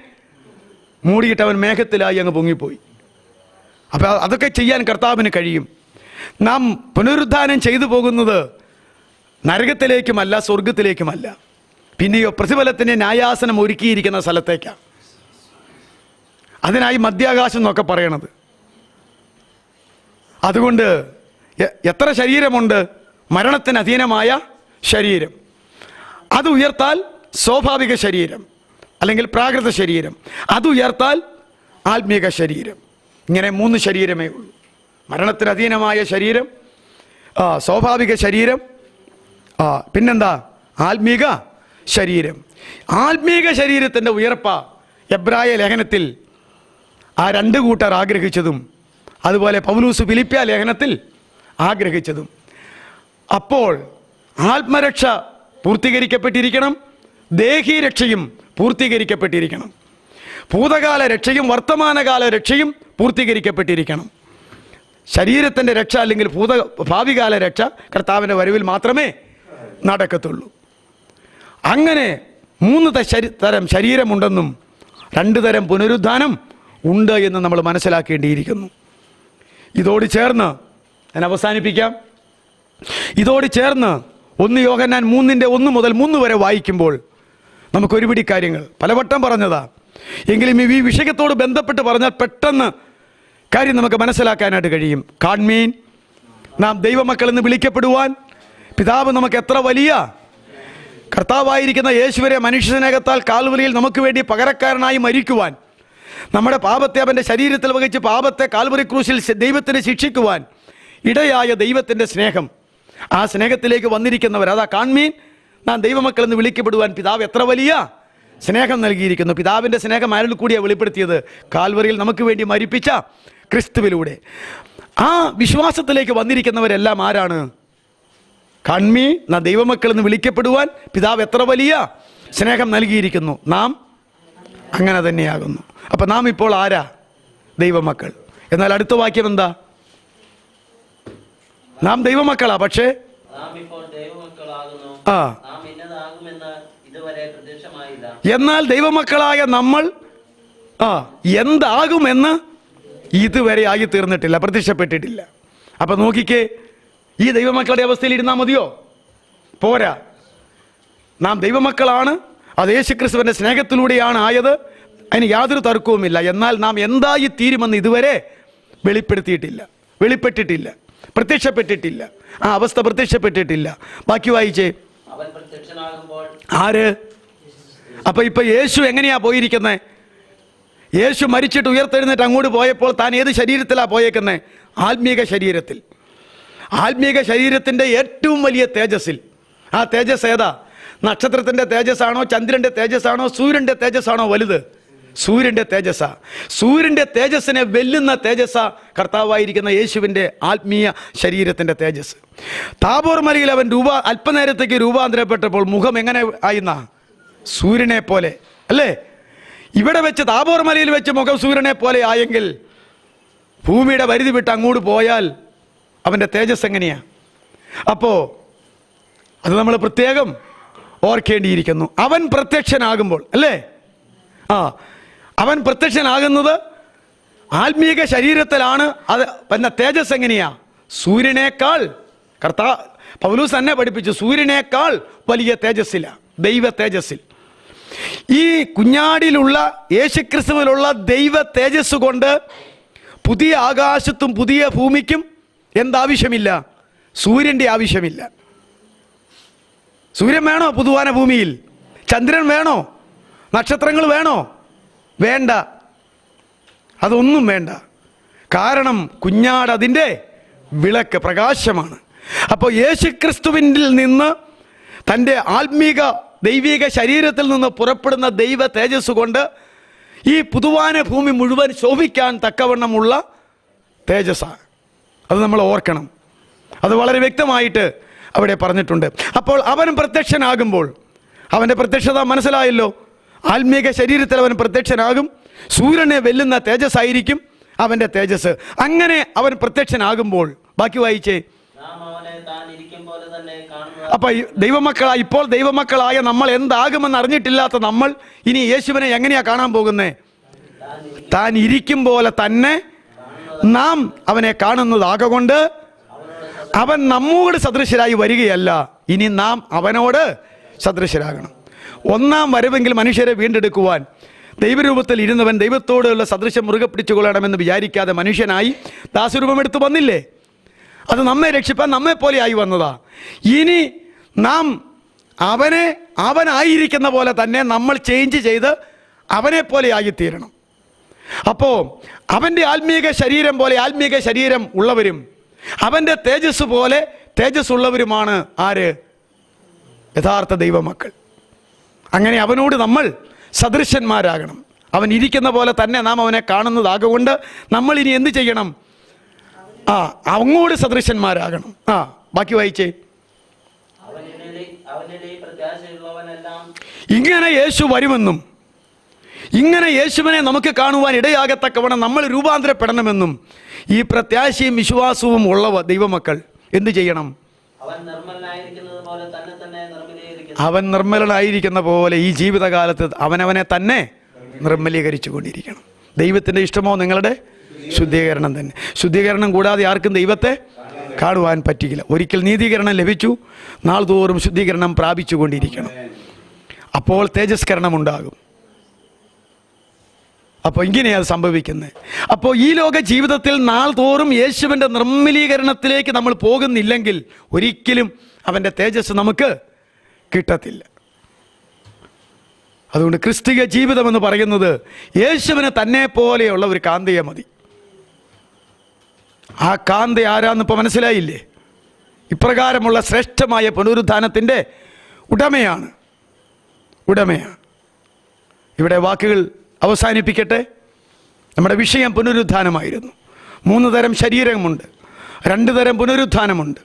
മൂടിയിട്ട് അവൻ മേഘത്തിലായി അങ്ങ് പൊങ്ങിപ്പോയി. അപ്പോൾ അതൊക്കെ ചെയ്യാൻ കർത്താവിന് കഴിയും. നാം പുനരുദ്ധാനം ചെയ്തു പോകുന്നത് നരകത്തിലേക്കുമല്ല, സ്വർഗത്തിലേക്കുമല്ല, പിന്നെയോ പ്രതിഫലത്തിന് ന്യായാസനം ഒരുക്കിയിരിക്കുന്ന സ്ഥലത്തേക്കാണ്. അതിനായി മധ്യാകാശം എന്നൊക്കെ പറയണത്. അതുകൊണ്ട് എത്ര ശരീരമുണ്ട്? മരണത്തിന് അധീനമായ ശരീരം. അത് ഉയർത്താൽ സ്വാഭാവിക ശരീരം അല്ലെങ്കിൽ പ്രാകൃത ശരീരം. അത് ഉയർത്താൽ ആത്മീക ശരീരം. ഇങ്ങനെ 3 ശരീരമേ ഉള്ളൂ. മരണത്തിന് അധീനമായ ശരീരം, സ്വാഭാവിക ശരീരം, പിന്നെന്താ? ആത്മീക ശരീരം. ആത്മീക ശരീരത്തിൻ്റെ ഉയർപ്പ എബ്രായ ലേഖനത്തിൽ ആ 2 കൂട്ടർ ആഗ്രഹിച്ചതും അതുപോലെ പൗലൂസ് ഫിലിപ്പിയ ലേഖനത്തിൽ ആഗ്രഹിച്ചതും. അപ്പോൾ ആത്മരക്ഷ പൂർത്തീകരിക്കപ്പെട്ടിരിക്കണം, ദേഹീരക്ഷയും പൂർത്തീകരിക്കപ്പെട്ടിരിക്കണം, ഭൂതകാല രക്ഷയും വർത്തമാനകാല രക്ഷയും പൂർത്തീകരിക്കപ്പെട്ടിരിക്കണം. ശരീരത്തിൻ്റെ രക്ഷ അല്ലെങ്കിൽ ഭാവികാല രക്ഷ കർത്താവിൻ്റെ വരവിൽ മാത്രമേ നടക്കത്തുള്ളൂ. അങ്ങനെ 3 തരം ശരീരമുണ്ടെന്നും 2 തരം പുനരുദ്ധാനം ഉണ്ട് എന്ന് നമ്മൾ മനസ്സിലാക്കേണ്ടിയിരിക്കുന്നു. ഇതോട് ചേർന്ന് ഞാൻ അവസാനിപ്പിക്കാം. ഇതോട് ചേർന്ന് 1 യോഹന്നാൻ 3:1 മുതൽ 3 വരെ വായിക്കുമ്പോൾ നമുക്കൊരുപിടി കാര്യങ്ങൾ പലവട്ടം പറഞ്ഞതാ, എങ്കിലും ഈ വിഷയത്തോട് ബന്ധപ്പെട്ട് പറഞ്ഞാൽ പെട്ടെന്ന് കാര്യം നമുക്ക് മനസ്സിലാക്കാനായിട്ട് കഴിയും. കാൺമീൻ, നാം ദൈവമക്കളെന്ന് വിളിക്കപ്പെടുവാൻ പിതാവ് നമുക്ക് എത്ര വലിയ കർത്താവായിരിക്കുന്ന യേശുവിനെ മനുഷ്യസ്നേഹത്താൽ കാൽവരിയിൽ നമുക്ക് വേണ്ടി പകരക്കാരനായി മരിക്കുവാൻ, നമ്മുടെ പാപത്തെ അവൻ്റെ ശരീരത്തിൽ വഹിച്ച് പാപത്തെ കാൽവരി ക്രൂശിൽ ദൈവത്തിന് ശിക്ഷിക്കുവാൻ ഇടയായ ദൈവത്തിൻ്റെ സ്നേഹം, ആ സ്നേഹത്തിലേക്ക് വന്നിരിക്കുന്നവർ, അതാ കാൺമീൻ, നാം ദൈവമക്കളെന്ന് വിളിക്കപ്പെടുവാൻ പിതാവ് എത്ര വലിയ സ്നേഹം നൽകിയിരിക്കുന്നു. പിതാവിൻ്റെ സ്നേഹം ആരിൽ കൂടിയാണ് വെളിപ്പെടുത്തിയത്? കാൽവരിയിൽ നമുക്ക് വേണ്ടി മരിപ്പിച്ച ക്രിസ്തുവിലൂടെ. ആ വിശ്വാസത്തിലേക്ക് വന്നിരിക്കുന്നവരെല്ലാം ആരാണ്? കൺമീ, നാം ദൈവമക്കളെന്ന് വിളിക്കപ്പെടുവാൻ പിതാവ് എത്ര വലിയ സ്നേഹം നൽകിയിരിക്കുന്നു. നാം അങ്ങനെ തന്നെയാകുന്നു. അപ്പം നാം ഇപ്പോൾ ആരാ? ദൈവമക്കൾ. എന്നാൽ അടുത്ത വാക്യം എന്താ? നാം ദൈവമക്കളാ, പക്ഷേ നാം ഇപ്പോൾ ദൈവമക്കളാകുന്നു. നാം ഇന്നതാകുമെന്ന് ഇതുവരെ പ്രത്യക്ഷമായി എന്നാൽ ദൈവമക്കളായ നമ്മൾ എന്താകുമെന്ന് ഇതുവരെ ആയി തീർന്നിട്ടില്ല, പ്രത്യക്ഷപ്പെട്ടിട്ടില്ല. അപ്പം നോക്കിക്കേ, ഈ ദൈവമക്കളുടെ അവസ്ഥയിൽ ഇരുന്നാൽ മതിയോ? പോരാ. നാം ദൈവമക്കളാണ്, അത് യേശുക്രിസ്തുവിൻ്റെ സ്നേഹത്തിലൂടെയാണ് ആയത്, അതിന് യാതൊരു തർക്കവുമില്ല. എന്നാൽ നാം എന്തായി തീരുമെന്ന് ഇതുവരെ വെളിപ്പെട്ടിട്ടില്ല, പ്രത്യക്ഷപ്പെട്ടിട്ടില്ല. ആ അവസ്ഥ പ്രത്യക്ഷപ്പെട്ടിട്ടില്ല. ബാക്കി വായിച്ചേ. ആര്? അപ്പൊ ഇപ്പൊ യേശു എങ്ങനെയാ പോയിരിക്കുന്നത്? യേശു മരിച്ചിട്ട് ഉയർത്തെഴുന്നേറ്റ് അങ്ങോട്ട് പോയപ്പോൾ താൻ ഏത് ശരീരത്തിലാ പോയേക്കുന്നത്? ആത്മീക ശരീരത്തിൽ. ആത്മീക ശരീരത്തിൻ്റെ ഏറ്റവും വലിയ തേജസ്സിൽ. ആ തേജസ് ഏതാ? നക്ഷത്രത്തിൻ്റെ തേജസ്സാണോ, ചന്ദ്രൻ്റെ തേജസ്സാണോ, സൂര്യൻ്റെ തേജസ്സാണോ വലുത്? സൂര്യൻ്റെ തേജസ്സാ. സൂര്യൻ്റെ തേജസ്സിനെ വെല്ലുന്ന തേജസ്സാ കർത്താവായിരിക്കുന്ന യേശുവിൻ്റെ ആത്മീയ ശരീരത്തിൻ്റെ തേജസ്. താബോർ മലയിൽ അവൻ അല്പനേരത്തേക്ക് രൂപാന്തരപ്പെട്ടപ്പോൾ മുഖം എങ്ങനെ ആയിന്നാ? സൂര്യനെ പോലെ അല്ലേ? ഇവിടെ വെച്ച് താബോർ മലയിൽ വെച്ച് മുഖം സൂര്യനെ പോലെ ആയെങ്കിൽ ഭൂമിയുടെ പരിധി വിട്ട് അങ്ങോട്ട് പോയാൽ അവൻ്റെ തേജസ് എങ്ങനെയാ? അപ്പോൾ അത് നമ്മൾ പ്രത്യേകം ഓർക്കേണ്ടിയിരിക്കുന്നു. അവൻ പ്രത്യക്ഷനാകുമ്പോൾ അല്ലേ? അവൻ പ്രത്യക്ഷനാകുന്നത് ആത്മീക ശരീരത്തിലാണ്. അത് പിന്നെ തേജസ് എങ്ങനെയാ? സൂര്യനേക്കാൾ പൗലോസ് തന്നെ പഠിപ്പിച്ചു, സൂര്യനേക്കാൾ വലിയ തേജസ്സില്ല, ദൈവ തേജസ്സിൽ. ഈ കുഞ്ഞാടിലുള്ള യേശുക്രിസ്തുവിലുള്ള ദൈവ തേജസ് കൊണ്ട് പുതിയ ആകാശത്തും പുതിയ ഭൂമിക്കും എന്താവശ്യമില്ല? സൂര്യൻ്റെ ആവശ്യമില്ല. സൂര്യൻ വേണോ പുതുവാന ഭൂമിയിൽ? ചന്ദ്രൻ വേണോ? നക്ഷത്രങ്ങൾ വേണോ? വേണ്ട, അതൊന്നും വേണ്ട. കാരണം കുഞ്ഞാട് അതിൻ്റെ വിളക്ക്, പ്രകാശമാണ്. അപ്പോൾ യേശുക്രിസ്തുവിൽ നിന്ന്, തൻ്റെ ആത്മീക ദൈവിക ശരീരത്തിൽ നിന്ന് പുറപ്പെടുന്ന ദൈവ തേജസ് കൊണ്ട് ഈ പുതുവാന ഭൂമി മുഴുവൻ ശോഭിക്കാൻ തക്കവണ്ണമുള്ള തേജസ്സാണ്. അത് നമ്മൾ ഓർക്കണം. അത് വളരെ വ്യക്തമായിട്ട് അവിടെ പറഞ്ഞിട്ടുണ്ട്. അപ്പോൾ അവൻ പ്രത്യക്ഷനാകുമ്പോൾ, അവൻ്റെ പ്രത്യക്ഷത മനസ്സിലായല്ലോ. ആത്മീക ശരീരത്തിൽ അവൻ പ്രത്യക്ഷനാകും. സൂര്യനെ വെല്ലുന്ന തേജസ്സായിരിക്കും അവൻ്റെ തേജസ്. അങ്ങനെ അവൻ പ്രത്യക്ഷനാകുമ്പോൾ, ബാക്കി വായിച്ചേ. അപ്പൊ ഇപ്പോൾ ദൈവമക്കളായ നമ്മൾ എന്താകുമെന്ന് അറിഞ്ഞിട്ടില്ലാത്ത നമ്മൾ ഇനി യേശുവിനെ എങ്ങനെയാ കാണാൻ പോകുന്നത്? താൻ ഇരിക്കും പോലെ തന്നെ നാം അവനെ കാണുന്നതാകൊണ്ട് അവൻ നമ്മോട് സദൃശരായി വരികയല്ല, ഇനി നാം അവനോട് സദൃശരാകണം. ഒന്നാം വരവെങ്കിൽ മനുഷ്യരെ വീണ്ടെടുക്കുവാൻ ദൈവരൂപത്തിൽ ഇരുന്നവൻ ദൈവത്തോടുള്ള സദൃശം മുറുകെ പിടിച്ചുകൊള്ളണമെന്ന് വിചാരിക്കാതെ മനുഷ്യനായി ദാസരൂപമെടുത്ത് വന്നില്ലേ? അത് നമ്മെ രക്ഷിപ്പാൻ നമ്മെ പോലെ ആയി വന്നതാ. ഇനി നാം അവനായിരിക്കുന്ന പോലെ തന്നെ നമ്മൾ ചേഞ്ച് ചെയ്ത് അവനെ പോലെ ആയിത്തീരണം. അപ്പോൾ അവൻ്റെ ആത്മീക ശരീരം പോലെ ആത്മീക ശരീരം ഉള്ളവരും അവൻ്റെ തേജസ് പോലെ തേജസ് ഉള്ളവരുമാണ് ആര്? യഥാർത്ഥ ദൈവമക്കൾ. അങ്ങനെ അവനോട് നമ്മൾ സദൃശന്മാരാകണം. അവൻ ഇരിക്കുന്ന പോലെ തന്നെ നാം അവനെ കാണുന്നതാകൊണ്ട് നമ്മൾ ഇനി എന്ത് ചെയ്യണം? അങ്ങോട്ട് സദൃശന്മാരാകണം. ബാക്കി വായിച്ചേ. ഇങ്ങനെ യേശു വരുമെന്നും ഇങ്ങനെ യേശുവിനെ നമുക്ക് കാണുവാൻ ഇടയാകത്തക്കവണ്ണം നമ്മൾ രൂപാന്തരപ്പെടണമെന്നും ഈ പ്രത്യാശയും വിശ്വാസവും ഉള്ളവ ദൈവമക്കൾ എന്ത് ചെയ്യണം? അവൻ നിർമ്മലനായിരിക്കുന്ന പോലെ ഈ ജീവിതകാലത്ത് അവനവനെ തന്നെ നിർമ്മലീകരിച്ചു കൊണ്ടിരിക്കണം. ദൈവത്തിൻ്റെ ഇഷ്ടമോ നിങ്ങളുടെ ശുദ്ധീകരണം തന്നെ. ശുദ്ധീകരണം കൂടാതെ ആർക്കും ദൈവത്തെ കാണുവാൻ പറ്റില്ല. ഒരിക്കൽ നീതീകരണം ലഭിച്ചു, നാൾ തോറും ശുദ്ധീകരണം പ്രാപിച്ചു കൊണ്ടിരിക്കണം. അപ്പോൾ തേജസ്കരണം ഉണ്ടാകും. അപ്പോൾ ഇങ്ങനെയാണ് സംഭവിക്കുന്നത്. അപ്പോൾ ഈ ലോക ജീവിതത്തിൽ നാൾ തോറും യേശുവിൻ്റെ നിർമ്മലീകരണത്തിലേക്ക് നമ്മൾ പോകുന്നില്ലെങ്കിൽ ഒരിക്കലും അവൻ്റെ തേജസ് നമുക്ക് കിട്ടത്തില്ല. അതുകൊണ്ട് ക്രിസ്തീയ ജീവിതം എന്ന് പറയുന്നത് യേശുവിന് തന്നെ പോലെയുള്ള ഒരു കാന്തയെ മതി. ആ കാന്ത ആരാന്ന് ഇപ്പോൾ മനസ്സിലായില്ലേ? ഇപ്രകാരമുള്ള ശ്രേഷ്ഠമായ പുനരുത്ഥാനത്തിൻ്റെ ഉടമയാണ്. ഇവിടെ വാക്കുകൾ അവസാനിപ്പിക്കട്ടെ. നമ്മുടെ വിഷയം പുനരുത്ഥാനമായിരുന്നു. 3 തരം ശരീരമുണ്ട്, 2 തരം പുനരുത്ഥാനമുണ്ട്.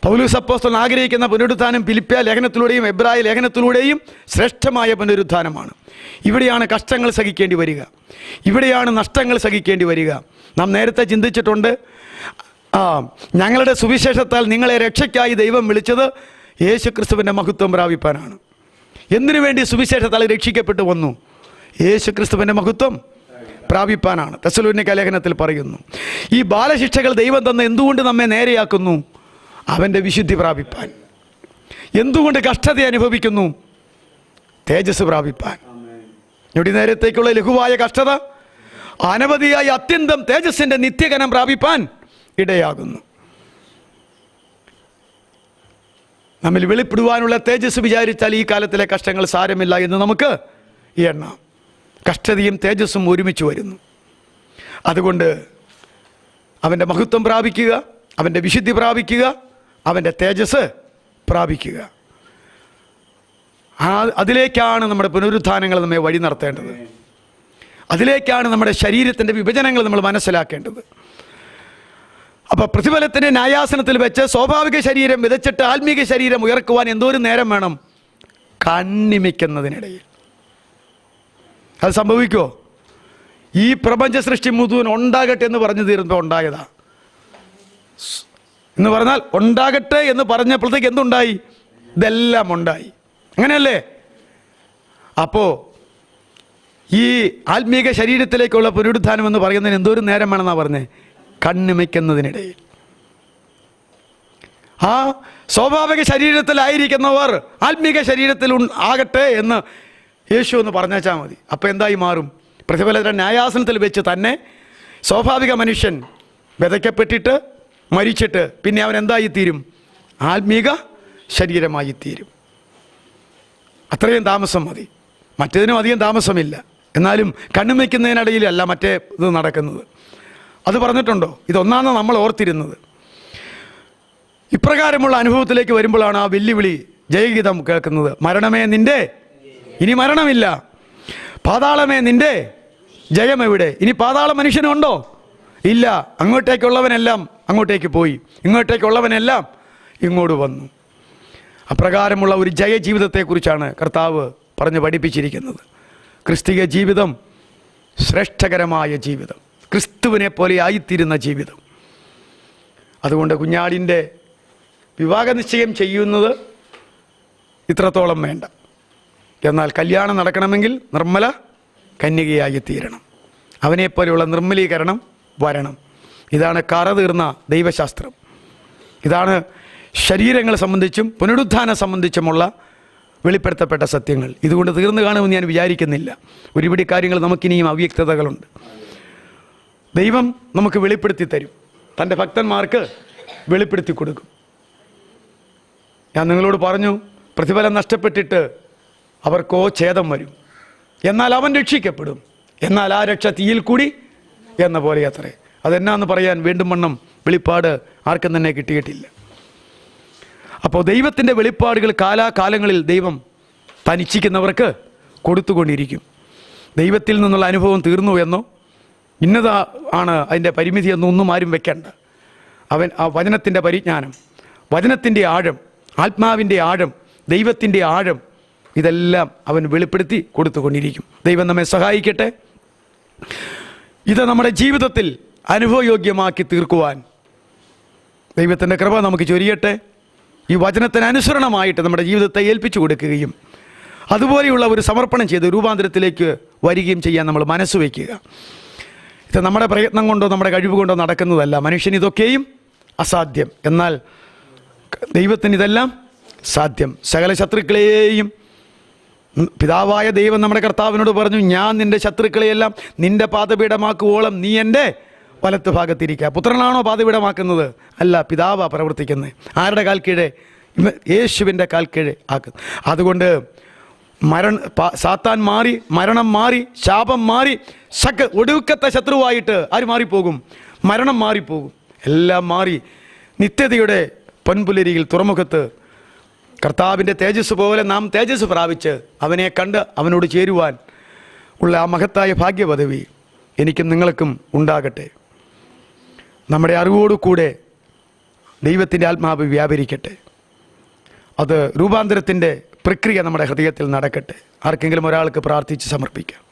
പൗലോസ് അപ്പോസ്തലൻ ആഗ്രഹിക്കുന്ന പുനരുത്ഥാനം ഫിലിപ്പിയ ലേഖനത്തിലൂടെയും എബ്രായ ലേഖനത്തിലൂടെയും ശ്രേഷ്ഠമായ പുനരുത്ഥാനമാണ്. ഇവിടെയാണ് കഷ്ടങ്ങൾ സഹിക്കേണ്ടി വരിക, ഇവിടെയാണ് നഷ്ടങ്ങൾ സഹിക്കേണ്ടി വരിക. നാം നേരത്തെ ചിന്തിച്ചിട്ടുണ്ട്, ഞങ്ങളുടെ സുവിശേഷത്താൽ നിങ്ങളെ രക്ഷയ്ക്കായി ദൈവം വിളിച്ചത് യേശുക്രിസ്തുവിൻ്റെ മഹത്വം പ്രാപിപ്പാനാണ്. എന്തിനു വേണ്ടി സുവിശേഷത്താൽ രക്ഷിക്കപ്പെട്ടു വന്നു? യേശു ക്രിസ്തുവിൻ്റെ മഹത്വം പ്രാപിപ്പാനാണ്. തെസ്സലോനിക്ക ലേഖനത്തിൽ പറയുന്നു. ഈ ബാലശിക്ഷകൾ ദൈവം തന്ന എന്തുകൊണ്ട് നമ്മെ നേരെയാക്കുന്നു? അവൻ്റെ വിശുദ്ധി പ്രാപിപ്പാൻ. എന്തുകൊണ്ട് കഷ്ടത അനുഭവിക്കുന്നു? തേജസ് പ്രാപിപ്പാൻ. ഇവിടെ നേരത്തേക്കുള്ള ലഘുവായ കഷ്ടത അനവധിയായ അത്യന്തം തേജസ്സിൻ്റെ നിത്യകനം പ്രാപിപ്പാൻ ഇടയാകുന്നു. നമ്മിൽ വെളിപ്പെടുവാനുള്ള തേജസ് വിചാരിച്ചാൽ ഈ കാലത്തിലെ കഷ്ടങ്ങൾ സാരമില്ല എന്ന് നമുക്ക് എണ്ണാം. കഷ്ടതയും തേജസ്സും ഒരുമിച്ച് വരുന്നു. അതുകൊണ്ട് അവൻ്റെ മഹത്വം പ്രാപിക്കുക, അവൻ്റെ വിശുദ്ധി പ്രാപിക്കുക, അവൻ്റെ തേജസ് പ്രാപിക്കുക. അതിലേക്കാണ് നമ്മുടെ പുനരുത്ഥാനങ്ങൾ നമ്മെ വഴി നടത്തേണ്ടത്. അതിലേക്കാണ് നമ്മുടെ ശരീരത്തിൻ്റെ വിഭജനങ്ങൾ നമ്മൾ മനസ്സിലാക്കേണ്ടത്. അപ്പോൾ പ്രതിഫലത്തിൻ്റെ ന്യായാസനത്തിൽ വെച്ച് സ്വാഭാവിക ശരീരം വിതച്ചിട്ട് ആത്മീക ശരീരം ഉയർക്കുവാൻ എന്തോരം നേരം വേണം? കണ്ണിമിക്കുന്നതിനിടയിൽ. അത് സംഭവിക്കുമോ? ഈ പ്രപഞ്ച സൃഷ്ടി മുഴുവൻ ഉണ്ടാകട്ടെ എന്ന് പറഞ്ഞു തീരുമ്പോൾ ഉണ്ടായതാ എന്ന് പറഞ്ഞാൽ ഉണ്ടാകട്ടെ എന്ന് പറഞ്ഞപ്പോഴത്തേക്ക് എന്തുണ്ടായി? ഇതെല്ലാം ഉണ്ടായി. അങ്ങനെയല്ലേ? അപ്പോൾ ഈ ആത്മീക ശരീരത്തിലേക്കുള്ള പുനരുത്ഥാനം എന്ന് പറയുന്നതിന് എന്തോരം നേരം വേണമെന്നാണ് പറഞ്ഞത്? കണ്ണിമയ്ക്കുന്നതിനിടയിൽ. ആ സ്വാഭാവിക ശരീരത്തിലായിരിക്കുന്നവർ ആത്മീക ശരീരത്തിൽ ആകട്ടെ എന്ന് യേശു എന്ന് പറഞ്ഞാൽ മതി. അപ്പോൾ എന്തായി മാറും? പ്രതിഫലത്തിന്റെ ന്യായാസനത്തിൽ വെച്ച് തന്നെ സ്വാഭാവിക മനുഷ്യൻ വിതയ്ക്കപ്പെട്ടിട്ട് മരിച്ചിട്ട് പിന്നെ അവൻ എന്തായിത്തീരും? ആത്മീക ശരീരമായി തീരും. അത്രയും താമസം മതി. മറ്റേതിനും അധികം താമസമില്ല. എന്നാലും കണ്ണുമയ്ക്കുന്നതിനിടയിലല്ല മറ്റേ ഇത് നടക്കുന്നത്. അത് പറഞ്ഞിട്ടുണ്ടോ? ഇതൊന്നാണ് നമ്മൾ ഓർത്തിരുന്നത്. ഇപ്രകാരമുള്ള അനുഭവത്തിലേക്ക് വരുമ്പോഴാണ് ആ വെല്ലുവിളി ജയഗീതം കേൾക്കുന്നത്. മരണമേ നിൻ്റെ ഇനി മരണമില്ല, പാതാളമേ നിൻ്റെ ജയം എവിടെ? ഇനി പാതാള മനുഷ്യനുണ്ടോ? ഇല്ല. അങ്ങോട്ടേക്കുള്ളവനെല്ലാം അങ്ങോട്ടേക്ക് പോയി, ഇങ്ങോട്ടേക്കുള്ളവനെല്ലാം ഇങ്ങോട്ട് വന്നു. അപ്രകാരമുള്ള ഒരു ജയജീവിതത്തെക്കുറിച്ചാണ് കർത്താവ് പറഞ്ഞ് പഠിപ്പിച്ചിരിക്കുന്നത്. ക്രിസ്തീയ ജീവിതം ശ്രേഷ്ഠകരമായ ജീവിതം, ക്രിസ്തുവിനെ പോലെ ആയിത്തീരുന്ന ജീവിതം. അതുകൊണ്ട് കുഞ്ഞാടിൻ്റെ വിവാഹ നിശ്ചയം ചെയ്യുന്നത് ഇത്രത്തോളം വേണ്ട. എന്നാൽ കല്യാണം നടക്കണമെങ്കിൽ നിർമ്മല കന്യകയായി തീരണം. അവനെപ്പോലെയുള്ള നിർമ്മലീകരണം വരണം. ഇതാണ് കറതീർന്ന ദൈവശാസ്ത്രം. ഇതാണ് ശരീരങ്ങളെ സംബന്ധിച്ചും പുനരുത്ഥാനം സംബന്ധിച്ചുമുള്ള വെളിപ്പെടുത്തപ്പെട്ട സത്യങ്ങൾ. ഇതുകൊണ്ട് തീർന്നു കാണുമെന്ന് ഞാൻ വിചാരിക്കുന്നില്ല. ഒരുപിടി കാര്യങ്ങൾ നമുക്കിനിയും അവ്യക്തതകളുണ്ട്. ദൈവം നമുക്ക് വെളിപ്പെടുത്തി തരും, തൻ്റെ ഭക്തന്മാർക്ക് വെളിപ്പെടുത്തി കൊടുക്കും. ഞാൻ നിങ്ങളോട് പറഞ്ഞു, പ്രതിഫലം നഷ്ടപ്പെട്ടിട്ട് അവർക്കോ ഛേദം വരും, എന്നാൽ അവൻ രക്ഷിക്കപ്പെടും. എന്നാൽ ആ രക്ഷ തീയിൽ കൂടി എന്ന പോലെ അത്രേ. അതെന്നാന്ന് പറയാൻ വീണ്ടും വണ്ണം വെളിപ്പാട് ആർക്കും തന്നെ കിട്ടിയിട്ടില്ല. അപ്പോൾ ദൈവത്തിൻ്റെ വെളിപ്പാടുകൾ കാലാകാലങ്ങളിൽ ദൈവം താൻ ഇച്ഛിക്കുന്നവർക്ക് കൊടുത്തുകൊണ്ടിരിക്കും. ദൈവത്തിൽ നിന്നുള്ള അനുഭവം തീർന്നു എന്നോ ഇന്നതാ ആണ് അതിൻ്റെ പരിമിതി എന്നൊന്നും ആരും വെക്കേണ്ട. അവൻ ആ വചനത്തിൻ്റെ പരിജ്ഞാനം, വചനത്തിൻ്റെ ആഴം, ആത്മാവിൻ്റെ ആഴം, ദൈവത്തിൻ്റെ ആഴം, ഇതെല്ലാം അവൻ വെളിപ്പെടുത്തി കൊടുത്തുകൊണ്ടിരിക്കും. ദൈവം നമ്മെ സഹായിക്കട്ടെ. ഇത് നമ്മുടെ ജീവിതത്തിൽ അനുഭവയോഗ്യമാക്കി തീർക്കുവാൻ ദൈവത്തിൻ്റെ കൃപ നമുക്ക് ചൊരിയട്ടെ. ഈ വചനത്തിന് അനുസരണമായിട്ട് നമ്മുടെ ജീവിതത്തെ ഏൽപ്പിച്ചു കൊടുക്കുകയും അതുപോലെയുള്ള ഒരു സമർപ്പണം ചെയ്ത് രൂപാന്തരത്തിലേക്ക് വരികയും ചെയ്യാൻ നമ്മൾ മനസ്സ് വയ്ക്കുക. ഇത് നമ്മുടെ പ്രയത്നം കൊണ്ടോ നമ്മുടെ കഴിവ് കൊണ്ടോ നടക്കുന്നതല്ല. മനുഷ്യന് ഇതൊക്കെയും അസാധ്യം, എന്നാൽ ദൈവത്തിന് ഇതെല്ലാം സാധ്യം. സകല ശത്രുക്കളെയും പിതാവായ ദൈവം നമ്മുടെ കർത്താവിനോട് പറഞ്ഞു, ഞാൻ നിൻ്റെ ശത്രുക്കളെയെല്ലാം നിൻ്റെ പാദപീഠമാക്കുവോളം നീ എൻ്റെ വലത്ത് ഭാഗത്തിരിക്കുക. പുത്രനാണോ പാദപീഠമാക്കുന്നത്? അല്ല, പിതാവാ പ്രവർത്തിക്കുന്നത്. ആരുടെ കാൽ കീഴെ? യേശുവിൻ്റെ കാൽ കീഴെ ആക്കുന്നു. അതുകൊണ്ട് സാത്താൻ മാറി, മരണം മാറി, ശാപം മാറി, ഒടുക്കത്തെ ശത്രുവായിട്ട് ആര് മാറിപ്പോകും? മരണം മാറിപ്പോകും. എല്ലാം മാറി നിത്യതയുടെ പൊൻപുലരിയിൽ തുറമുഖത്ത് കർത്താവിൻ്റെ തേജസ് പോലെ നാം തേജസ് പ്രാപിച്ച് അവനെ കണ്ട് അവനോട് ചേരുവാൻ ഉള്ള ആ മഹത്തായ ഭാഗ്യപദവി എനിക്കും നിങ്ങൾക്കും ഉണ്ടാകട്ടെ. നമ്മുടെ അറിവോടുകൂടെ ദൈവത്തിൻ്റെ ആത്മാവ് വ്യാപരിക്കട്ടെ. അത് രൂപാന്തരത്തിൻ്റെ പ്രക്രിയ നമ്മുടെ ഹൃദയത്തിൽ നടക്കട്ടെ. ആർക്കെങ്കിലും ഒരാൾക്ക് പ്രാർത്ഥിച്ച് സമർപ്പിക്കാം.